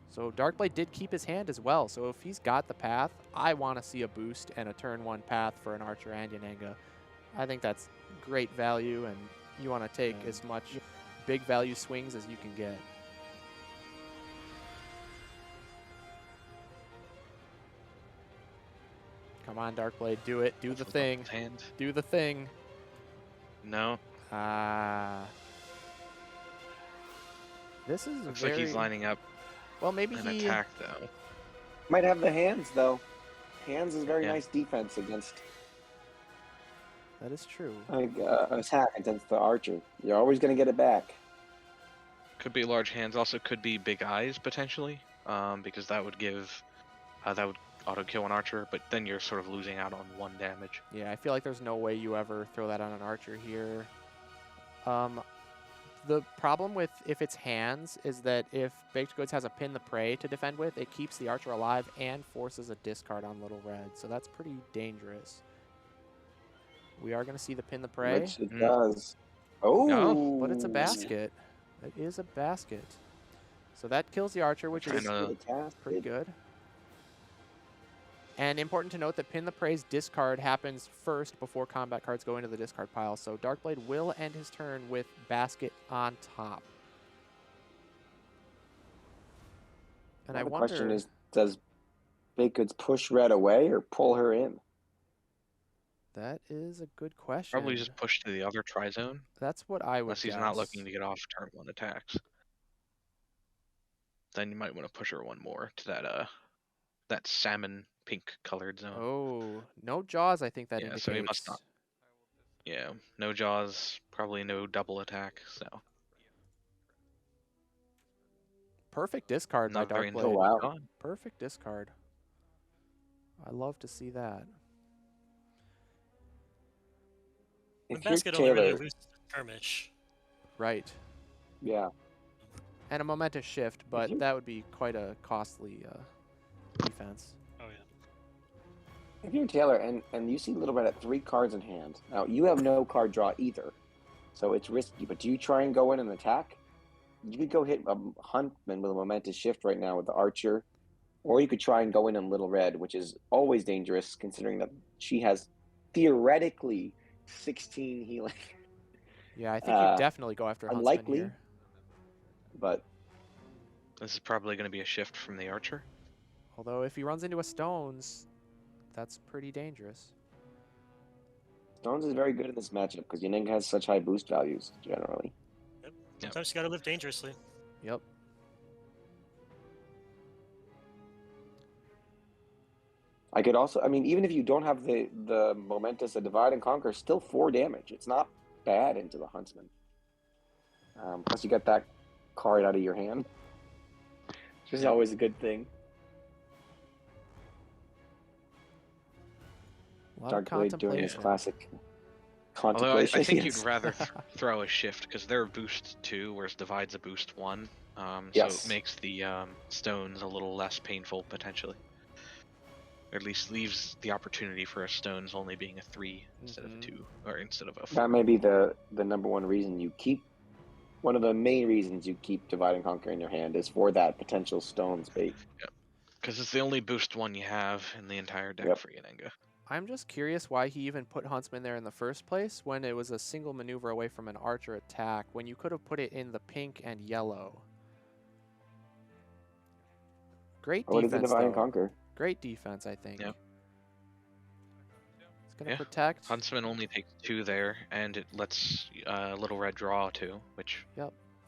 So Darkblade did keep his hand as well, so if he's got the path, I want to see a boost and a turn 1 path for an Archer and Yanenga. I think that's great value, and you want to take as much big value swings as you can get. Come on, Darkblade, do it. Do the thing. Do the thing. No. This is Looks like he's lining up. Well, maybe an attack though. Might have the hands though. Hands is very nice defense against. That is true. Attack against the archer. You're always going to get it back. Could be large hands. Also, could be big eyes potentially, because that would give that would auto kill an archer, but then you're sort of losing out on 1 damage. Yeah, I feel like there's no way you ever throw that on an archer here. The problem with if it's hands is that if Baked Goods has a pin the prey to defend with, it keeps the archer alive and forces a discard on Little Red, so that's pretty dangerous. We are going to see the pin the prey. Which it does. Oh! No, but it's a basket. It is a basket. So that kills the archer, which is pretty good. And important to note that Pin the Prey's discard happens first before combat cards go into the discard pile, so Darkblade will end his turn with Basket on top. And now I the wonder... question is, does Baked Goods push Red away or pull her in? That is a good question. Probably just push to the other tri-zone. That's what I would Unless he's guess. not looking to get off turn 1 attacks. Then you might want to push her 1 more to that salmon pink colored zone. Oh, no Jaws, I think that indicates. So he must not. Yeah, no Jaws, probably no double attack, so. Perfect discard by Darkblade. Oh, wow. Perfect discard. I love to see that. The basket only really loses skirmish. Right. Yeah. And a momentous shift, but that would be quite a costly defense. Oh, yeah. If you're Taylor and you see Little Red at 3 cards in hand, now you have no card draw either, so it's risky, but do you try and go in and attack? You could go hit a Huntman with a momentous shift right now with the Archer, or you could try and go in on Little Red, which is always dangerous considering that she has theoretically 16 healing. Yeah, I think you definitely go after Huntsman unlikely, here. But this is probably going to be a shift from the Archer. Although if he runs into a Stones, that's pretty dangerous. Stones is very good in this matchup because Yanenga has such high boost values generally. Yep. Sometimes you gotta live dangerously. Yep. I could also, I mean, even if you don't have the momentous, a divide and conquer, still 4 damage. It's not bad into the Huntsman. Plus you get that card out of your hand, which is always a good thing. lot of Darkblade doing his contemplation. classic Although contemplation. I think yes. you'd rather throw a shift because they're a boost 2, whereas Divide's a boost 1. So Yes. it makes the stones a little less painful potentially. Or at least leaves the opportunity for a stones only being a 3 instead of a 2, or instead of a 4. That may be the number one reason you keep. One of the main reasons you keep Divide and Conquer in your hand is for that potential stones bait. Because it's the only boost 1 you have in the entire deck Yep. for Yanenga. I'm just curious why he even put Huntsman there in the first place when it was a single maneuver away from an archer attack, when you could have put it in the pink and yellow. Great What is the defense, Divide and though. Conquer? Great defense, I think. Yep. It's going to protect. Huntsman only takes 2 there, and it lets Little Red draw 2, which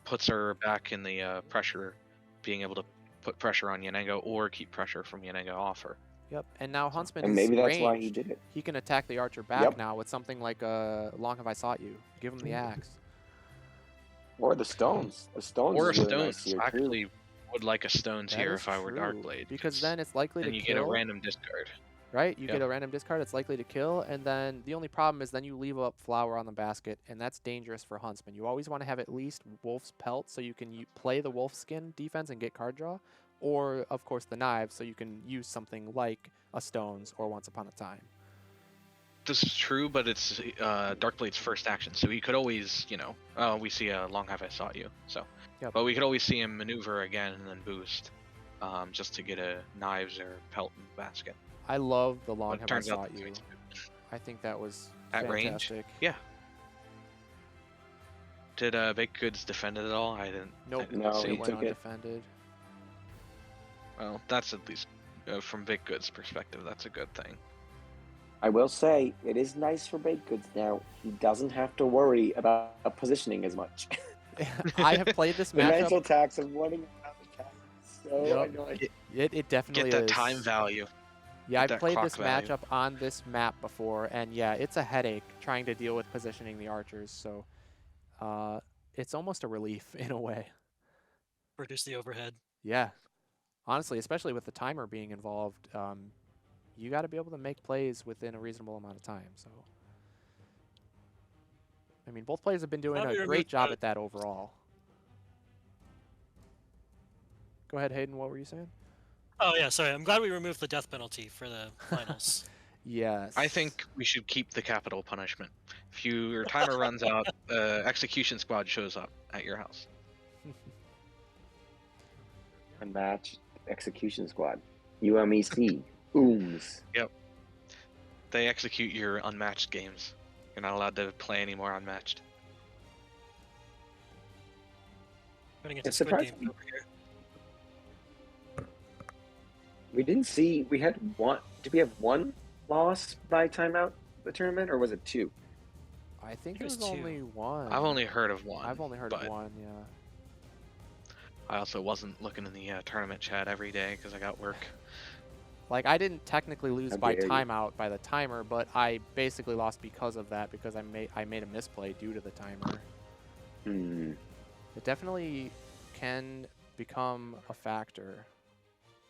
puts her back in the pressure, being able to put pressure on Yanenga or keep pressure from Yanenga off her. Yep, and now Huntsman And is maybe that's ranged. why he did it. He can attack the archer back now with something like Long Have I Sought You. Give him the axe. Or the stones. The stones Or a is really stones. nice here, Actually, too. would like a stones That here is if I were true, Darkblade. because then it's likely to you kill. get a random discard. Right? You get a random discard, it's likely to kill, and then the only problem is then you leave up flour on the basket, and that's dangerous for Huntsman. You always want to have at least Wolf's Pelt so you can play the Wolf Skin defense and get card draw, or, of course, the Knives so you can use something like a Stones or Once Upon a Time. This is true, but it's Darkblade's first action, so he could always, we see a Long Have I Sought You, so. Yep. But we could always see him maneuver again and then boost, just to get a Knives or Pelt in the basket. I love the Long But it Have I turns out Sought You. I think that was at fantastic. range. Yeah. Did Baked Goods defend it at all? I didn't. Nope. I didn't No, see he It it. went took it. undefended. Well, that's at least from Baked Goods' perspective, that's a good thing. I will say, it is nice for Baked Goods now. He doesn't have to worry about positioning as much. I have played this The mental matchup. tax of running out the cast is so Yep. annoying. It definitely Get that is. time value. Yeah, Get I've that played clock this value. matchup on this map before, and yeah, it's a headache trying to deal with positioning the archers, so it's almost a relief in a way. Reduce the overhead. Yeah, honestly, especially with the timer being involved, you got to be able to make plays within a reasonable amount of time, so. I mean, both players have been doing a great job at that overall. Go ahead, Hayden, what were you saying? Oh, yeah, sorry. I'm glad we removed the death penalty for the finals. Yes. I think we should keep the capital punishment. If your timer runs out, execution squad shows up at your house. Unmatched Execution Squad. UMEC. Ooms. Yep. They execute your unmatched games. You're not allowed to play any more unmatched. Running into It's Squid Game surprising. over here. We didn't see. We had one. Did we have one loss by timeout the tournament, or was it 2? I think it it was was two. only one. I've only heard of one. I've only heard of but one, yeah. I also wasn't looking in the tournament chat every day because I got work. Like, I didn't technically lose How by dare you. timeout by the timer, but I basically lost because of that, because I made a misplay due to the timer. Hmm. It definitely can become a factor.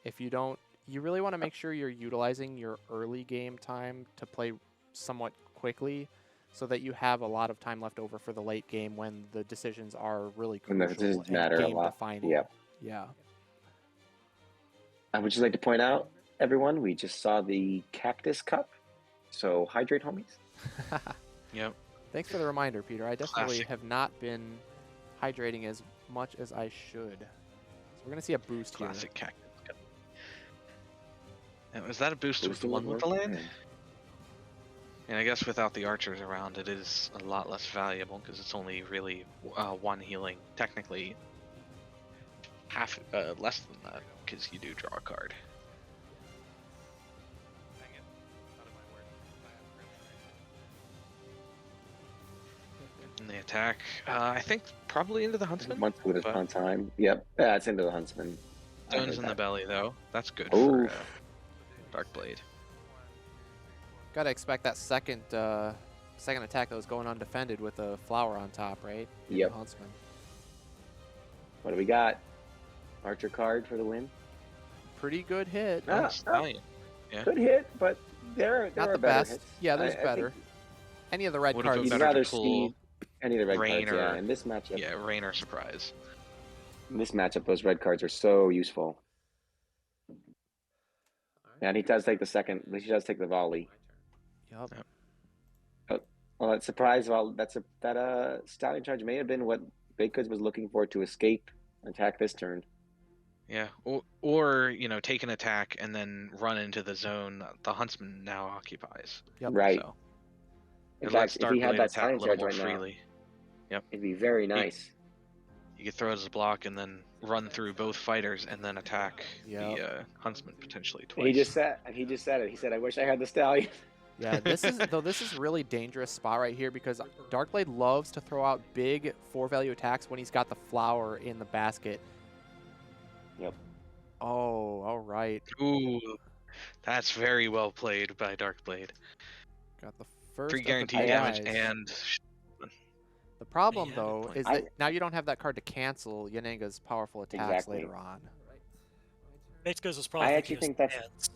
If you don't, you really want to make sure you're utilizing your early game time to play somewhat quickly so that you have a lot of time left over for the late game when the decisions are really When the crucial decisions and matter a game lot. defining. Yep. Yeah. I would just like to point out, everyone, we just saw the Cactus Cup. So hydrate, homies. Yep. Thanks for the reminder, Peter. I definitely Classic. have not been hydrating as much as I should. So we're going to see a boost Classic here. cactus. And was that a boost with Boosting one would with the work. land? And I guess without the archers around, it is a lot less valuable because it's only really one healing. Technically, half less than that because you do draw a card. Dang it. Out of my words. And the attack, I think probably into the huntsman. Once with but on time. Yep. Yeah, it's into the Huntsman. I stones heard in the that. belly though. That's good Oof. for Darkblade. Got to expect that second attack that was going undefended with a flower on top, right? Give Yep. the Huntsman. What do we got? Archer card for the win. Pretty good hit. Ah, Stallion. Yeah. Good hit, but There Not are the better best. hits. Yeah, there's I better. think Any of the red Would have been cards. you'd better to rather pull see any of the red rain cards. Yeah, or in this matchup. yeah, rain or surprise. In this matchup, those red cards are so useful. And he does take the second. He does take the volley. Yup. Well, that surprise volley. That stallion charge may have been what Baked Goods was looking for to escape attack this turn. Yeah, or you know, take an attack and then run into the zone the huntsman now occupies. Yep. Right. So In it lets fact, if he had Darkblade that attack a stallion little charge more right now, freely. Yep. it'd be very nice. You could throw it as a block and then run through both fighters and then attack Yep. the huntsman potentially twice. He just said it. He said, "I wish I had the stallion." Yeah, this is really dangerous spot right here because Darkblade loves to throw out big 4-value attacks when he's got the flower in the basket. Yep. Oh, all right. Ooh, that's very well played by Darkblade. Got the first Free of the guaranteed big damage eyes. and The problem, Yeah, good though, point. is that now you don't have that card to cancel Yanenga's powerful attacks Exactly. later on. Baked Goods was probably I thinking actually of think stands.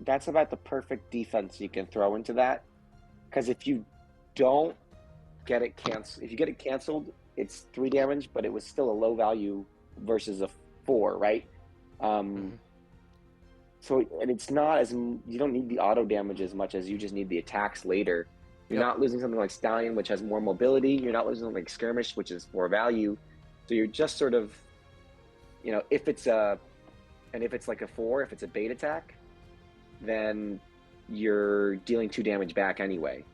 that's about the perfect defense you can throw into that. Because if you don't get it canceled, if you get it canceled, it's 3 damage, but it was still a low value versus a 4, right? So, and it's not as you don't need the auto damage as much as you just need the attacks later. You're Yep. not losing something like Stallion, which has more mobility. You're not losing something like Skirmish, which is more value. So you're just sort of, you know, if it's like a 4, if it's a bait attack, then you're dealing 2 damage back anyway.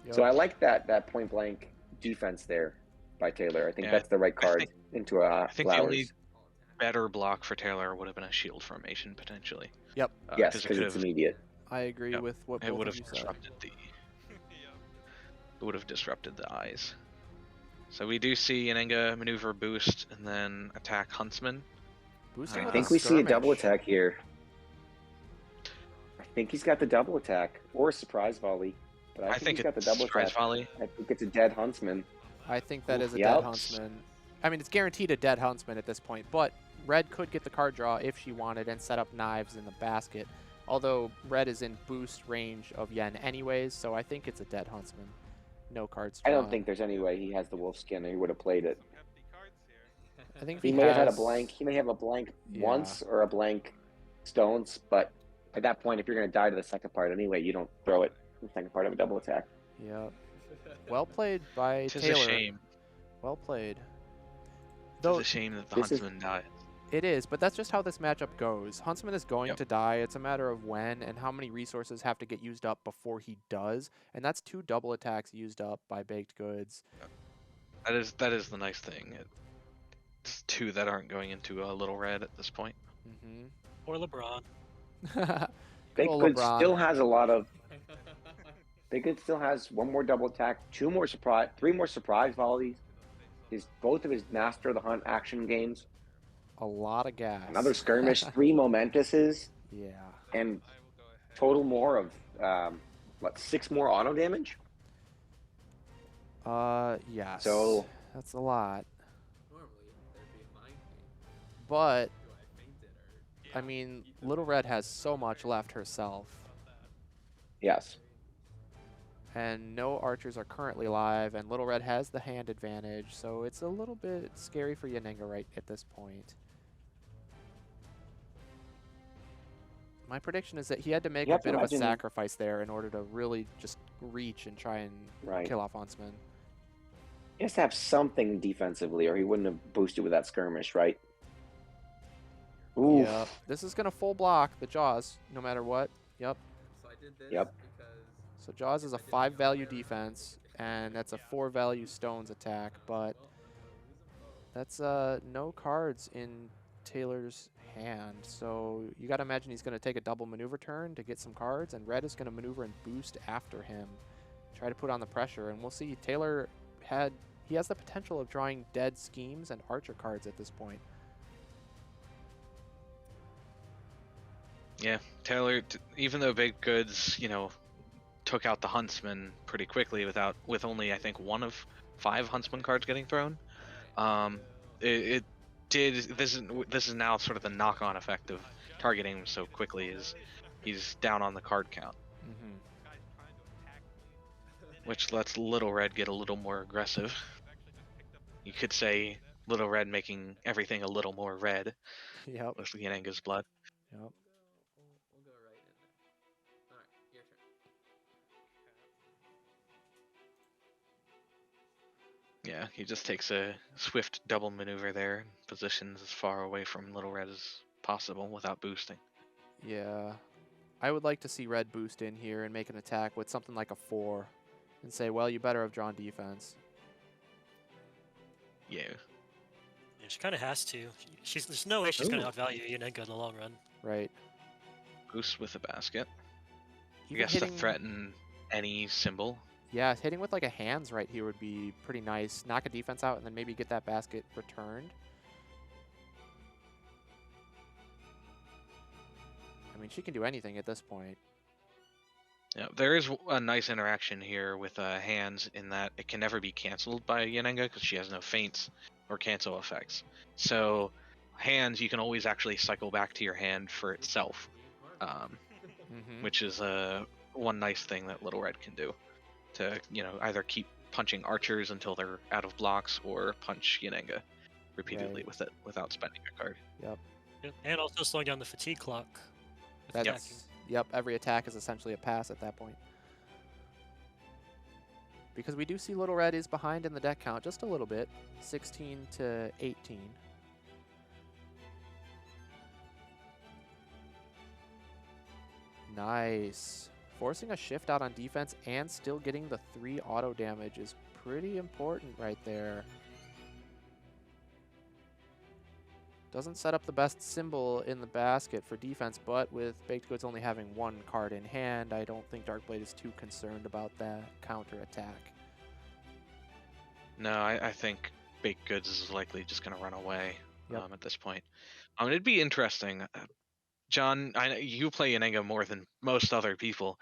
Yep. So I like that point blank defense there by Taylor. I think Yeah, that's the right card into I think the Flowers. only better block for Taylor would have been a shield formation potentially. Yep. Yes, it because could it's have immediate. I agree Yep. with what it both would of have you said. disrupted the it would have disrupted the eyes. So we do see Yanenga maneuver boost and then attack Huntsman. Boosting I with think a we see a double skirmish. attack here. I think he's got the double attack or a surprise volley, but I think he's got the it's double surprise attack. volley. I think it's a dead huntsman. I think that is a Yep. dead huntsman. I mean, it's guaranteed a dead huntsman at this point, but Red could get the card draw if she wanted and set up knives in the basket. Although Red is in boost range of Yen anyways, so I think it's a dead huntsman. No cards I drawn. don't think there's any way he has the wolf skin or he would have played it. I think if He may have had a blank. He may have a blank once or a blank stones, but at that point, if you're going to die to the second part anyway, you don't throw it in the second part of a double attack. Yep. Well played by Tis Taylor. a shame. Well played. It's Though a shame that the this is- Huntsman died. it is, but that's just how this matchup goes. Huntsman is going Yep. to die. It's a matter of when and how many resources have to get used up before he does. And that's 2 double attacks used up by Baked Goods. That is the nice thing. It's 2 that aren't going into a little red at this point. Mm-hmm. Or LeBron. Baked Ol' Goods LeBron. still has a lot of. Baked Goods still has 1 more double attack, 2 more surprise, 3 more surprise volleys. Both of his Master of the Hunt action games. A lot of gas. Another skirmish, 3 momentuses, Yeah. and total more of 6 more auto damage. Yes. So- that's a lot. Normally, there'd be a mind game. But Do I faint it or? I mean, Little Red has so much left herself, Yes. and no archers are currently live, and Little Red has the hand advantage, so it's a little bit scary for Yanenga right at this point. My prediction is that he had to make You a have to bit of a imagine- sacrifice there in order to really just reach and try and Right. kill off Huntsman. He has to have something defensively, or he wouldn't have boosted with that skirmish, right? Ooh. Yep. This is going to full block the Jaws, no matter what. Yep. So I did this Yep. because So Jaws is a 5-value defense, and that's a 4-value stones attack, but that's no cards in Taylor's hand. So you got to imagine he's going to take a double maneuver turn to get some cards, and Red is going to maneuver and boost after him, try to put on the pressure, and we'll see. Taylor he has the potential of drawing dead schemes and archer cards at this point. Yeah, Taylor, even though Baked Goods, took out the Huntsman pretty quickly with only I think 1 of 5 Huntsman cards getting thrown, it did. This is now sort of the knock-on effect of targeting him so quickly. Is he's down on the card count, Mm-hmm. which lets Little Red get a little more aggressive. You could say Little Red making everything a little more red Yep. with Yanenga's blood. Yep. We'll go right in there. All right, your turn. Yeah, he just takes a swift double maneuver there and positions as far away from Little Red as possible without boosting. Yeah. I would like to see Red boost in here and make an attack with something like a 4 and say, well, you better have drawn defense. Yeah. Yeah, she kind of has to. There's no way she's going Ooh. to outvalue Yanenga in the long run. Right. Boost with a basket. I Even guess hitting, to threaten any symbol. yeah, hitting with like a hands right here would be pretty nice. Knock a defense out and then maybe get that basket returned. I mean, she can do anything at this point. Yeah, there is a nice interaction here with hands in that it can never be canceled by Yanenga because she has no feints or cancel effects. So hands, you can always actually cycle back to your hand for itself, Mm-hmm. which is one nice thing that Little Red can do to either keep punching archers until they're out of blocks or punch Yanenga repeatedly Right. with it without spending a card. Yep. Yep, and also slowing down the fatigue clock. with That's attacking. yep. Every attack is essentially a pass at that point. Because we do see Little Red is behind in the deck count just a little bit, 16 to 18. Nice. Forcing a shift out on defense and still getting the 3 auto damage is pretty important right there. Doesn't set up the best symbol in the basket for defense, but with Baked Goods only having 1 card in hand, I don't think Darkblade is too concerned about that counter attack. No, I think Baked Goods is likely just going to run away Yep. at this point. It'd be interesting. John, I know you play Yanenga more than most other people.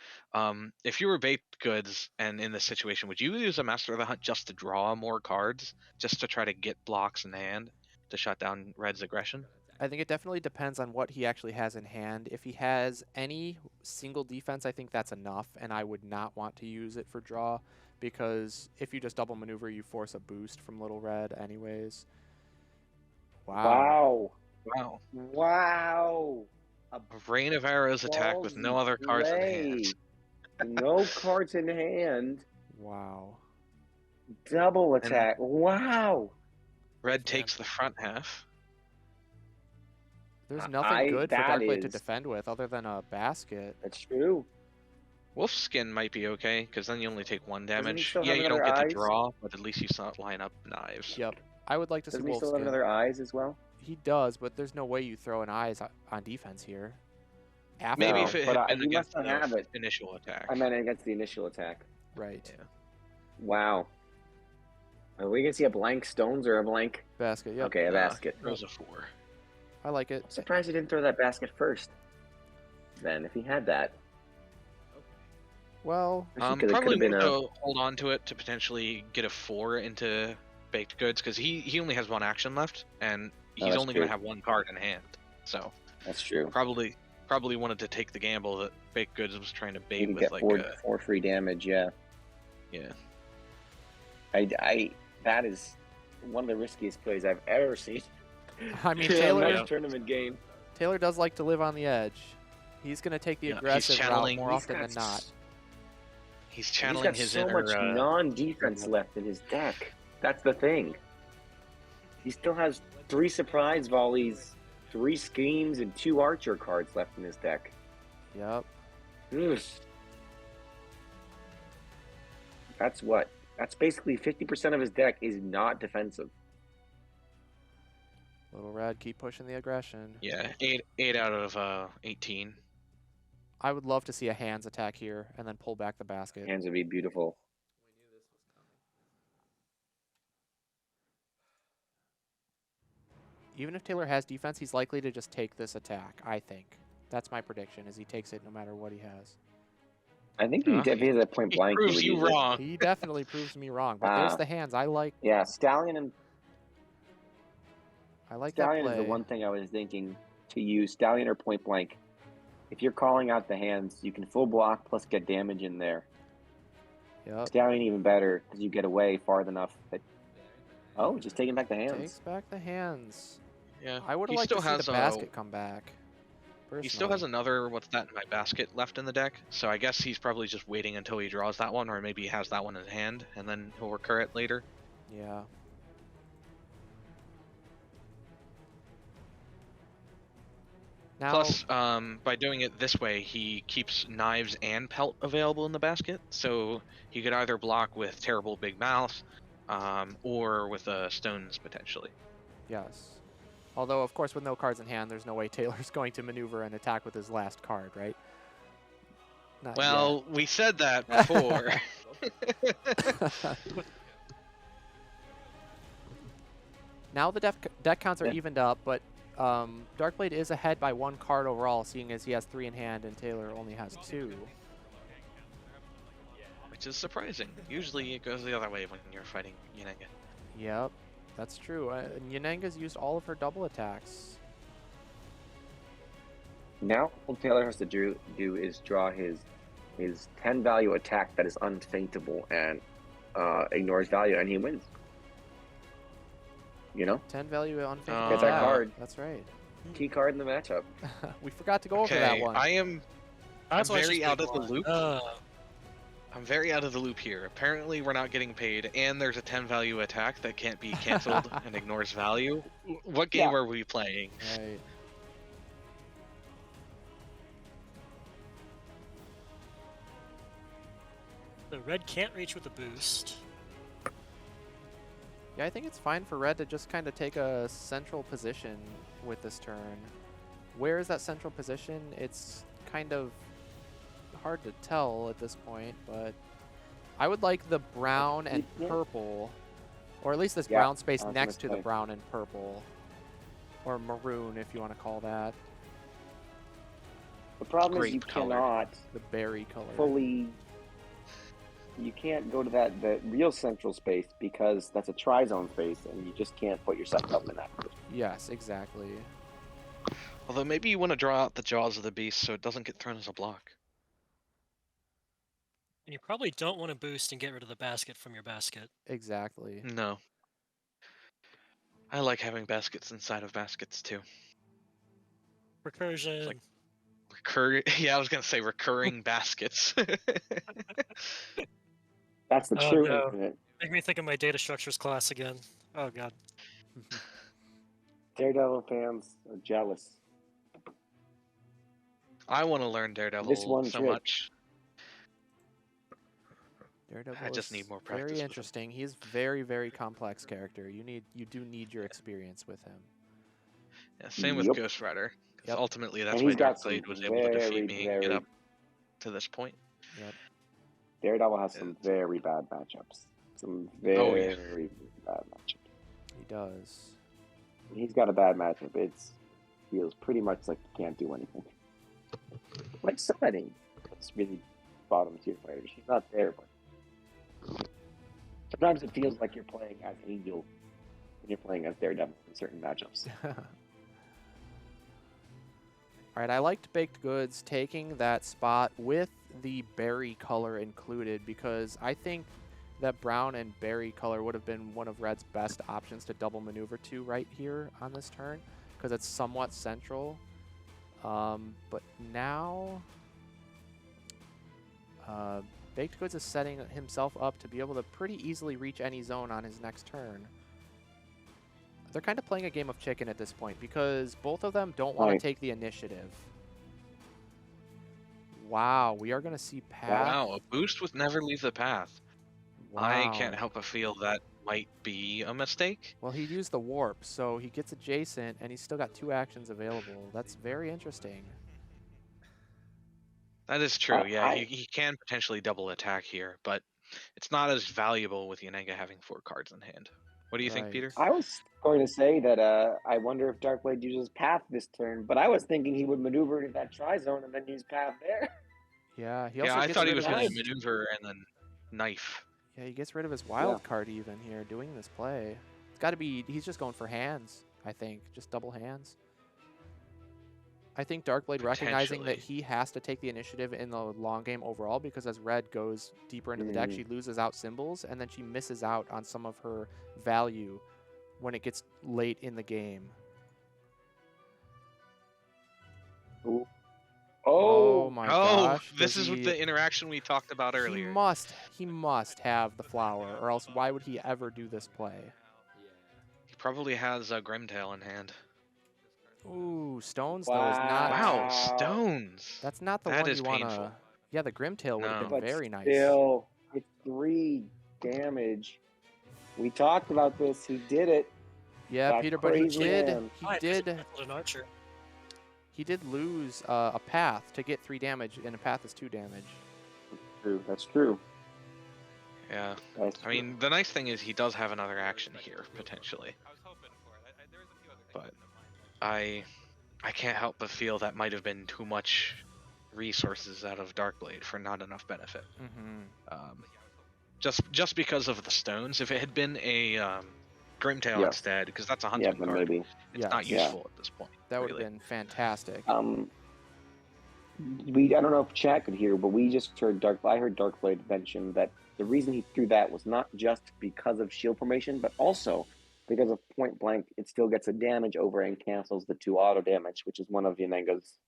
If you were Baked Goods and in this situation, would you use a Master of the Hunt just to draw more cards, just to try to get blocks in hand to shut down Red's aggression? I think it definitely depends on what he actually has in hand. If he has any single defense, I think that's enough, and I would not want to use it for draw, because if you just double maneuver, you force a boost from Little Red anyways. Wow. Wow. Wow. Wow. A Rain of Arrows attack with no other cards in hand. No cards in hand. Wow. Double attack. Wow. Red takes the front half. There's nothing good for that Darkblade to is- defend with other than a basket. That's true. Wolf's Skin might be okay, because then you only take 1 he damage. still Yeah, have you don't get another to eyes? draw, but at least you line up knives. Yep. I would like to see Doesn't he Wolf's still have Skin. another eyes as well? He does, but there's no way you throw an eyes on defense here. After Maybe No, if it but had been he against must not have the it. initial attack. I meant against the initial attack. Right. Yeah. Wow. Are we gonna see a blank stones or a blank? Basket. Yep. Okay, a basket. Throws a 4. I like it. I'm surprised he didn't throw that basket first. Then, if he had that, Well, actually Probably could've been want a. to hold on to it to potentially get a 4 into Baked Goods, because he only has 1 action left, and he's that's only going true. to have 1 card in hand. So That's true. probably wanted to take the gamble that Baked Goods was trying to He bait could with get like four free damage. Yeah. yeah. That is one of the riskiest plays I've ever seen. I mean, in a Taylor Match tournament game. Taylor does like to live on the edge. He's going to take the Yeah, he's aggressive route channeling- more He's often got than not. He's He's channeling got his so inner much non-defense left in his deck. That's the thing. He still has 3 surprise volleys, 3 schemes, and 2 archer cards left in his deck. Yep. Ugh. That's basically 50% of his deck is not defensive. Little Red, keep pushing the aggression. yeah, 8 out of 18. I would love to see a hands attack here and then pull back the basket. Hands would be beautiful. We knew this was coming. Even if Taylor has defense, he's likely to just take this attack, I think. That's my prediction, is he takes it no matter what he has. I think Huh? if he has a point He blank, he proves would you use it. wrong. He definitely proves me wrong, but there's Ah. the hands. I like Yeah, Stallion that is play. the one thing I was thinking to use. Stallion or point blank. if you're calling out the hands, you can full block plus get damage in there. Yep. Stallion even better because you get away far enough that. Oh, just taking back the hands. Takes back the hands. Yeah. I would have he liked to still see has the basket come back. He still has another what's that in my basket left in the deck, so I guess he's probably just waiting until he draws that one, or maybe he has that one in hand and then he'll recur it later. Yeah. Now, Plus, by doing it this way, he keeps knives and pelt available in the basket, so he could either block with terrible big mouth, or with stones potentially. yes. Although, of course, with no cards in hand, there's no way Taylor's going to maneuver and attack with his last card, right? Not Well, we said that before. Now the deck counts are evened up, but Darkblade is ahead by 1 card overall, seeing as he has 3 in hand and Taylor only has 2. Which is surprising. Usually it goes the other way when you're fighting Yanenga. Yep, that's true. Yanenga's used all of her double attacks. Now all Taylor has to do is draw his 10 value attack that is unfaintable and ignores value, and he wins. You know? 10 value unfaithful Get that card. That's right. Key card in the matchup. We forgot to go over that one. I'm very out of the loop. I'm very out of the loop here. Apparently we're not getting paid, and there's a 10 value attack that can't be canceled and ignores value. What game are we playing? Right. The red can't reach with a boost. Yeah, I think it's fine for red to just kind of take a central position with this turn. Where is that central position? It's kind of hard to tell at this point, but I would like the brown and purple, or at least this brown space next to the brown and purple, or maroon if you want to call that. The problem is you cannot the berry color fully. You can't go to the real central space because that's a tri-zone space, and you just can't put yourself up in that position. Yes, exactly. Although maybe you want to draw out the jaws of the beast so it doesn't get thrown as a block. And you probably don't want to boost and get rid of the basket from your basket. Exactly. No. I like having baskets inside of baskets too. Recursion. Like yeah, I was gonna say recurring baskets. That's the true infinite. Make me think of my data structures class again. Oh god. Daredevil fans are jealous. I want to learn Daredevil so much. Daredevil I just need more practice. Very interesting. He's very, very complex character. You do need your experience with him. Yeah, same with Ghost Rider. Ultimately, that's why Darkblade was able to defeat me and get up to this point. Yep. Daredevil has some very bad matchups. Some very bad matchups. He does. When he's got a bad matchup, it feels pretty much like you can't do anything. Like so many. It's really bottom tier players. He's not there, but sometimes it feels like you're playing as Angel when you're playing as Daredevil in certain matchups. All right, I liked Baked Goods taking that spot with the berry color included because I think that brown and berry color would have been one of Red's best options to double maneuver to right here on this turn because it's somewhat central. But now Baked Goods is setting himself up to be able to pretty easily reach any zone on his next turn. They're kind of playing a game of chicken at this point because both of them don't want to take the initiative. Wow, we are going to see path. Wow, a boost with never leave the path. Wow. I can't help but feel that might be a mistake. Well, he used the warp, so he gets adjacent, and he's still got 2 actions available. That's very interesting. That is true, yeah. He can potentially double attack here, but it's not as valuable with Yanenga having 4 cards in hand. What do you think, Peter? I was going to say that I wonder if Darkblade uses Path this turn, but I was thinking he would maneuver into that tri-zone and then use Path there. Yeah, he also I thought he was going to maneuver and then knife. Yeah, he gets rid of his wild card even here doing this play. It's got to be, he's just going for hands, I think. Just double hands. I think Darkblade recognizing that Potentially. he has to take the initiative in the long game overall, because as Red goes deeper into the deck, she loses out symbols, and then she misses out on some of her value when it gets late in the game. Ooh. Oh Oh, my Oh, gosh. this Does is he, the interaction we talked about he earlier. must have the flower, or else why would he ever do this play? He probably has a Grimtail in hand. Ooh, Stones though is not. Wow, wow. stones. That's not the That one is you painful. wanna. Yeah, the Grimtail would have No. been But very nice. still, it's 3 damage. We talked about this. He did it. Yeah, That Peter, but he crazy did. hand. He Why? Because did. canceled an archer. He did lose a path to get 3 damage, and a path is 2 damage. True. That's true. Yeah. That's I mean, the nice thing is he does have another action here, potentially. I was hoping for it. There was a few other things But I didn't mind. I can't help but feel that might have been too much resources out of Darkblade for not enough benefit. Just because of the stones. If it had been a Grimtail Yes. instead, because that's a Yeah, huntsman but card, maybe. it's Yes. not Yeah. useful at this point. That would have really. been fantastic. I don't know if chat could hear, but we just heard I heard Darkblade mention that the reason he threw that was not just because of shield formation, but also because of point blank, it still gets a damage over and cancels the 2 auto damage, which is one of Yanenga's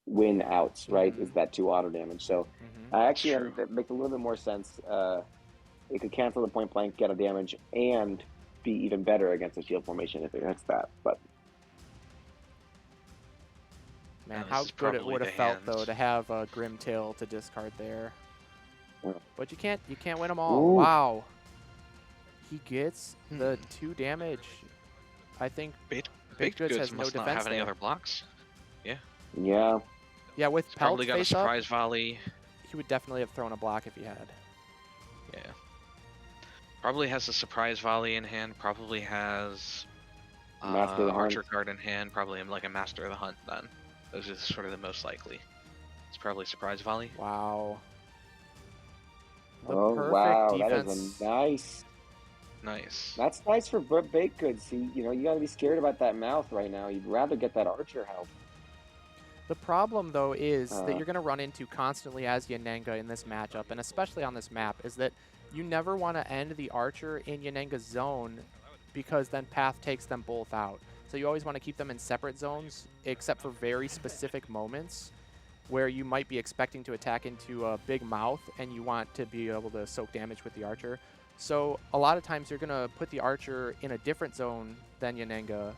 win outs, right? Is that 2 auto damage. So actually, that makes a little bit more sense. It could cancel the point blank, get a damage, and be even better against a shield formation if it hits that. But Man, this how is good it probably would have the felt though hands. to have a Grimtail to discard there. Yeah. But you can't win them all. Ooh. Wow. He gets the 2 damage. I think Baked Goods has no must not defense have any there. other blocks. yeah, Yeah, with He's Pelt probably got a face up, surprise volley. he would definitely have thrown a block if he had. Yeah. Probably has a surprise volley in hand. Probably has Master of the Archer Hunt. card in hand. Probably like a Master of the Hunt then. Those are sort of the most likely. It's probably surprise volley. Wow. The Oh perfect wow, defense. that is a nice. Nice. That's nice for baked goods. See, you got to be scared about that mouth right now. You'd rather get that archer help. The problem, though, is that you're going to run into constantly as Yanenga in this matchup, and especially on this map, is that you never want to end the archer in Yanenga's zone, because then Path takes them both out. So you always want to keep them in separate zones, except for very specific moments where you might be expecting to attack into a big mouth, and you want to be able to soak damage with the archer. So a lot of times you're going to put the archer in a different zone than Yanenga,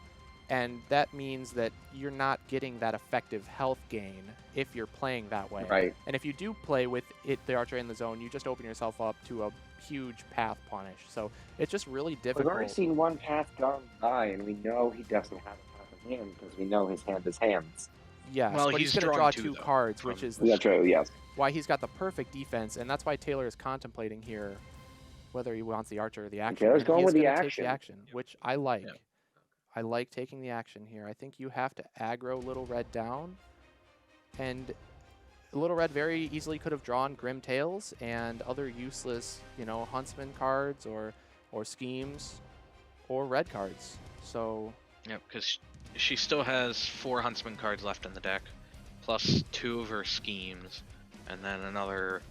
and that means that you're not getting that effective health gain if you're playing that way. Right. And if you do play with the archer in the zone, you just open yourself up to a huge path punish. So it's just really difficult. We've already seen one path gone by, and we know he doesn't have a path in hand because we know his hand is hands. Yes, well, but he's going to drawing draw 2 2 though, cards, which is Yeah, true. Yes. why he's got the perfect defense, and that's why Taylor is contemplating here whether he wants the archer or the action. Taylor's and going he is with the gonna take action. the action, which I like. Yeah. I like taking the action here. I think you have to aggro Little Red down, and Little Red very easily could have drawn Grimtails and other useless, Huntsman cards or schemes or red cards. So Yep, because she still has 4 Huntsman cards left in the deck, plus 2 of her schemes, and then another,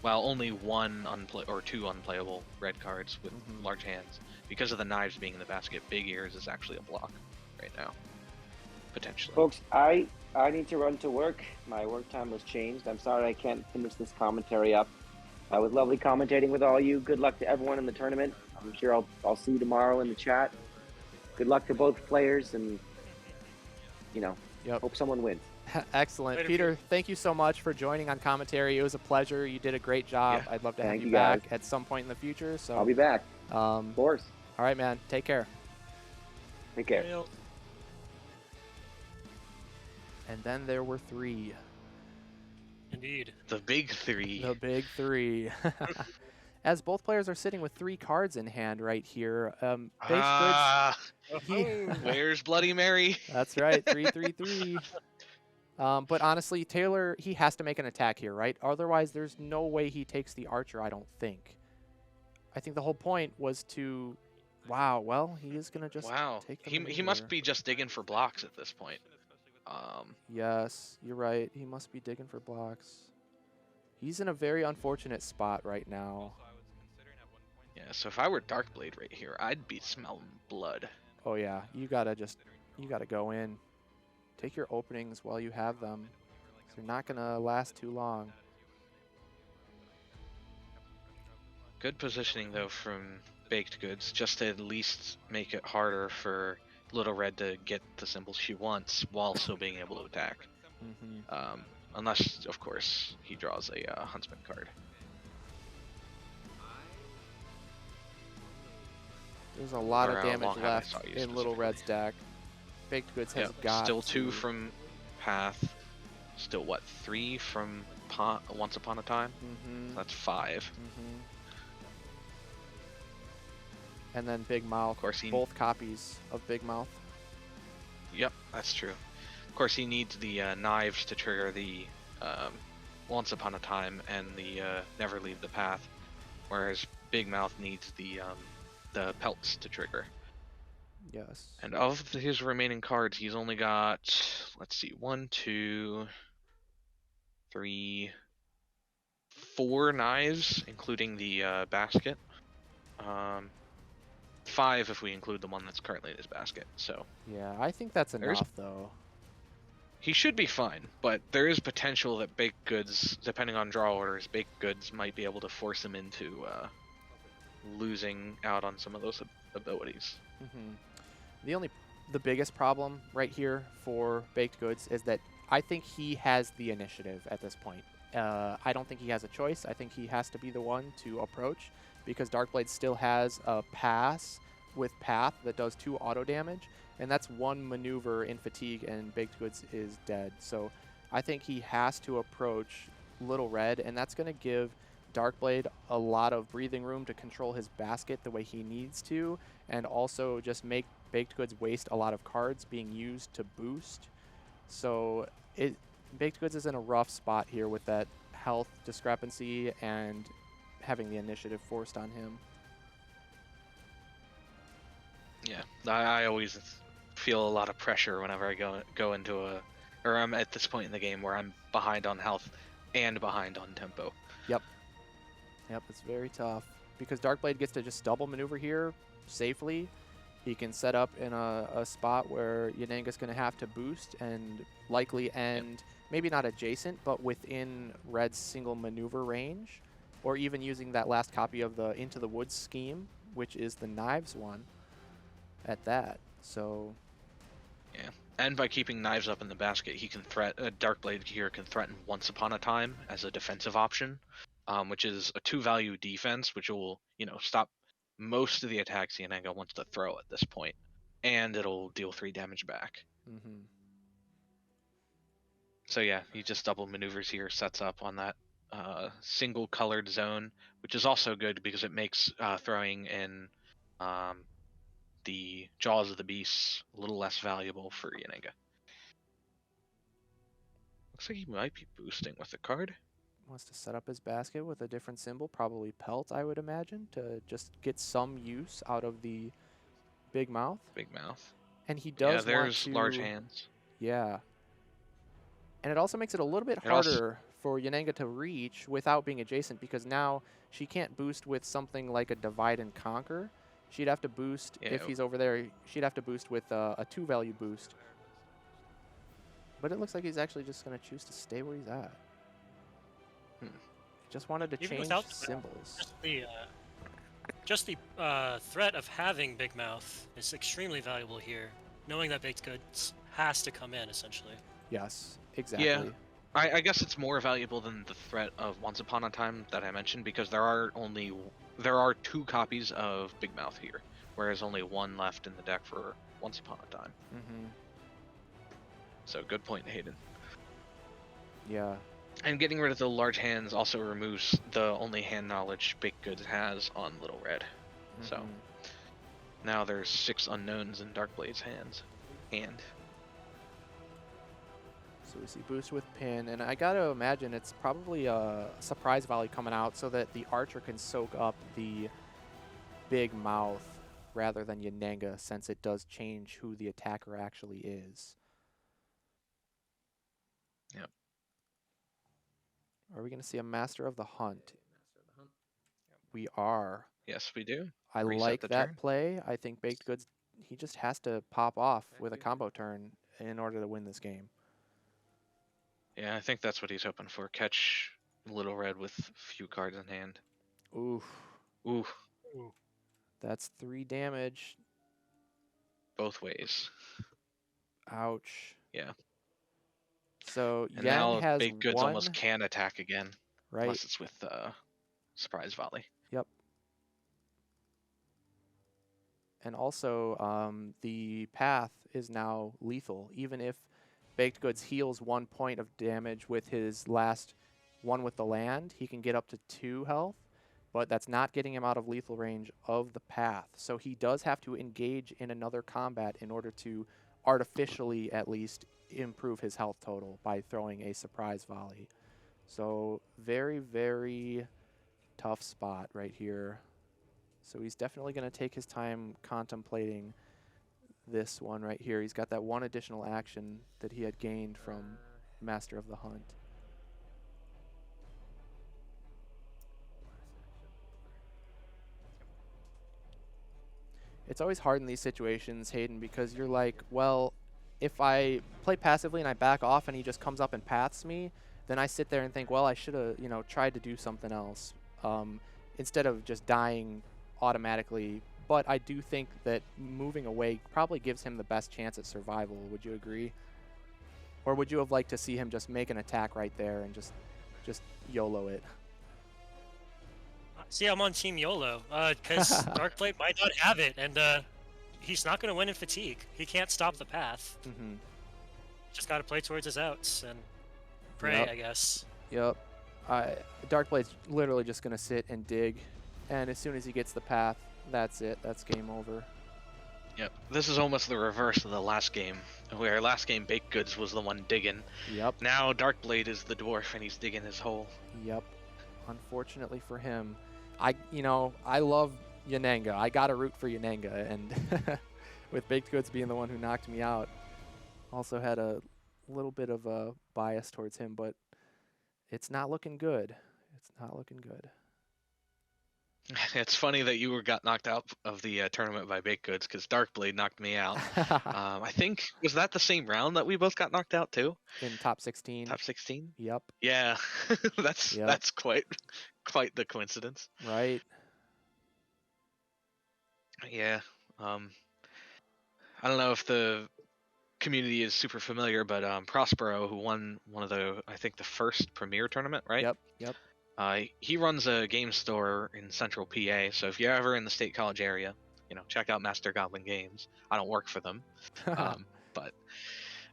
only 1 or 2 unplayable red cards with large hands. Because of the knives being in the basket, Big Ears is actually a block right now, potentially. Folks, I need to run to work. My work time was changed. I'm sorry I can't finish this commentary up. It was lovely commentating with all you. Good luck to everyone in the tournament. I'm sure I'll see you tomorrow in the chat. Good luck to both players, and hope someone wins. Excellent. Later, Peter, thank you so much for joining on commentary. It was a pleasure. You did a great job. Yeah. I'd love to Thank have you you, back guys. at some point in the future. So I'll be back. Of course. All right, man. Take care. Take care. Well, And then there were 3. indeed. The big 3. The big 3. As both players are sitting with 3 cards in hand right here. Baked Goods. Where's Bloody Mary? That's right. 3-3-3. But honestly, Taylor, he has to make an attack here, right? Otherwise, there's no way he takes the archer, I don't think. I think the whole point was to... Wow, well, he is going to just take the He maneuver. must be just digging for blocks at this point. Yes, you're right. He must be digging for blocks. He's in a very unfortunate spot right now. Yeah, so if I were Darkblade right here, I'd be smelling blood. Oh yeah, you gotta go in. Take your openings while you have them. They're not gonna last too long. Good positioning though from Baked Goods, just to at least make it harder for Little Red to get the symbols she wants while still being able to attack. Unless, of course, he draws a Huntsman card. There's a lot Or, of damage Long Hat I left saw you in Little specifically. Red's deck. Baked Goods has Yep, got still to... 2 from Path. Still, what, 3 from Once Upon a Time? So that's 5. And then Big Mouth. Of course, Both copies of Big Mouth. Yep, that's true. Of course, he needs the knives to trigger the Once Upon a Time and the Never Leave the Path, whereas Big Mouth needs the pelts to trigger. Yes. And of his remaining cards, he's only got, let's see, 1, 2, 3, 4 knives, including the basket. 5 if we include the one that's currently in his basket. So yeah, I think that's enough though. He should be fine, but there is potential that Baked Goods, depending on draw orders, Baked Goods might be able to force him into losing out on some of those abilities. The biggest problem right here for Baked Goods is that I think he has the initiative at this point. I don't think he has a choice. I think he has to be the one to approach because Darkblade still has a pass with Path that does 2 auto damage, and that's 1 maneuver in Fatigue, and Baked Goods is dead. So I think he has to approach Little Red, and that's going to give Darkblade a lot of breathing room to control his basket the way he needs to, and also just make Baked Goods waste a lot of cards being used to boost. So Baked Goods is in a rough spot here with that health discrepancy and having the initiative forced on him. Yeah, I always feel a lot of pressure whenever I go into or I'm at this point in the game where I'm behind on health and behind on tempo. Yep, it's very tough because Darkblade gets to just double maneuver here safely. He can set up in a spot where Yananga's going to have to boost and likely end, maybe not adjacent, but within Red's single maneuver range, or even using that last copy of the Into the Woods scheme, which is the knives one at that. So yeah, and by keeping knives up in the basket, he can Darkblade here can threaten Once Upon a Time as a defensive option, which is a 2-value defense, which will stop most of the attacks Yananga wants to throw at this point, and it'll deal 3 damage back. So yeah, he just double maneuvers here, sets up on that single colored zone, which is also good because it makes throwing in the Jaws of the Beast a little less valuable for Yananga. Looks like he might be boosting with a card. Wants to set up his basket with a different symbol, probably Pelt, I would imagine, to just get some use out of the Big Mouth. Big Mouth. And he does want there's to, large hands. Yeah. And it also makes it a little bit harder for Yananga to reach without being adjacent, because now she can't boost with something like a Divide and Conquer. She'd have to boost, if he's over there, she'd have to boost with a 2-value boost. But it looks like he's actually just going to choose to stay where he's at. Just wanted to change symbols. Just the threat of having Big Mouth is extremely valuable here, knowing that Baked Goods has to come in, essentially. Yes, exactly. Yeah, I guess it's more valuable than the threat of Once Upon a Time that I mentioned, because there are 2 copies of Big Mouth here, whereas only 1 left in the deck for Once Upon a Time. So good point, Hayden. Yeah. And getting rid of the large hands also removes the only hand knowledge Baked Goods has on Little Red. So now there's 6 unknowns in Darkblade's hand. So we see boost with pin, and I gotta imagine it's probably a surprise volley coming out so that the archer can soak up the Big Mouth rather than Yananga, since it does change who the attacker actually is. Yep. Are we going to see a Master of the Hunt? Master of the Hunt. We are. Yes, we do. I Reset like the that turn. play. I think Baked Goods, he just has to pop off I with a do combo turn in order to win this game. Yeah, I think that's what he's hoping for. Catch Little Red with few cards in hand. Oof. Ooh, That's 3 damage. both ways. Ouch. Yeah. So And Yang now has Baked Goods almost 1, can attack again, right? unless it's with Surprise Volley. Yep. And also, the path is now lethal. Even if Baked Goods heals 1 point of damage with his last one with the land, he can get up to 2 health, but that's not getting him out of lethal range of the path. So he does have to engage in another combat in order to artificially, at least, improve his health total by throwing a surprise volley. So very, very tough spot right here. So he's definitely going to take his time contemplating this one right here. He's got that one additional action that he had gained from Master of the Hunt. It's always hard in these situations, Hayden, because you're like, well, if I play passively and I back off and he just comes up and paths me, then I sit there and think, well, I should have, tried to do something else instead of just dying automatically. But I do think that moving away probably gives him the best chance at survival. Would you agree? Or would you have liked to see him just make an attack right there and just YOLO it? See, I'm on Team YOLO, because Darkblade might not have it, and he's not going to win in fatigue. He can't stop the path. Mm-hmm. Just got to play towards his outs and pray, Yep. I guess. Yep. Darkblade's literally just going to sit and dig, and as soon as he gets the path, that's it. That's game over. Yep. This is almost the reverse of the last game, where last game Baked Goods was the one digging. Yep. Now Darkblade is the dwarf and he's digging his hole. Yep. Unfortunately for him, I love Yananga. I got to root for Yananga, and with Baked Goods being the one who knocked me out, also had a little bit of a bias towards him, but it's not looking good. It's not looking good. It's funny that you got knocked out of the tournament by Baked Goods because Darkblade knocked me out. I think, was that the same round that we both got knocked out too? In top 16. Top 16? Yep. Yeah, that's quite the coincidence. Right. Yeah. I don't know if the community is super familiar, but Prospero, who won one of I think the first Premier tournament, right? Yep. He runs a game store in Central PA, so if you're ever in the State College area, check out Master Goblin Games. I don't work for them,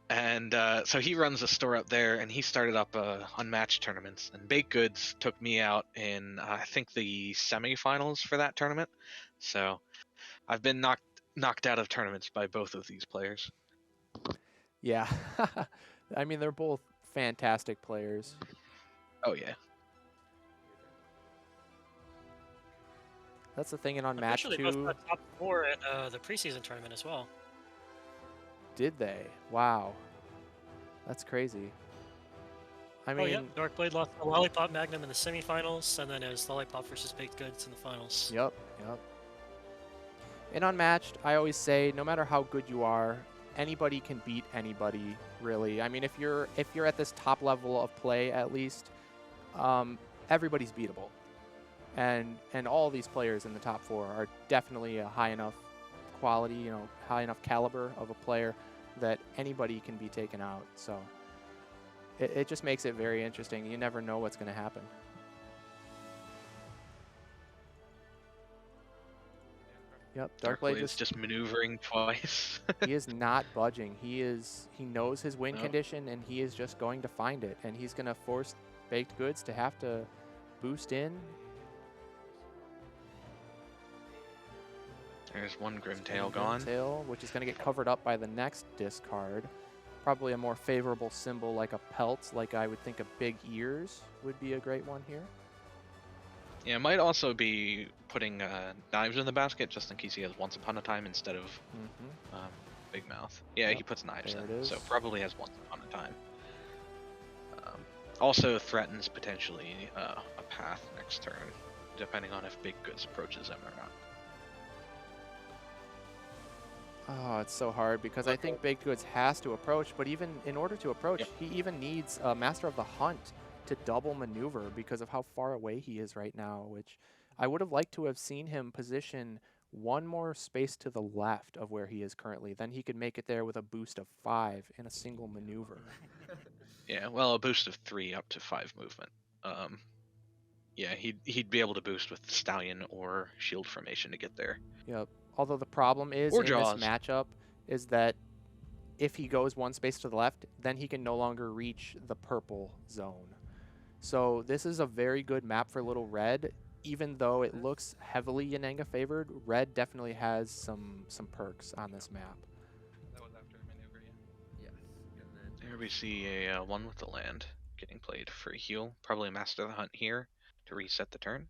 so he runs a store up there, and he started up Unmatched tournaments. And Baked Goods took me out in I think the semifinals for that tournament. So I've been knocked out of tournaments by both of these players. Yeah. I mean, they're both fantastic players. Oh yeah. That's the thing in Unmatched They too. both got top 4 in the preseason tournament as well. Did they? Wow. That's crazy. I mean, yeah. Darkblade lost the Lollipop Magnum in the semifinals, and then it was Lollipop versus Baked Goods in the finals. Yep. In Unmatched, I always say, no matter how good you are, anybody can beat anybody, really. I mean, if you're at this top level of play, at least, everybody's beatable. And all these players in the top 4 are definitely a high enough quality, high enough caliber of a player that anybody can be taken out. So it just makes it very interesting. You never know what's going to happen. Yep, Darkblade is just maneuvering twice. He is not budging. He knows his win Nope. condition, and he is just going to find it. And he's going to force Baked Goods to have to boost in. There's one Grimtail gone. Grimtail, which is going to get covered up by the next discard. Probably a more favorable symbol like a pelt, like I would think a big ears would be a great one here. Yeah, it might also be putting knives in the basket just in case he has Once Upon a Time instead of Big Mouth. Yeah, Yep, he puts knives there in, it is. so probably has Once Upon a Time. Also threatens potentially a path next turn, depending on if Big Goods approaches him or not. Oh, it's so hard because I think Baked Goods has to approach, but even in order to approach, Yep. he even needs a Master of the Hunt to double maneuver because of how far away he is right now, which I would have liked to have seen him position one more space to the left of where he is currently. Then he could make it there with a boost of 5 in a single maneuver. Yeah, well, a boost of 3 up to 5 movement. Yeah, he'd be able to boost with Stallion or Shield Formation to get there. Yep. Although the problem is Or in this Jaws. matchup is that if he goes one space to the left, then he can no longer reach the purple zone. So this is a very good map for Little Red. Even though it looks heavily Yananga favored, Red definitely has some perks on this map. That was after a maneuver, yeah. Yes. And then Here we see a 1 with the land getting played for a heal. Probably a Master of the Hunt here to reset the turn.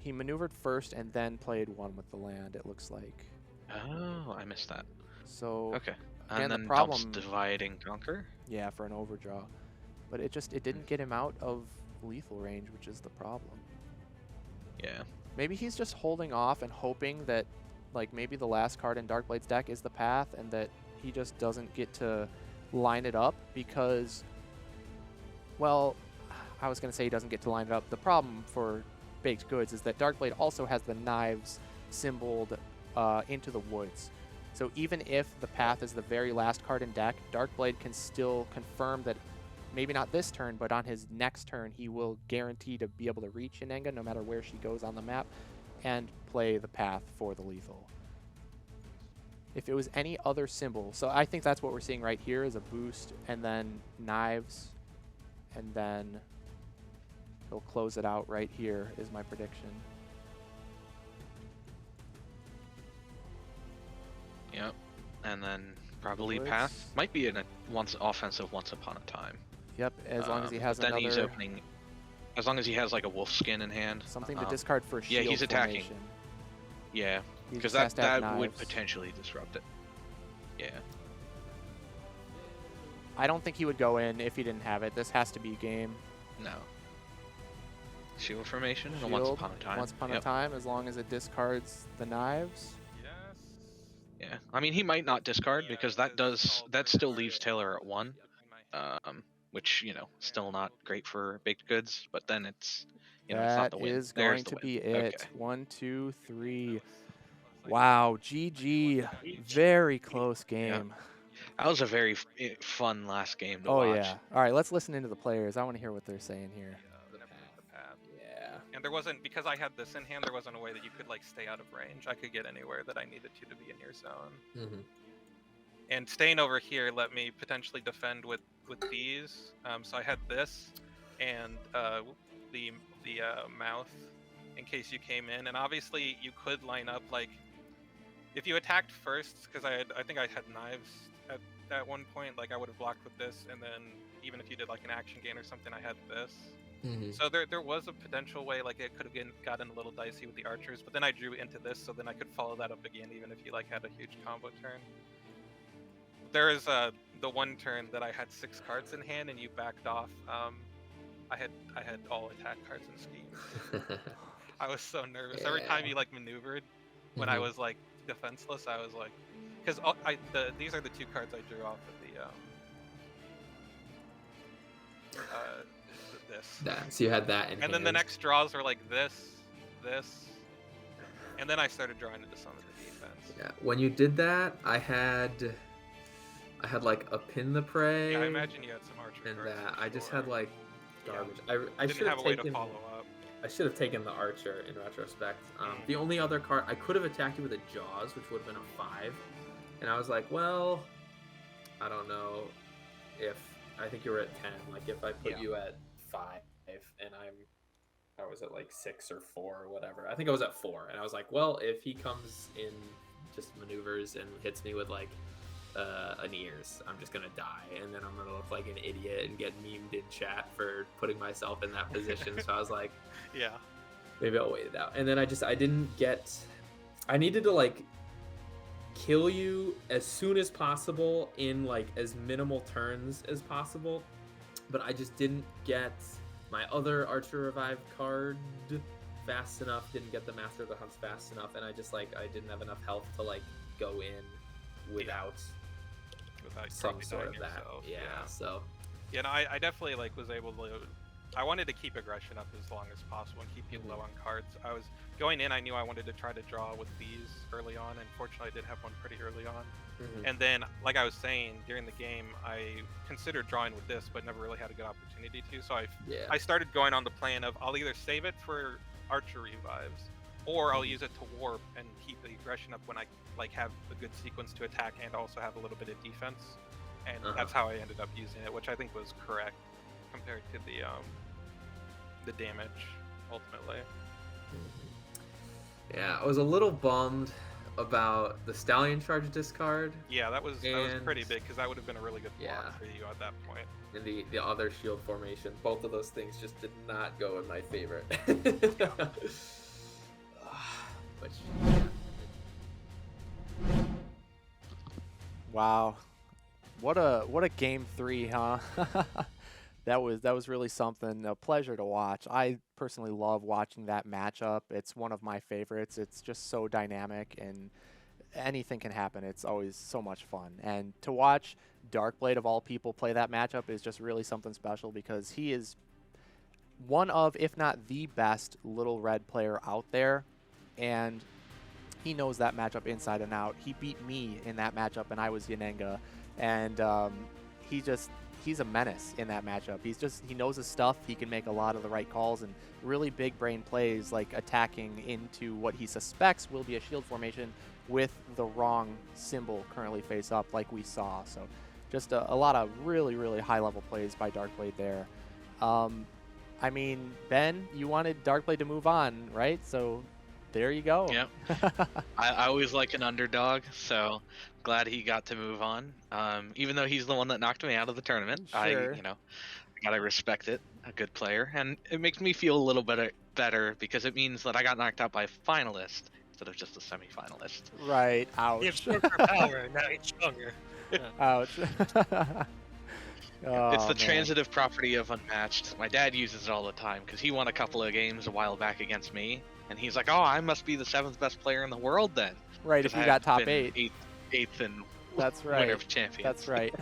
He maneuvered first and then played 1 with the land, it looks like. Oh, I missed that. So Okay. again, And the then problem, dumps Divide and Conquer. yeah, for an overdraw. But it didn't get him out of lethal range, which is the problem. Yeah. Maybe he's just holding off and hoping that, like, maybe the last card in Darkblade's deck is the path and that he just doesn't get to line it up because, well, I was going to say he doesn't get to line it up. The problem for Baked Goods is that Darkblade also has the knives symboled into the woods. So even if the path is the very last card in deck, Darkblade can still confirm that maybe not this turn, but on his next turn, he will guarantee to be able to reach Yananga no matter where she goes on the map and play the path for the lethal. If it was any other symbol, so I think that's what we're seeing right here is a boost and then knives, and then he'll close it out right here is my prediction. Yep. And then probably Woods. path. Might be in a once offensive Once Upon a Time. Yep, as long as he has then another he's opening. As long as he has like a wolf skin in hand. something to discard for a shield yeah, he's attacking. formation. Yeah, He because just has to have that would knives. potentially disrupt it. Yeah. I don't think he would go in if he didn't have it. This has to be game. No. Shield formation and a Once Shield, Upon a Time. Once upon a Yep. time, as long as it discards the knives. Yes. Yeah. I mean, he might not discard because that still leaves Taylor at 1. Which, still not great for Baked Goods, but then it's, it's not That the win. is There's going the to win. be it. Okay. 1, 2, 3. Wow, GG. Very close game. That was a very fun last game to Oh, watch. yeah. All right, let's listen into the players. I want to hear what they're saying here. The path. yeah. And there wasn't, because I had this in hand, there wasn't a way that you could like stay out of range. I could get anywhere that I needed to be in your zone. Mm-hmm. And staying over here let me potentially defend with these. So I had this and the mouth in case you came in, and obviously you could line up like if you attacked first, because I think I had knives at one point. Like I would have blocked with this, and then even if you did like an action gain or something, I had this. Mm-hmm. So there was a potential way like it could have gotten a little dicey with the archers, but then I drew into this, so then I could follow that up again, even if you like had a huge combo turn. There is the one turn that I had 6 cards in hand and you backed off. I had all attack cards and schemes. I was so nervous every time you like maneuvered. When I was like defenseless, I was like, because these are the 2 cards I drew off of the this. So you had that in And hand. then the next draws were like this, and then I started drawing into some of the defense. Yeah, when you did that, I had like a pin the prey. Yeah, I imagine you had some archer and cards. that for I just sure. had like garbage. Yeah. I Didn't should have have a way to taken. follow up. I should have taken the archer in retrospect. The only other card I could have attacked you with a Jaws, which would have been a 5, and I was like, well, I don't know if I think you were at 10. Like if I put you at 5 and I was at like 6 or 4 or whatever. I think I was at 4, and I was like, well, if he comes in, just maneuvers and hits me with like an ears, I'm just gonna die, and then I'm gonna look like an idiot and get memed in chat for putting myself in that position. So I was like, Yeah. maybe I'll wait it out. And then I needed to like kill you as soon as possible in like as minimal turns as possible, but I just didn't get my other Archer Revive card fast enough. Didn't get the Master of the Hunts fast enough, and I just I didn't have enough health to go in without some probably sort dying of that. yourself. Yeah. So. Yeah, no, I definitely was able to. I wanted to keep aggression up as long as possible and keep you low on cards. I was going in. I knew I wanted to try to draw with these early on, and fortunately, I did have one pretty early on. And then, like I was saying during the game, I considered drawing with this, but never really had a good opportunity to. So I started going on the plan of I'll either save it for Archer Revives, or I'll use it to warp and keep the aggression up when I have a good sequence to attack and also have a little bit of defense. And that's how I ended up using it, which I think was correct compared to the damage ultimately. Yeah, I was a little bummed about the Stallion Charge discard. Yeah, that was pretty big because that would have been a really good block for you at that point. And the other shield formation, both of those things just did not go in my favor. But Wow. What a game 3, huh? That was really something. A pleasure to watch. I personally love watching that matchup. It's one of my favorites. It's just so dynamic and anything can happen. It's always so much fun. And to watch Darkblade of all people play that matchup is just really something special because he is one of, if not the best little red player out there. And he knows that matchup inside and out. He beat me in that matchup and I was Yanenga. And he's a menace in that matchup. He knows his stuff. He can make a lot of the right calls and really big brain plays, like attacking into what he suspects will be a shield formation with the wrong symbol currently face up, like we saw. So just a lot of really, really high level plays by Darkblade there. I mean, Ben, you wanted Darkblade to move on, right? So there you go. Yep. I always like an underdog, so glad he got to move on. Even though he's the one that knocked me out of the tournament, Sure. I gotta respect it. A good player, and it makes me feel a little bit better because it means that I got knocked out by a finalist instead of just a semi-finalist. Right. Ouch. He has stronger power, now he's stronger. Ouch. It's the man. transitive property of Unmatched. My dad uses it all the time because he won a couple of games a while back against me, and he's like, "Oh, I must be the 7th best player in the world then." Right, if you got top 8. Eighth and That's right. winner of champions. That's right.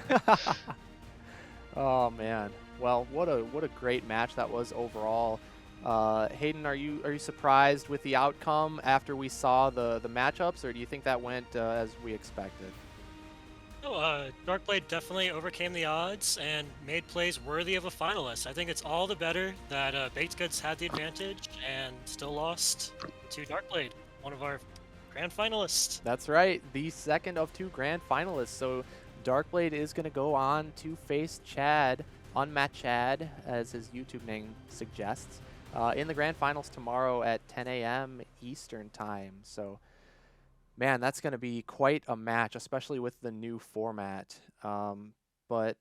Oh man. Well, what a great match that was overall. Hayden, are you surprised with the outcome after we saw the matchups, or do you think that went as we expected? Darkblade definitely overcame the odds and made plays worthy of a finalist. I think it's all the better that Baked Goods had the advantage and still lost to Darkblade, one of our grand finalists. That's right, the second of 2 grand finalists. So Darkblade is going to go on to face Chad, Unmatched Chad, as his YouTube name suggests, in the grand finals tomorrow at 10 a.m. Eastern time. So man, that's going to be quite a match, especially with the new format. But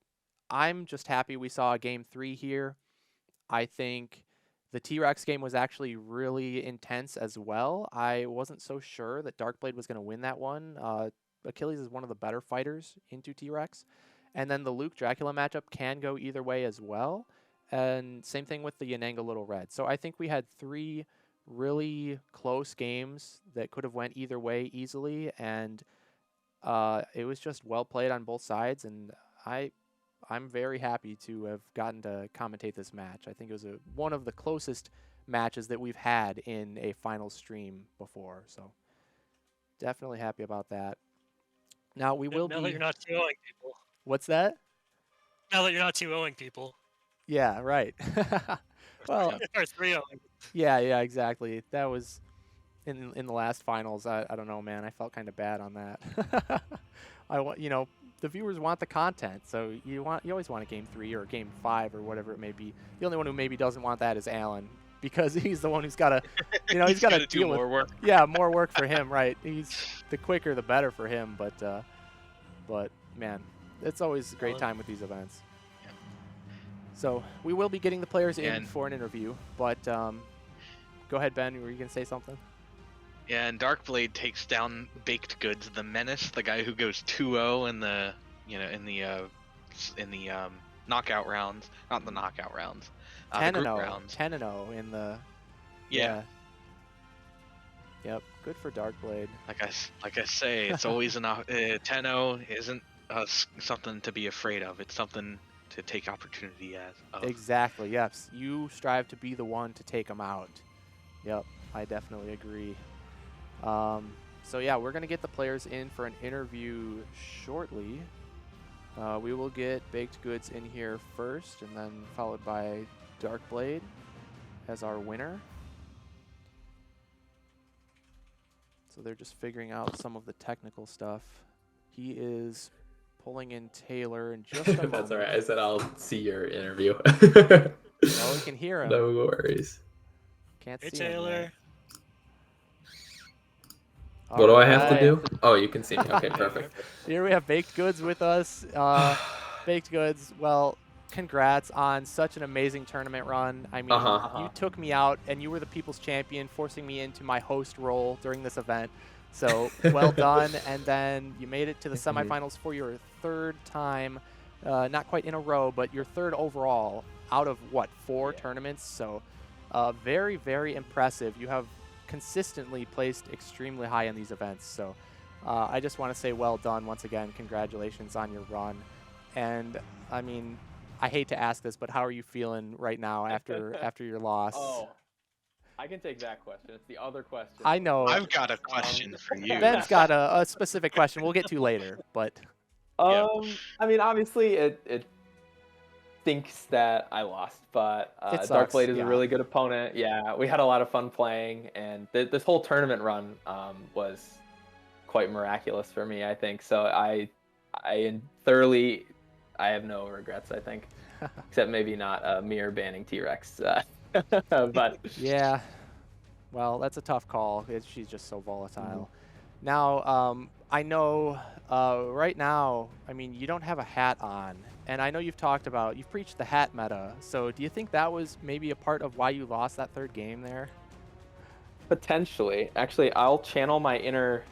I'm just happy we saw a game 3 here. I think the T-Rex game was actually really intense as well. I wasn't so sure that Darkblade was going to win that one. Achilles is one of the better fighters into T-Rex. And then the Luke Dracula matchup can go either way as well. And same thing with the Yananga Little Red. So I think we had 3 really close games that could have went either way easily, and it was just well played on both sides, and I'm very happy to have gotten to commentate this match. I think it was one of the closest matches that we've had in a final stream before, so definitely happy about that. Now we will Now that you're not 2-0ing people. What's that? Now that you're not 2-0ing people. Yeah, right. Well, or 3-0ing. Yeah, exactly. That was in the last finals. I don't know, man. I felt kind of bad on that. The viewers want the content, so you always want a game 3 or a game 5 or whatever it may be. The only one who maybe doesn't want that is Alan, because he's the one who's got to, he's got to deal with more work. Yeah, more work for him, right? The quicker the better for him. But man, it's always a great time with these events. So we will be getting the players in for an interview, but go ahead, Ben. Were you gonna say something? Yeah, and Darkblade takes down Baked Goods, the menace, the guy who goes 2-0 in the knockout rounds, not the knockout rounds, the 10 and group 0, rounds. 10 and 0 in the Yeah. Yep, good for Darkblade. Like I say, it's always an 10-0 isn't something to be afraid of. It's something to take opportunity of. Exactly. Yes, you strive to be the one to take them out. Yep, I definitely agree. So yeah, we're gonna get the players in for an interview shortly. We will get Baked Goods in here first, and then followed by Darkblade as our winner. So they're just figuring out some of the technical stuff. He is pulling in Taylor in just a moment. That's all right. I said I'll see your interview. Well, we can hear him. No worries. Can't Hey see him Taylor. yet. What do I have to Alright. do? Oh, you can see me. Okay, perfect. Here we have Baked Goods with us. Baked Goods, well, congrats on such an amazing tournament run. I mean, you took me out, and you were the people's champion, forcing me into my host role during this event. So, well done. And then you made it to the semifinals for your third time, not quite in a row, but your third overall out of, what, 4 tournaments? So, very, very impressive. You have consistently placed extremely high in these events. So, I just want to say well done once again. Congratulations on your run. And I mean, I hate to ask this, but how are you feeling right now after your loss? Oh, I can take that question. It's the other question. I know. I've got a question for you. Ben's got a specific question we'll get to later, but I mean, obviously, it stinks that I lost, but It sucks, Darkblade is yeah. a really good opponent. Yeah, we had a lot of fun playing, and this whole tournament run was quite miraculous for me, I think. So I have no regrets, I think, except maybe not mirror banning T-Rex. But yeah, well, that's a tough call. She's just so volatile. Now, I know right now, I mean, you don't have a hat on, and I know you've preached the hat meta. So do you think that was maybe a part of why you lost that third game there? potentially, actually, I'll channel my inner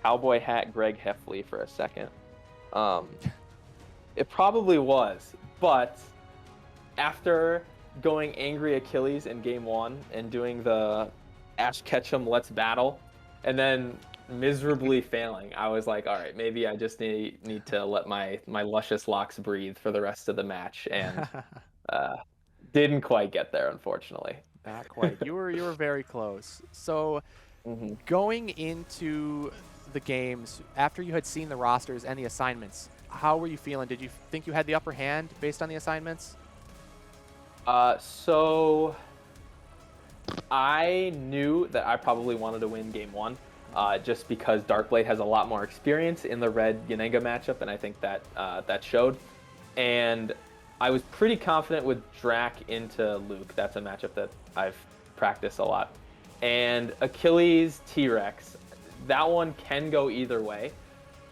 cowboy hat Greg Heffley for a second. It probably was, but after going Angry Achilles in game 1 and doing the Ash Ketchum Let's Battle, and then miserably failing, I was like, all right, maybe I just need to let my luscious locks breathe for the rest of the match, and didn't quite get there, unfortunately. Not quite. You were very close. So going into the games, after you had seen the rosters and the assignments, how were you feeling? Did you think you had the upper hand based on the assignments? So I knew that I probably wanted to win game 1, just because Darkblade has a lot more experience in the red Yanenga matchup, and I think that that showed. And I was pretty confident with Drac into Luke. That's a matchup that I've practiced a lot. And Achilles T-Rex, that one can go either way.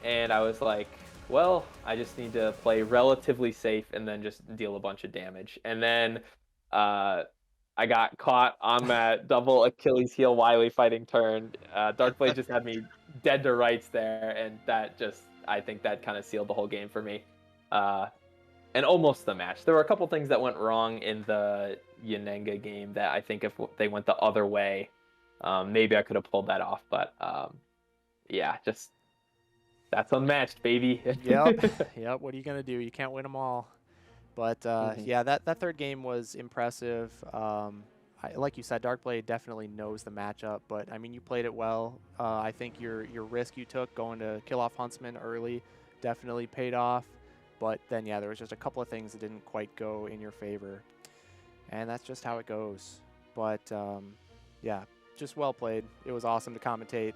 And I was like, well, I just need to play relatively safe and then just deal a bunch of damage. And then I got caught on that double Achilles heel Wily fighting turn. Darkblade just had me dead to rights there, and I think that kind of sealed the whole game for me. And almost the match. There were a couple things that went wrong in the Yanenga game that I think if they went the other way, maybe I could have pulled that off. But yeah, just that's Unmatched, baby. Yep. What are you gonna do? You can't win them all. But yeah, that third game was impressive. Like you said, Darkblade definitely knows the matchup. But I mean, you played it well. I think your risk you took going to kill off Huntsman early definitely paid off. But then, yeah, there was just a couple of things that didn't quite go in your favor. And that's just how it goes. But, yeah, just well played. It was awesome to commentate.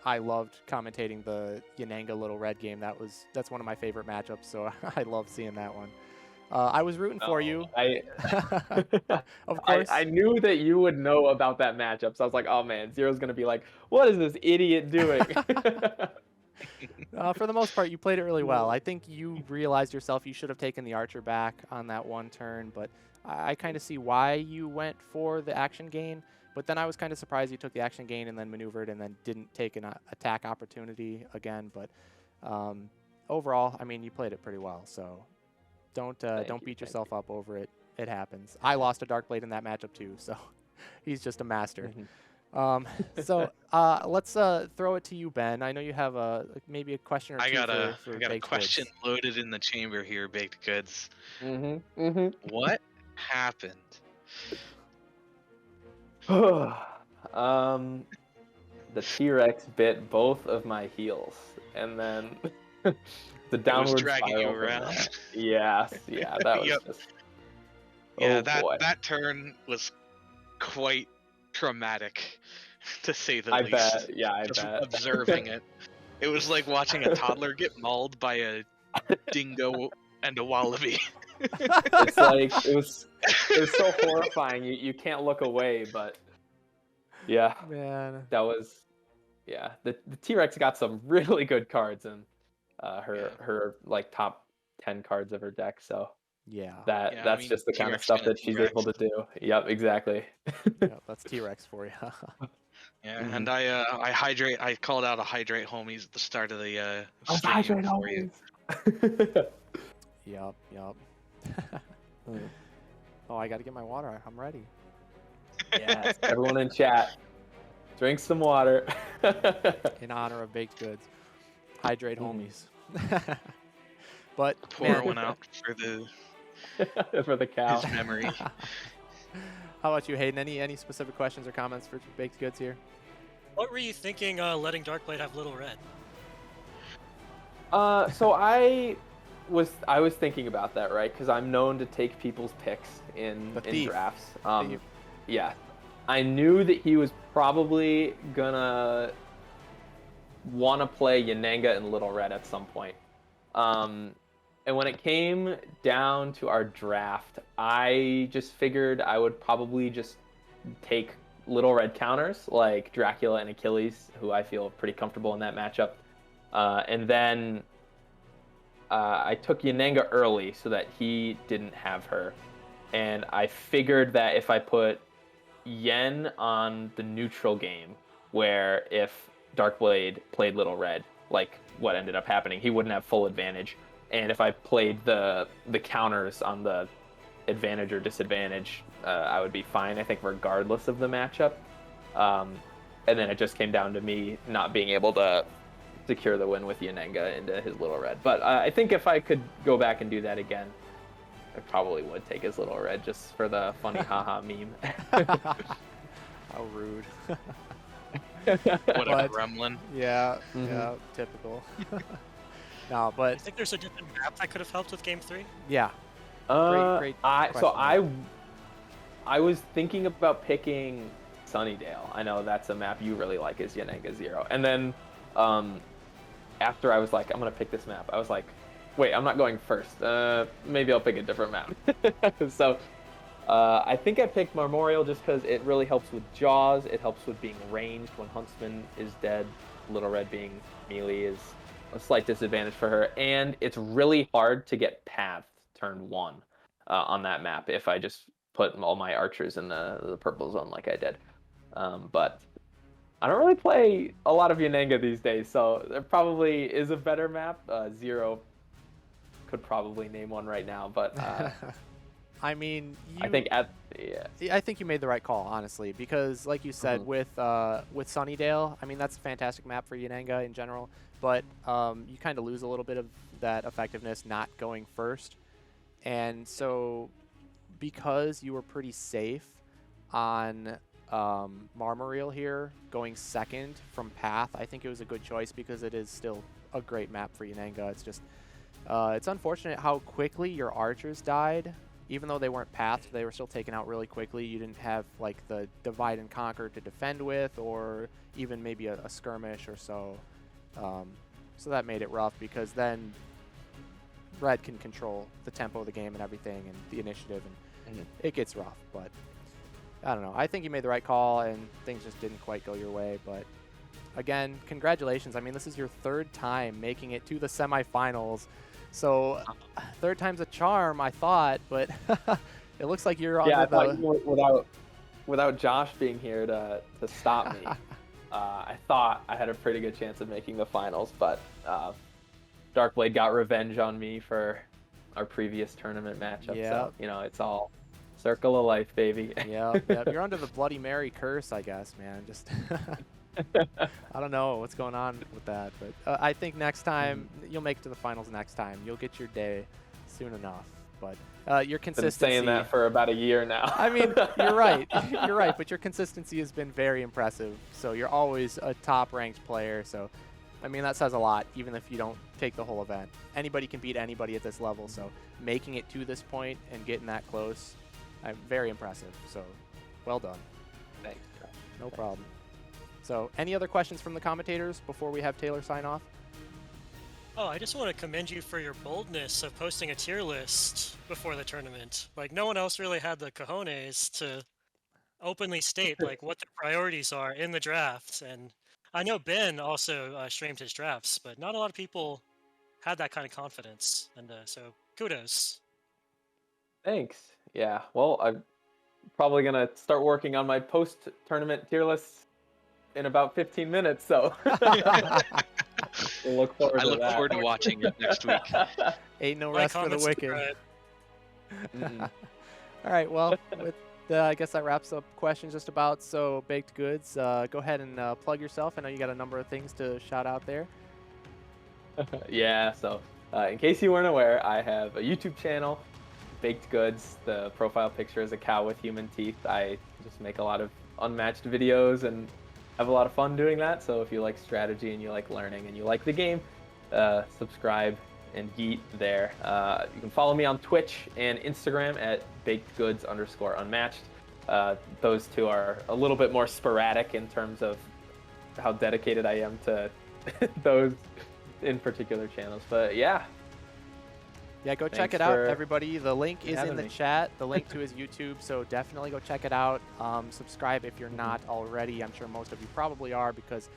I loved commentating the Yanenga Little Red game. That's one of my favorite matchups, so I love seeing that one. I was rooting for you. Of course. I knew that you would know about that matchup, so I was like, oh, man, Zero's going to be like, what is this idiot doing? For the most part, you played it really well. I think you realized yourself you should have taken the Archer back on that one turn, but I kind of see why you went for the action gain. But then I was kind of surprised you took the action gain and then maneuvered and then didn't take an attack opportunity again. But overall, I mean, you played it pretty well. So Don't Thank don't you, beat thank yourself up over it. It happens. I lost a Darkblade in that matchup too, so he's just a master. So let's throw it to you, Ben. I know you have maybe a question or I two got a for I got a Baked question Goods. loaded in the chamber here, Baked Goods. Mm-hmm. What happened? The T-Rex bit both of my heels, and then the It was downward dragging you spiral from around. that. Yes, yeah, that was Yep. just. Yeah, Oh boy. that turn was quite traumatic, to say the I least. bet. Yeah, I Just bet. observing it. It was like watching a toddler get mauled by a dingo and a wallaby. It's like it was so horrifying. You can't look away, but yeah, Man. that was yeah. The T-Rex got some really good cards in her like top 10 cards of her deck. So Yeah. Yeah, I that's mean, just the kind of T-Rex stuff gonna that she's T-Rex. able to do. Yep, exactly. Yep, that's T-Rex for you. Yeah, Mhm. and I called out a hydrate homies at the start of the stream Hydrate for you. homies. Yep. Oh, I got to get my water. I'm ready. Yes, everyone in chat, drink some water. In honor of Baked Goods. Hydrate Mhm. homies. But Pour man, one out for the For the cow. his memory. how about you, Hayden? Any specific questions or comments for Baked Goods here? What were you thinking letting Darkblade have Little Red? So I was thinking about that, right? Because I'm known to take people's picks in thief. drafts. Thief. Yeah, I knew that he was probably gonna want to play Yananga and Little Red at some point. And when it came down to our draft, I just figured I would probably just take Little Red counters like Dracula and Achilles, who I feel pretty comfortable in that matchup. And then I took Yananga early so that he didn't have her. And I figured that if I put Yen on the neutral game, where if Darkblade played Little Red, like what ended up happening, he wouldn't have full advantage. And if I played the counters on the advantage or disadvantage, I would be fine, I think, regardless of the matchup. And then it just came down to me not being able to secure the win with Yananga into his Little Red. But I think if I could go back and do that again, I probably would take his Little Red just for the funny haha meme. How rude. What a But- gremlin. Yeah, Mhm. yeah, typical. No, I but think there's a different map that could have helped with Game 3. yeah, great So question. I was thinking about picking Sunnydale. I know that's a map you really like, is Yananga Zero. And then after I was like, I'm gonna pick this map, I was like, wait, I'm not going first. Maybe I'll pick a different map. So I think I picked Marmorial just because it really helps with Jaws. It helps with being ranged when Huntsman is dead. Little Red being melee is a slight disadvantage for her, and it's really hard to get pathed turn 1 on that map if I just put all my archers in the purple zone like I did. But I don't really play a lot of Yananga these days, so there probably is a better map. Zero could probably name one right now, but I mean, I think I think you made the right call, honestly, because like you said, with Sunnydale, I mean, that's a fantastic map for Yananga in general, but you kind of lose a little bit of that effectiveness not going first. And so because you were pretty safe on Marmorial here, going second from Path, I think it was a good choice because it is still a great map for Yananga. It's just, it's unfortunate how quickly your archers died. Even though they weren't pathed, they were still taken out really quickly. You didn't have like the divide and conquer to defend with, or even maybe a skirmish or so. So that made it rough because then Red can control the tempo of the game and everything and the initiative, and it gets rough. But I don't know. I think you made the right call, and things just didn't quite go your way. But again, congratulations. I mean, this is your third time making it to the semifinals. So third time's a charm, I thought, but it looks like you're on I thought without Josh being here to stop me, I thought I had a pretty good chance of making the finals, but Darkblade got revenge on me for our previous tournament matchup. Yep. So it's all circle of life, baby. Yep. You're under the Bloody Mary curse, I guess, man. Just I don't know what's going on with that, but I think next time you'll make it to the finals. Next time you'll get your day soon enough. But your consistency. Been saying that for about a year now. I mean, you're right. You're right. But your consistency has been very impressive. So you're always a top-ranked player. So, I mean, that says a lot, even if you don't take the whole event. Anybody can beat anybody at this level. So making it to this point and getting that close, very impressive. So, well done. Thanks. No problem. So, any other questions from the commentators before we have Taylor sign off? Oh, I just want to commend you for your boldness of posting a tier list before the tournament. Like, no one else really had the cojones to openly state like what their priorities are in the drafts. And I know Ben also streamed his drafts, but not a lot of people had that kind of confidence. And so, kudos. Thanks. Yeah. Well, I'm probably gonna start working on my post-tournament tier lists in about 15 minutes. So. We'll look forward I to look that. forward to watching it next week. Ain't no Like, rest for the comment, wicked. subscribe. All right, well, I guess that wraps up questions just about. So, Baked Goods, go ahead and plug yourself. I know you got a number of things to shout out there. Yeah, so in case you weren't aware, I have a YouTube channel, Baked Goods. The profile picture is a cow with human teeth. I just make a lot of unmatched videos and have a lot of fun doing that. So if you like strategy and you like learning and you like the game, subscribe and yeet there. You can follow me on Twitch and Instagram at bakedgoods_unmatched. Those two are a little bit more sporadic in terms of how dedicated I am to those in particular channels. But yeah. Yeah, go check Thanks it out, for everybody. The link is in having the me. chat, the link to his YouTube, so definitely go check it out. Subscribe if you're not already. I'm sure most of you probably are because,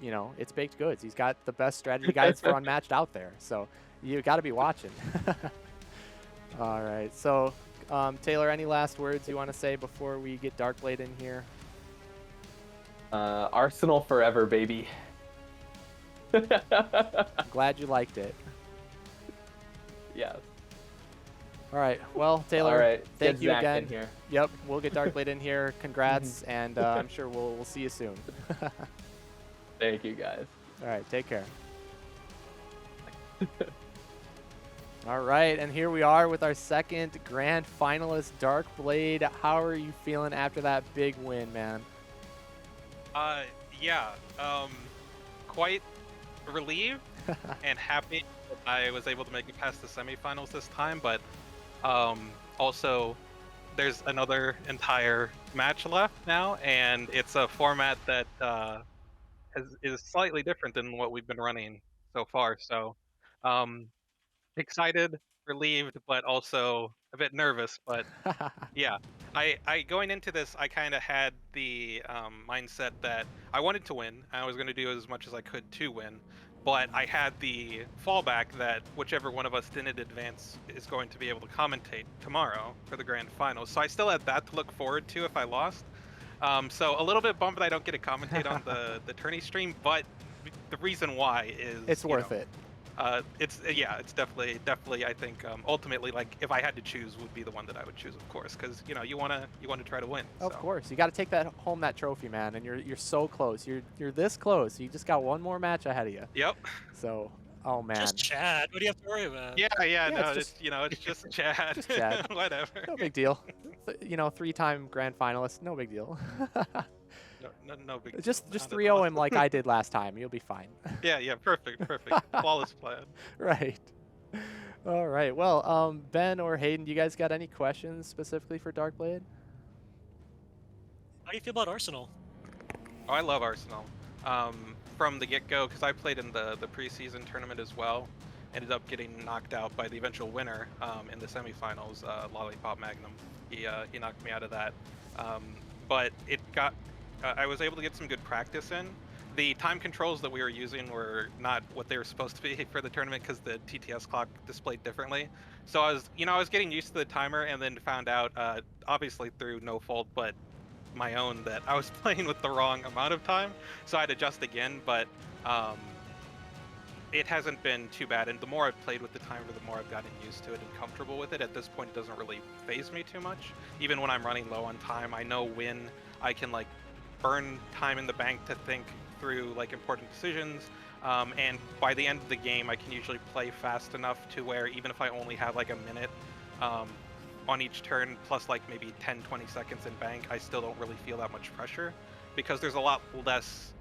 it's Baked Goods. He's got the best strategy guides for Unmatched out there, so you got to be watching. All right, so Taylor, any last words you want to say before we get Darkblade in here? Arsenal forever, baby. Glad you liked it. Yes. All right. Well, Taylor, All right. thank Get you Zach again. in here. Yep, we'll get Darkblade in here. Congrats, and I'm sure we'll see you soon. Thank you, guys. All right, take care. All right, and here we are with our second grand finalist, Darkblade. How are you feeling after that big win, man? Yeah, quite relieved and happy that I was able to make it past the semifinals this time, but also there's another entire match left now, and it's a format that is slightly different than what we've been running so far. So excited, relieved, but also a bit nervous. But yeah, I going into this, I kind of had the mindset that I wanted to win. I was going to do as much as I could to win, but I had the fallback that whichever one of us didn't advance is going to be able to commentate tomorrow for the grand finals. So I still had that to look forward to if I lost. So a little bit bummed that I don't get to commentate on the tourney stream, but the reason why is It's worth it. it's definitely I think ultimately, like, if I had to choose, would be the one that I would choose, of course, because you want to try to win. Of so. course, you got to take that trophy, man, and you're so close. You're this close. You just got one more match ahead of you. Yep. So, oh man. Just Chad. What do you have to worry about? Yeah. No, it's it's just Chad. Just Chad. Whatever. No big deal. 3-time grand finalist. No big deal. No big. Just not at 3-0 all. him like I did last time. You'll be fine. Yeah. Perfect. Flawless plan. Right. All right. Well, Ben or Hayden, do you guys got any questions specifically for Darkblade? How do you feel about Arsenal? Oh, I love Arsenal. From the get-go, because I played in the preseason tournament as well. Ended up getting knocked out by the eventual winner in the semifinals, Lollipop Magnum. He knocked me out of that. But it got. I was able to get some good practice in. The time controls that we were using were not what they were supposed to be for the tournament because the TTS clock displayed differently. So I was getting used to the timer, and then found out, obviously through no fault but my own, that I was playing with the wrong amount of time. So I had to adjust again. But it hasn't been too bad, and the more I've played with the timer, the more I've gotten used to it and comfortable with it. At this point, it doesn't really phase me too much. Even when I'm running low on time, I know when I can like burn time in the bank to think through like important decisions. And by the end of the game, I can usually play fast enough to where even if I only have like a minute on each turn, plus like maybe 10-20 seconds in bank, I still don't really feel that much pressure because there's a lot less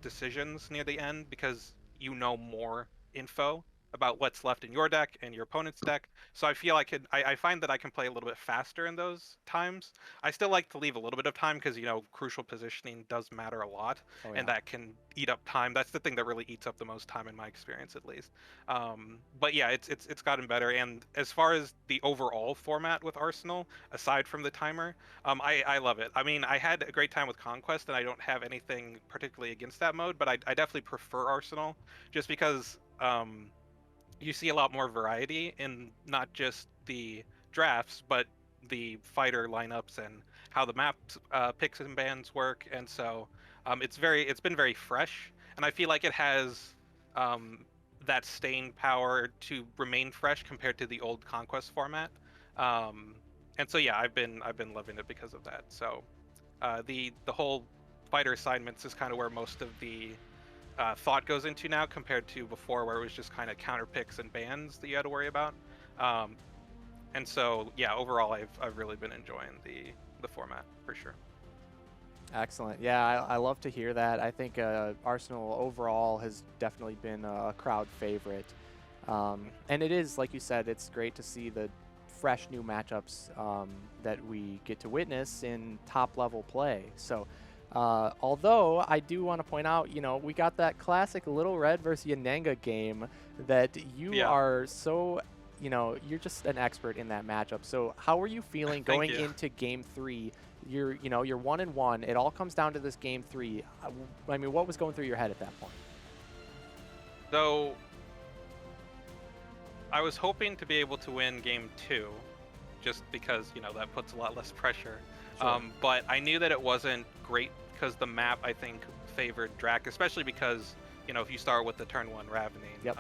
decisions near the end because you know more info about what's left in your deck and your opponent's deck. So I feel I find that I can play a little bit faster in those times. I still like to leave a little bit of time because, you know, crucial positioning does matter a lot, and that can eat up time. That's the thing that really eats up the most time in my experience, at least. But yeah, it's gotten better. And as far as the overall format with Arsenal, aside from the timer, I love it. I mean, I had a great time with Conquest, and I don't have anything particularly against that mode, but I definitely prefer Arsenal just because you see a lot more variety in not just the drafts, but the fighter lineups and how the map picks and bans work. And so it's been very fresh, and I feel like it has that staying power to remain fresh compared to the old Conquest format. And so yeah, I've been loving it because of that. So the whole fighter assignments is kind of where most of the thought goes into now compared to before, where it was just kind of counter picks and bans that you had to worry about. And so yeah, overall, I've really been enjoying the format for sure. Excellent. Yeah, I love to hear that. I think Arsenal overall has definitely been a crowd favorite. And it is, like you said, it's great to see the fresh new matchups that we get to witness in top-level play. So although I do want to point out, you know, we got that classic Little Red versus Yanenga game that you are so, you know, you're just an expert in that matchup. So how were you feeling going into Game 3? You're 1-1. It all comes down to this Game 3. I mean, what was going through your head at that point? So I was hoping to be able to win Game 2, just because, you know, that puts a lot less pressure. Sure. But I knew that it wasn't great because the map, I think, favored Drac, especially because, you know, if you start with the turn 1 Ravening,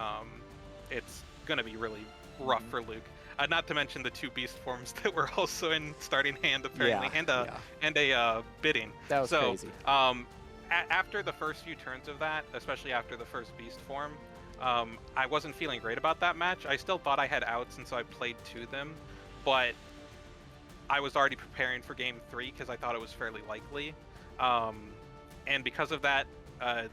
it's going to be really rough for Luke. Not to mention the 2 beast forms that were also in starting hand, apparently, and a bidding. That was crazy. After the first few turns of that, especially after the first beast form, I wasn't feeling great about that match. I still thought I had outs, and so I played to them, but I was already preparing for Game 3 because I thought it was fairly likely. And because of that,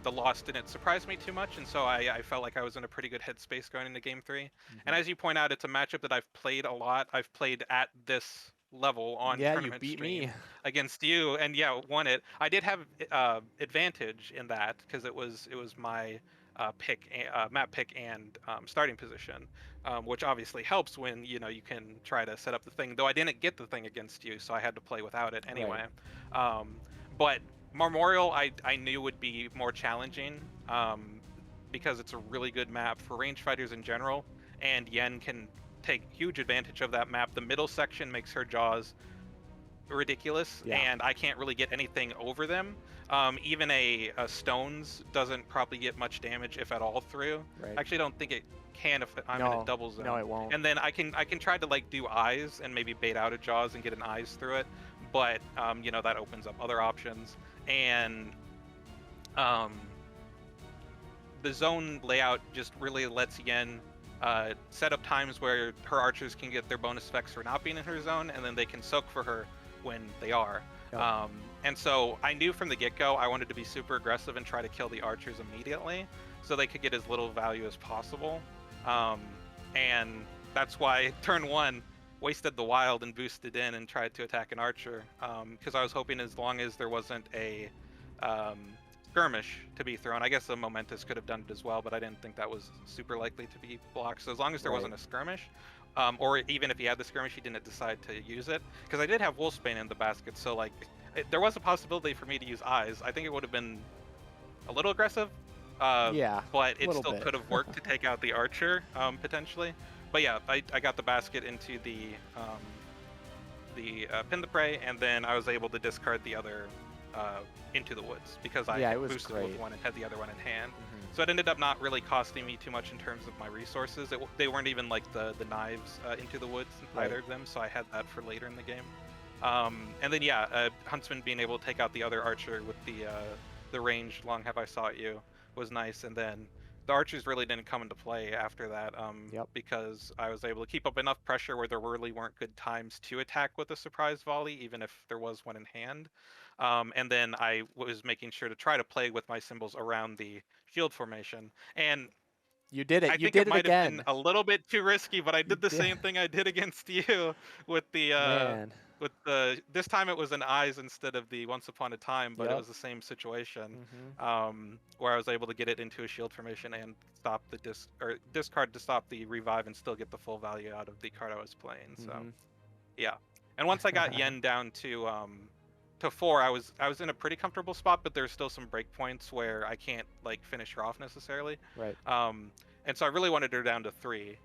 the loss didn't surprise me too much, and so I felt like I was in a pretty good headspace going into Game 3. And as you point out, it's a matchup that I've played a lot. I've played at this level on tournament you beat stream me against you, and won it. I did have advantage in that because it was my map pick and starting position, which obviously helps when you can try to set up the thing. Though I didn't get the thing against you, so I had to play without it anyway. Right. But Memorial, I knew would be more challenging because it's a really good map for range fighters in general, and Yen can take huge advantage of that map. The middle section makes her jaws ridiculous, and I can't really get anything over them. Even a stones doesn't probably get much damage, if at all, through. Right. I actually don't think it can if I'm in a double zone. No, it won't. And then I can try to like do eyes and maybe bait out a jaws and get an eyes through it, but that opens up other options. And the zone layout just really lets Yen set up times where her archers can get their bonus effects for not being in her zone, and then they can soak for her when they are. Yep. And so I knew from the get-go I wanted to be super aggressive and try to kill the archers immediately so they could get as little value as possible. And that's why turn 1 wasted the wild and boosted in and tried to attack an archer, because I was hoping as long as there wasn't a skirmish to be thrown. I guess a Momentous could have done it as well, but I didn't think that was super likely to be blocked. So as long as there wasn't a skirmish, or even if he had the skirmish, he didn't decide to use it. Because I did have Wolfsbane in the basket, so like there was a possibility for me to use eyes. I think it would have been a little aggressive, but it still could have worked to take out the archer potentially. But yeah, I got the basket into the pin the prey, and then I was able to discard the other Into the Woods, because I Yeah, it had was boosted great. with one and had the other one in hand. Mhm. So it ended up not really costing me too much in terms of my resources. They weren't even like the knives Into the Woods, Right. either of them, so I had that for later in the game. And then Huntsman being able to take out the other archer with the range Long Have I Sought You was nice, and then the archers really didn't come into play after that, Yep. because I was able to keep up enough pressure where there really weren't good times to attack with a surprise volley, even if there was one in hand. And then I was making sure to try to play with my symbols around the shield formation. And You did it. I You think did it it might have been again. a little bit too risky, but I You did the did. same thing I did against you with Man. this time it was an eyes instead of the Once Upon a Time, but it Yep. was the same situation, Mhm. where I was able to get it into a shield formation and stop the discard to stop the revive and still get the full value out of the card I was playing. So Mhm. yeah, and once I got Yen down to 4, I was in a pretty comfortable spot, but there's still some breakpoints where I can't like finish her off necessarily. Right. And so I really wanted her down to 3.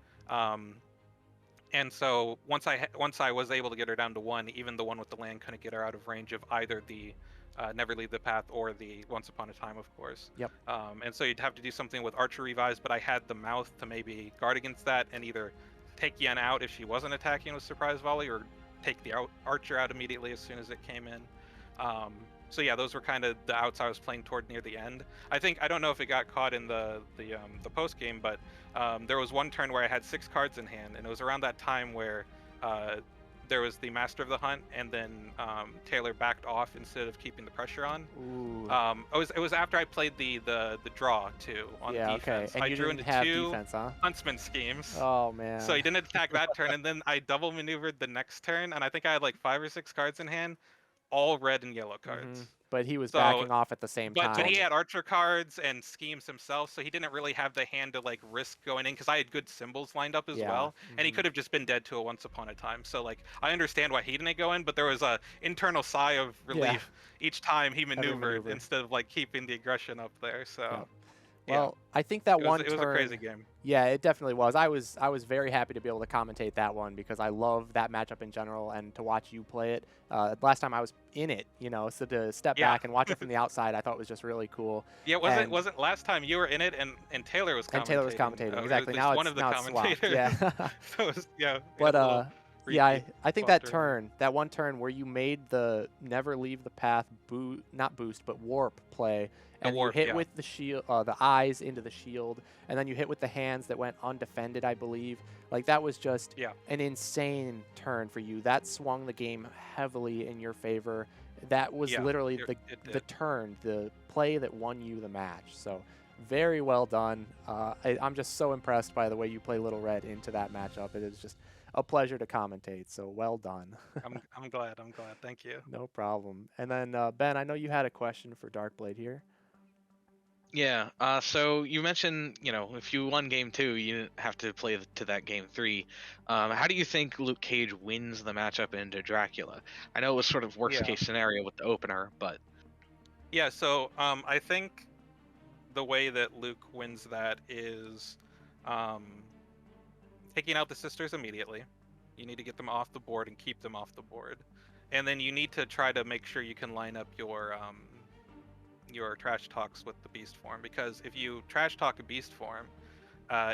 And so once I was able to get her down to 1, even the one with the land couldn't get her out of range of either the Never Leave the Path or the Once Upon a Time, of course. Yep. And so you'd have to do something with Archer Revives, but I had the mouth to maybe guard against that and either take Yen out if she wasn't attacking with Surprise Volley, or take the Archer out immediately as soon as it came in. So yeah, those were kind of the outs I was playing toward near the end. I don't know if it got caught in the post game, but there was one turn where I had 6 cards in hand, and it was around that time where there was the Master of the Hunt, and then Taylor backed off instead of keeping the pressure on. Ooh. It was after I played the draw too on Yeah. Okay. defense. And I you drew didn't into have 2 defense, huh? Huntsman schemes. Oh man. So he didn't attack that turn, and then I double maneuvered the next turn, and I think I had like 5 or 6 cards in hand, all red and yellow cards. Mhm. But he was So, backing off at the same but time. he had archer cards and schemes himself, so he didn't really have the hand to like risk going in, because I had good symbols lined up as Yeah. well, and he Mhm. could have just been dead to a Once Upon a Time. So like I understand why he didn't go in, but there was a internal sigh of relief each time he maneuvered maneuver. instead of like keeping the aggression up there. So Yep. yeah, Well, I think that it one was a turn. crazy game. Yeah, it definitely was. I was very happy to be able to commentate that one because I love that matchup in general, and to watch you play it. Last time I was in it, so to step Yeah. back and watch it from the outside, I thought was just really cool. Yeah, wasn't last time you were in it and Taylor was commentating? And Taylor was commentating, or exactly. At least Now one it's of the now it's swapped. commentators. Yeah. So it was, yeah. we But had a little yeah, repeat I think swapped that around. that one turn where you made the Never Leave the Path not boost, but warp play, and warp, you hit yeah. with the shield, the eyes into the shield, and then you hit with the hands that went undefended, I believe. Like that was just Yeah. an insane turn for you. That swung the game heavily in your favor. That was Yeah, literally it the did. turn, the play that won you the match. So very well done. I'm just so impressed by the way you play Little Red into that matchup. It is just a pleasure to commentate. So well done. I'm glad. Thank you. No problem. And then Ben, I know you had a question for Darkblade here. Yeah. So you mentioned, if you won game 2, you didn't have to play to that game 3. How do you think Luke Cage wins the matchup into Dracula? I know it was sort of worst Yeah. case scenario with the opener, but Yeah, so I think the way that Luke wins that is taking out the sisters immediately. You need to get them off the board and keep them off the board. And then you need to try to make sure you can line up your trash talks with the beast form, because if you trash talk a beast form,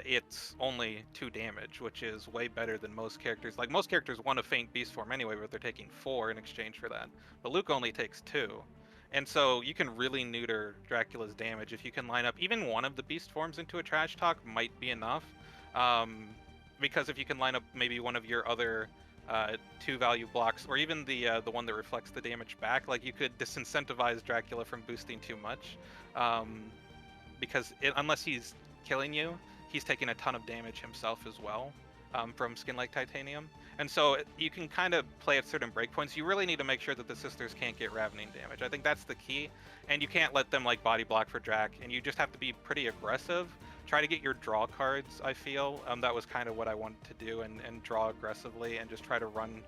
it's only 2 damage, which is way better than most characters. Like most characters want to faint beast form anyway, but they're taking 4 in exchange for that. But Luke only takes 2. And so you can really neuter Dracula's damage if you can line up even one of the beast forms into a trash talk might be enough. Because if you can line up maybe one of your other 2 value blocks, or even the one that reflects the damage back, like you could disincentivize Dracula from boosting too much, because unless he's killing you, he's taking a ton of damage himself as well from Skin Like Titanium. And so you can kind of play at certain breakpoints. You really need to make sure that the sisters can't get ravening damage. I think that's the key, and you can't let them like body block for Drac, and you just have to be pretty aggressive. Try to get your draw cards, I feel. That was kind of what I wanted to do, and draw aggressively and just try to run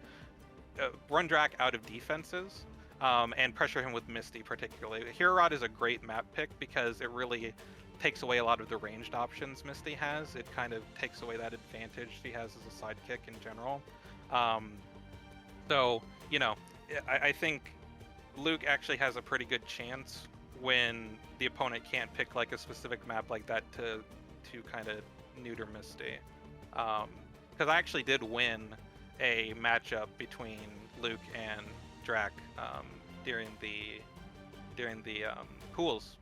Drac out of defenses, and pressure him with Misty particularly. Hero Rod is a great map pick because it really takes away a lot of the ranged options Misty has. It kind of takes away that advantage she has as a sidekick in general. So, I think Luke actually has a pretty good chance when the opponent can't pick like a specific map like that to kind of neuter Misty. Because I actually did win a matchup between Luke and Drac during the pools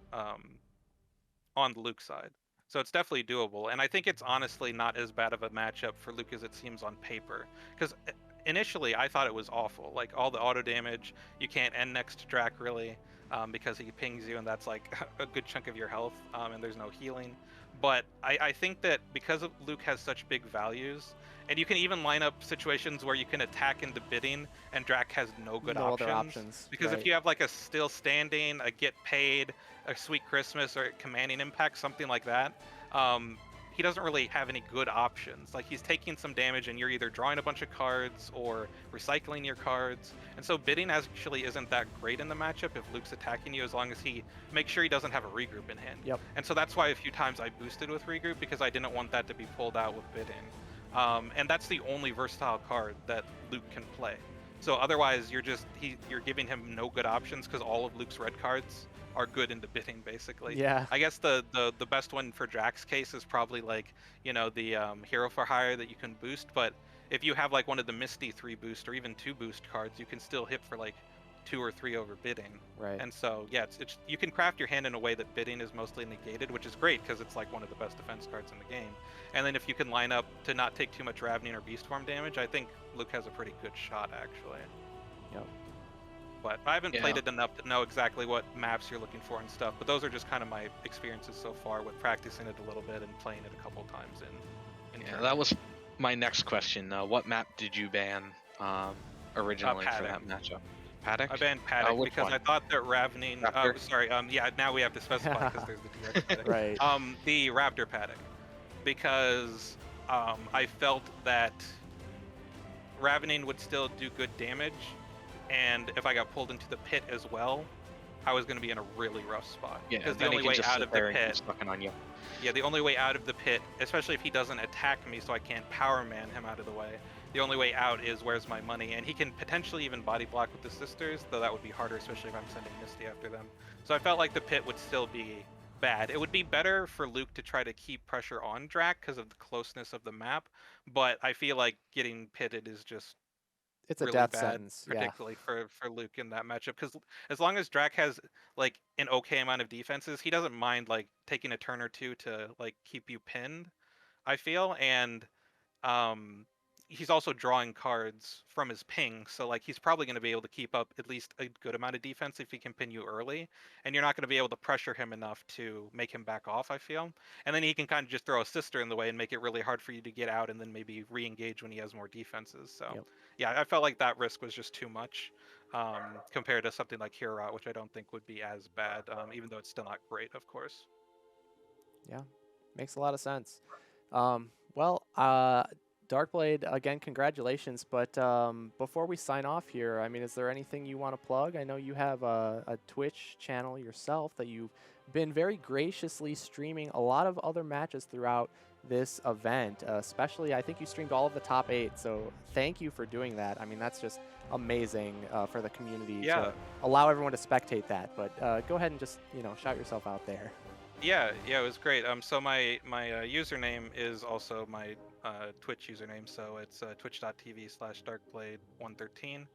on the Luke side. So it's definitely doable, and I think it's honestly not as bad of a matchup for Luke as it seems on paper. Because initially I thought it was awful, like all the auto damage. You can't end next to Drac really, because he pings you, and that's like a good chunk of your health, and there's no healing. But I think that because Luke has such big values, and you can even line up situations where you can attack into bidding, and Drac has no good No options. other options, Because right. if you have like a still standing, a get paid, a Sweet Christmas, or Commanding Impact, something like that, he doesn't really have any good options. Like he's taking some damage, and you're either drawing a bunch of cards or recycling your cards. And so bidding actually isn't that great in the matchup if Luke's attacking you, as long as he makes sure he doesn't have a regroup in hand. Yep. And so that's why a few times I boosted with regroup, because I didn't want that to be pulled out with bidding. And that's the only versatile card that Luke can play. So otherwise, you're giving him no good options, because all of Luke's red cards are good into bidding basically. Yeah. I guess the best one for Drax's case is probably like, the hero for hire that you can boost. But if you have like one of the Misty 3 boost or even 2 boost cards, you can still hit for like 2 or 3 over bidding. Right. And so yeah, it's you can craft your hand in a way that bidding is mostly negated, which is great because it's like one of the best defense cards in the game. And then if you can line up to not take too much Ravening or Beast Form damage, I think Luke has a pretty good shot actually. Yep. But I haven't played it enough to know exactly what maps you're looking for and stuff. But those are just kind of my experiences so far with practicing it a little bit and playing it a couple times in Yeah, that was my next question. What map did you ban originally for that matchup? Paddock? I banned Paddock because one? I thought that Ravening. Sorry. Yeah. Now we have to specify because there's the direct Paddock. Right. The Raptor Paddock, because I felt that Ravening would still do good damage, and if I got pulled into the pit as well, I was going to be in a really rough spot. Yeah, because the only way out of the pit. On you. Yeah, the only way out of the pit, especially if he doesn't attack me, so I can't power man him out of the way. The only way out is where's my money, and he can potentially even body block with the sisters, though that would be harder, especially if I'm sending Misty after them. So I felt like the pit would still be bad. It would be better for Luke to try to keep pressure on Drac because of the closeness of the map, but I feel like getting pitted is just it's a really death bad, sentence, particularly for Luke in that matchup. Because as long as Drac has like an okay amount of defenses, he doesn't mind like taking a turn or two to like keep you pinned, I feel. And um, he's also drawing cards from his ping, so like he's probably going to be able to keep up at least a good amount of defense if he can pin you early, and you're not going to be able to pressure him enough to make him back off, I feel. And then he can kind of just throw a sister in the way and make it really hard for you to get out, and then maybe re-engage when he has more defenses. So Yep. yeah, I felt like that risk was just too much compared to something like Hero Rot, which I don't think would be as bad, even though it's still not great, of course. Yeah, makes a lot of sense. Well, Darkblade, again, congratulations. But before we sign off here, I mean, is there anything you want to plug? I know you have a Twitch channel yourself that you've been very graciously streaming a lot of other matches throughout this event. Especially, I think you streamed all of the top 8. So thank you for doing that. I mean, that's just amazing for the community to allow everyone to spectate that. But go ahead and just, shout yourself out there. Yeah, it was great. So my username is also my Twitch username, so it's twitch.tv/Darkblade113.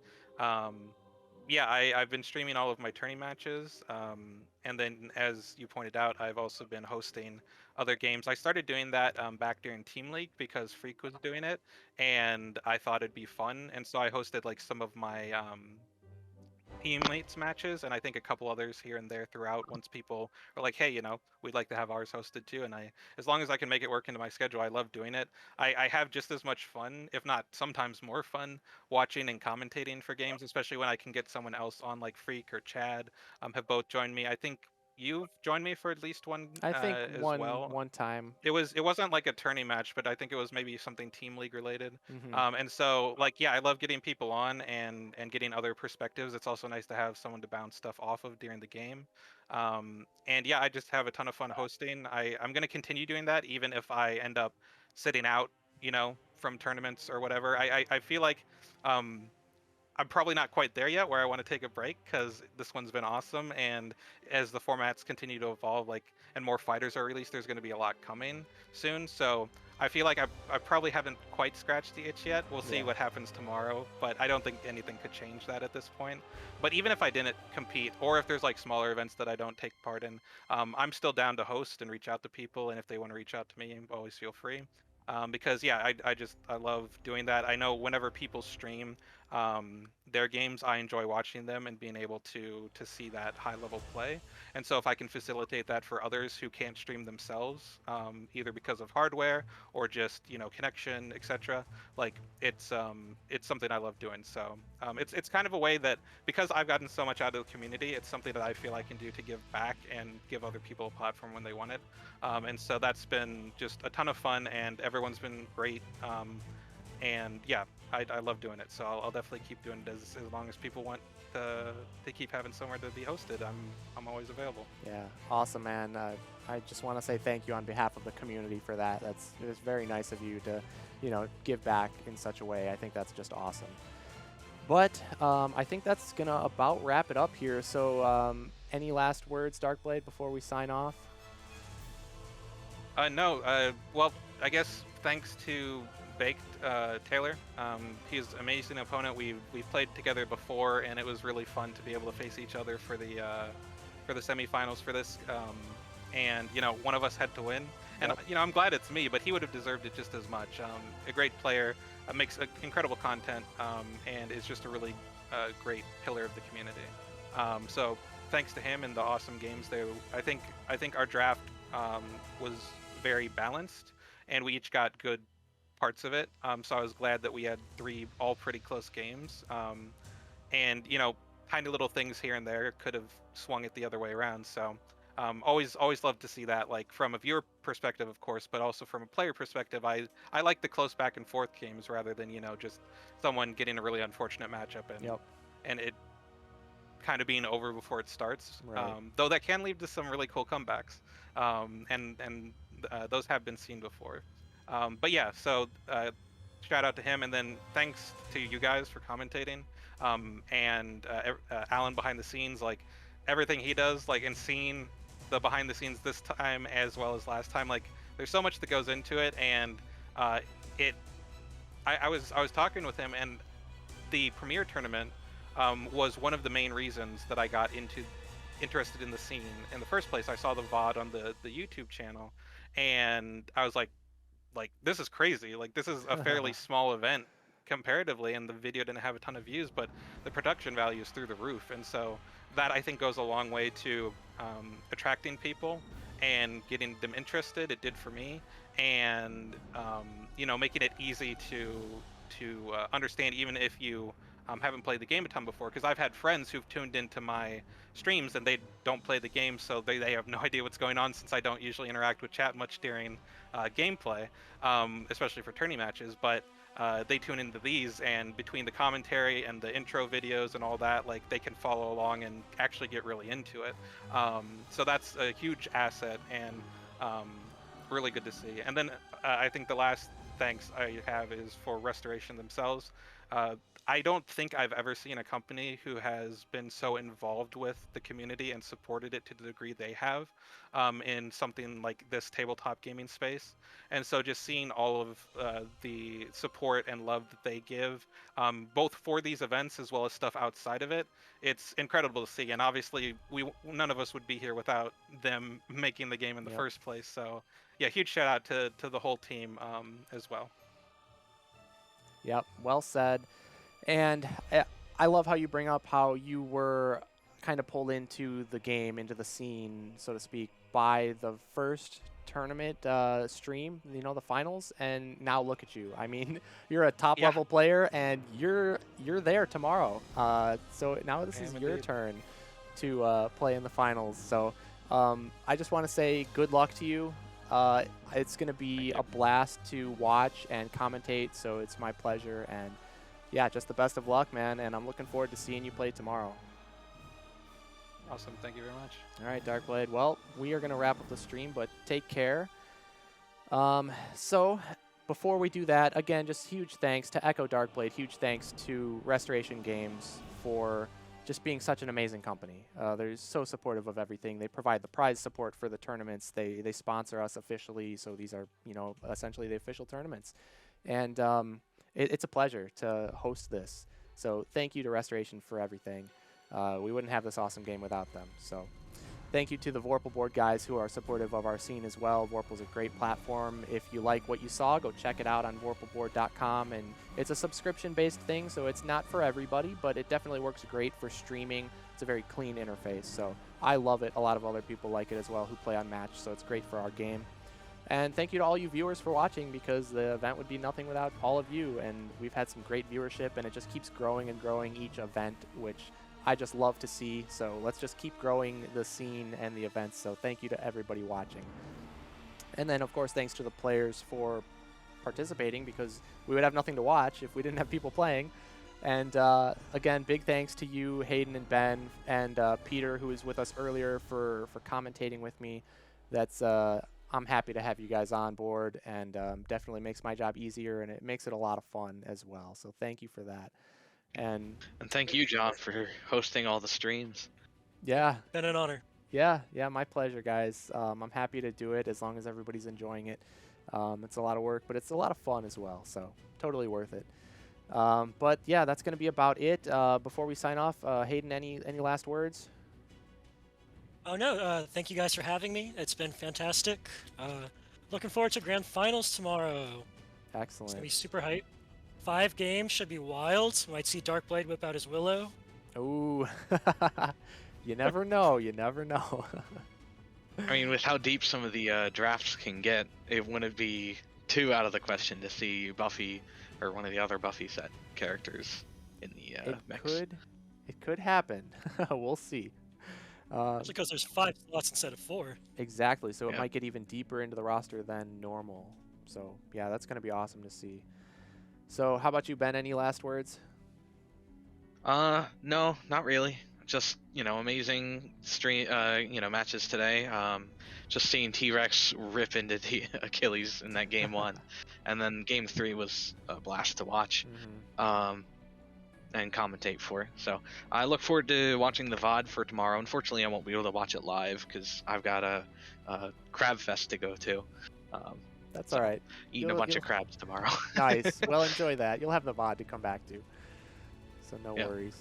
Yeah, I've been streaming all of my tourney matches, and then as you pointed out, I've also been hosting other games. I started doing that back during Team League because Freak was doing it, and I thought it'd be fun, and so I hosted like some of my teammates matches, and I think a couple others here and there throughout, once people are like, hey, we'd like to have ours hosted too. And as long as I can make it work into my schedule, I love doing it. I have just as much fun, if not sometimes more fun, watching and commentating for games, especially when I can get someone else on, like Freak or Chad have both joined me. I think you've joined me for at least one I think as well. one time. It wasn't like a tourney match, but I think it was maybe something Team League related. Mm-hmm. And so like, yeah, I love getting people on and getting other perspectives. It's also nice to have someone to bounce stuff off of during the game. And yeah, I just have a ton of fun hosting. I'm going to continue doing that even if I end up sitting out, from tournaments or whatever. I feel like I'm probably not quite there yet where I want to take a break because this one's been awesome. And as the formats continue to evolve, like, and more fighters are released, there's going to be a lot coming soon. So I feel like I probably haven't quite scratched the itch yet. We'll see Yeah. what happens tomorrow, but I don't think anything could change that at this point. But even if I didn't compete, or if there's like smaller events that I don't take part in, I'm still down to host and reach out to people. And if they want to reach out to me, always feel free. Because yeah, I love doing that. I know whenever people stream their games, I enjoy watching them and being able to see that high level play. And so if I can facilitate that for others who can't stream themselves, either because of hardware or just connection, etc., like it's something I love doing. So it's kind of a way that, because I've gotten so much out of the community, it's something that I feel I can do to give back and give other people a platform when they want it. And so that's been just a ton of fun, and everyone's been great. And yeah, I love doing it, so I'll definitely keep doing it as long as people want to keep having somewhere to be hosted. I'm always available. Yeah, awesome, man. I just want to say thank you on behalf of the community for that. It's very nice of you to, give back in such a way. I think that's just awesome. But I think that's gonna about wrap it up here. So, any last words, Darkblade, before we sign off? No. Well, I guess thanks to Baked Taylor. He's an amazing opponent. We've played together before, and it was really fun to be able to face each other for the semifinals for this. And one of us had to win, and Yep. I'm glad it's me, but he would have deserved it just as much. A great player, makes incredible content, and is just a really great pillar of the community. So thanks to him and the awesome games there. I think our draft was very balanced, and we each got good parts of it. So I was glad that we had 3 all pretty close games. And tiny little things here and there could have swung it the other way around. So always love to see that, like from a viewer perspective, of course, but also from a player perspective. I like the close back and forth games rather than just someone getting a really unfortunate matchup and it kind of being over before it starts. Right. Though that can lead to some really cool comebacks, and those have been seen before. But yeah, so shout out to him, and then thanks to you guys for commentating, and Alan behind the scenes, like everything he does, like, and seeing the behind the scenes this time as well as last time, like there's so much that goes into it, and it. I was talking with him, and the Premier tournament was one of the main reasons that I got interested in the scene in the first place. I saw the VOD on the YouTube channel, and I was like, this is crazy. Like, this is a fairly small event comparatively, and the video didn't have a ton of views, but the production value is through the roof. And so that, I think, goes a long way to attracting people and getting them interested. It did for me, and making it easy to understand, even if you haven't played the game a ton before, because I've had friends who've tuned into my streams and they don't play the game, so they have no idea what's going on, since I don't usually interact with chat much during gameplay, especially for tourney matches. But they tune into these, and between the commentary and the intro videos and all that, like, they can follow along and actually get really into it. So that's a huge asset, and really good to see. And then I think the last thanks I have is for Restoration themselves. I don't think I've ever seen a company who has been so involved with the community and supported it to the degree they have in something like this tabletop gaming space. And so just seeing all of the support and love that they give, both for these events as well as stuff outside of it, it's incredible to see. And obviously, none of us would be here without them making the game in the first place. So yeah, huge shout out to the whole team as well. Yep, well said. And I love how you bring up how you were kind of pulled into the game, into the scene, so to speak, by the first tournament stream, the finals, and now look at you. I mean, you're a top level player, and you're there tomorrow. So now this is your turn to play in the finals. So I just want to say good luck to you. It's going to be a blast to watch and commentate, so it's my pleasure. And yeah, just the best of luck, man, and I'm looking forward to seeing you play tomorrow. Awesome, thank you very much. All right, Darkblade. Well, we are going to wrap up the stream, but take care. So before we do that, again, just huge thanks to Echo Darkblade, huge thanks to Restoration Games for just being such an amazing company. They're so supportive of everything. They provide the prize support for the tournaments. They sponsor us officially, so these are, you know, essentially the official tournaments. And it's a pleasure to host this. So thank you to Restoration for everything. We wouldn't have this awesome game without them. So thank you to the Vorpal board guys who are supportive of our scene as well. Vorpal's a great platform. If you like what you saw, go check it out on vorpalboard.com. And it's a subscription-based thing, so it's not for everybody, but it definitely works great for streaming. It's a very clean interface, so I love it. A lot of other people like it as well who play Unmatched, so it's great for our game. And thank you to all you viewers for watching, because the event would be nothing without all of you. And we've had some great viewership, and it just keeps growing and growing each event, which I just love to see. So let's just keep growing the scene and the events. So thank you to everybody watching. And then, of course, thanks to the players for participating, because we would have nothing to watch if we didn't have people playing. And again, big thanks to you, Hayden and Ben, and Peter, who was with us earlier, for commentating with me. That's I'm happy to have you guys on board, and definitely makes my job easier, and it makes it a lot of fun as well. So thank you for that. And thank you, John, for hosting all the streams. Yeah. Been an honor. Yeah, my pleasure, guys. I'm happy to do it as long as everybody's enjoying it. It's a lot of work, but it's a lot of fun as well, so totally worth it. But yeah, that's going to be about it. Before we sign off, Hayden, any last words? Oh no, thank you guys for having me. It's been fantastic. Looking forward to grand finals tomorrow. Excellent. It's gonna be super hype. 5 games should be wild. Might see Darkblade whip out his Willow. Ooh. You never know. You never know. I mean, with how deep some of the drafts can get, it wouldn't be too out of the question to see Buffy or one of the other Buffy set characters in the mix. It could happen. We'll see. That's because there's 5 slots instead of 4. Exactly. So it might get even deeper into the roster than normal. So yeah, that's going to be awesome to see. So how about you, Ben? Any last words? No, not really. Just, amazing stream, matches today. Just seeing T-Rex rip into the Achilles in that game 1, and then game 3 was a blast to watch. And commentate for. So I look forward to watching the VOD for tomorrow. Unfortunately, I won't be able to watch it live because I've got a crab fest to go to. That's all right. Eating a bunch of crabs tomorrow. Nice. Well, enjoy that. You'll have the VOD to come back to. So no worries.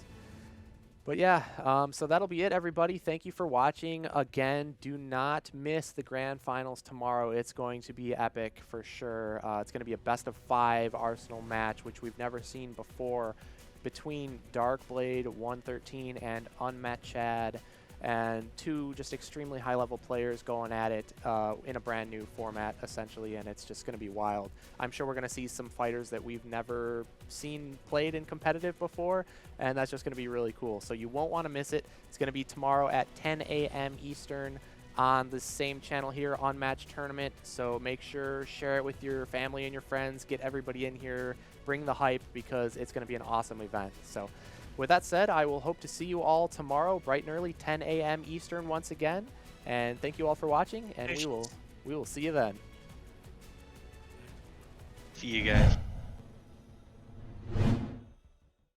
But yeah, so that'll be it, everybody. Thank you for watching. Again, do not miss the grand finals tomorrow. It's going to be epic for sure. It's going to be a best-of-5 Arsenal match, which we've never seen before, between Darkblade113 and Unmatched, and 2 just extremely high-level players going at it in a brand new format, essentially, and it's just going to be wild. I'm sure we're going to see some fighters that we've never seen played in competitive before, and that's just going to be really cool. So you won't want to miss it. It's going to be tomorrow at 10 a.m. Eastern on the same channel here, Unmatched Tournament. So make sure, share it with your family and your friends, get everybody in here, bring the hype, because it's going to be an awesome event. So with that said, I will hope to see you all tomorrow, bright and early, 10 a.m. Eastern once again. And thank you all for watching, and we will see you then. See you guys.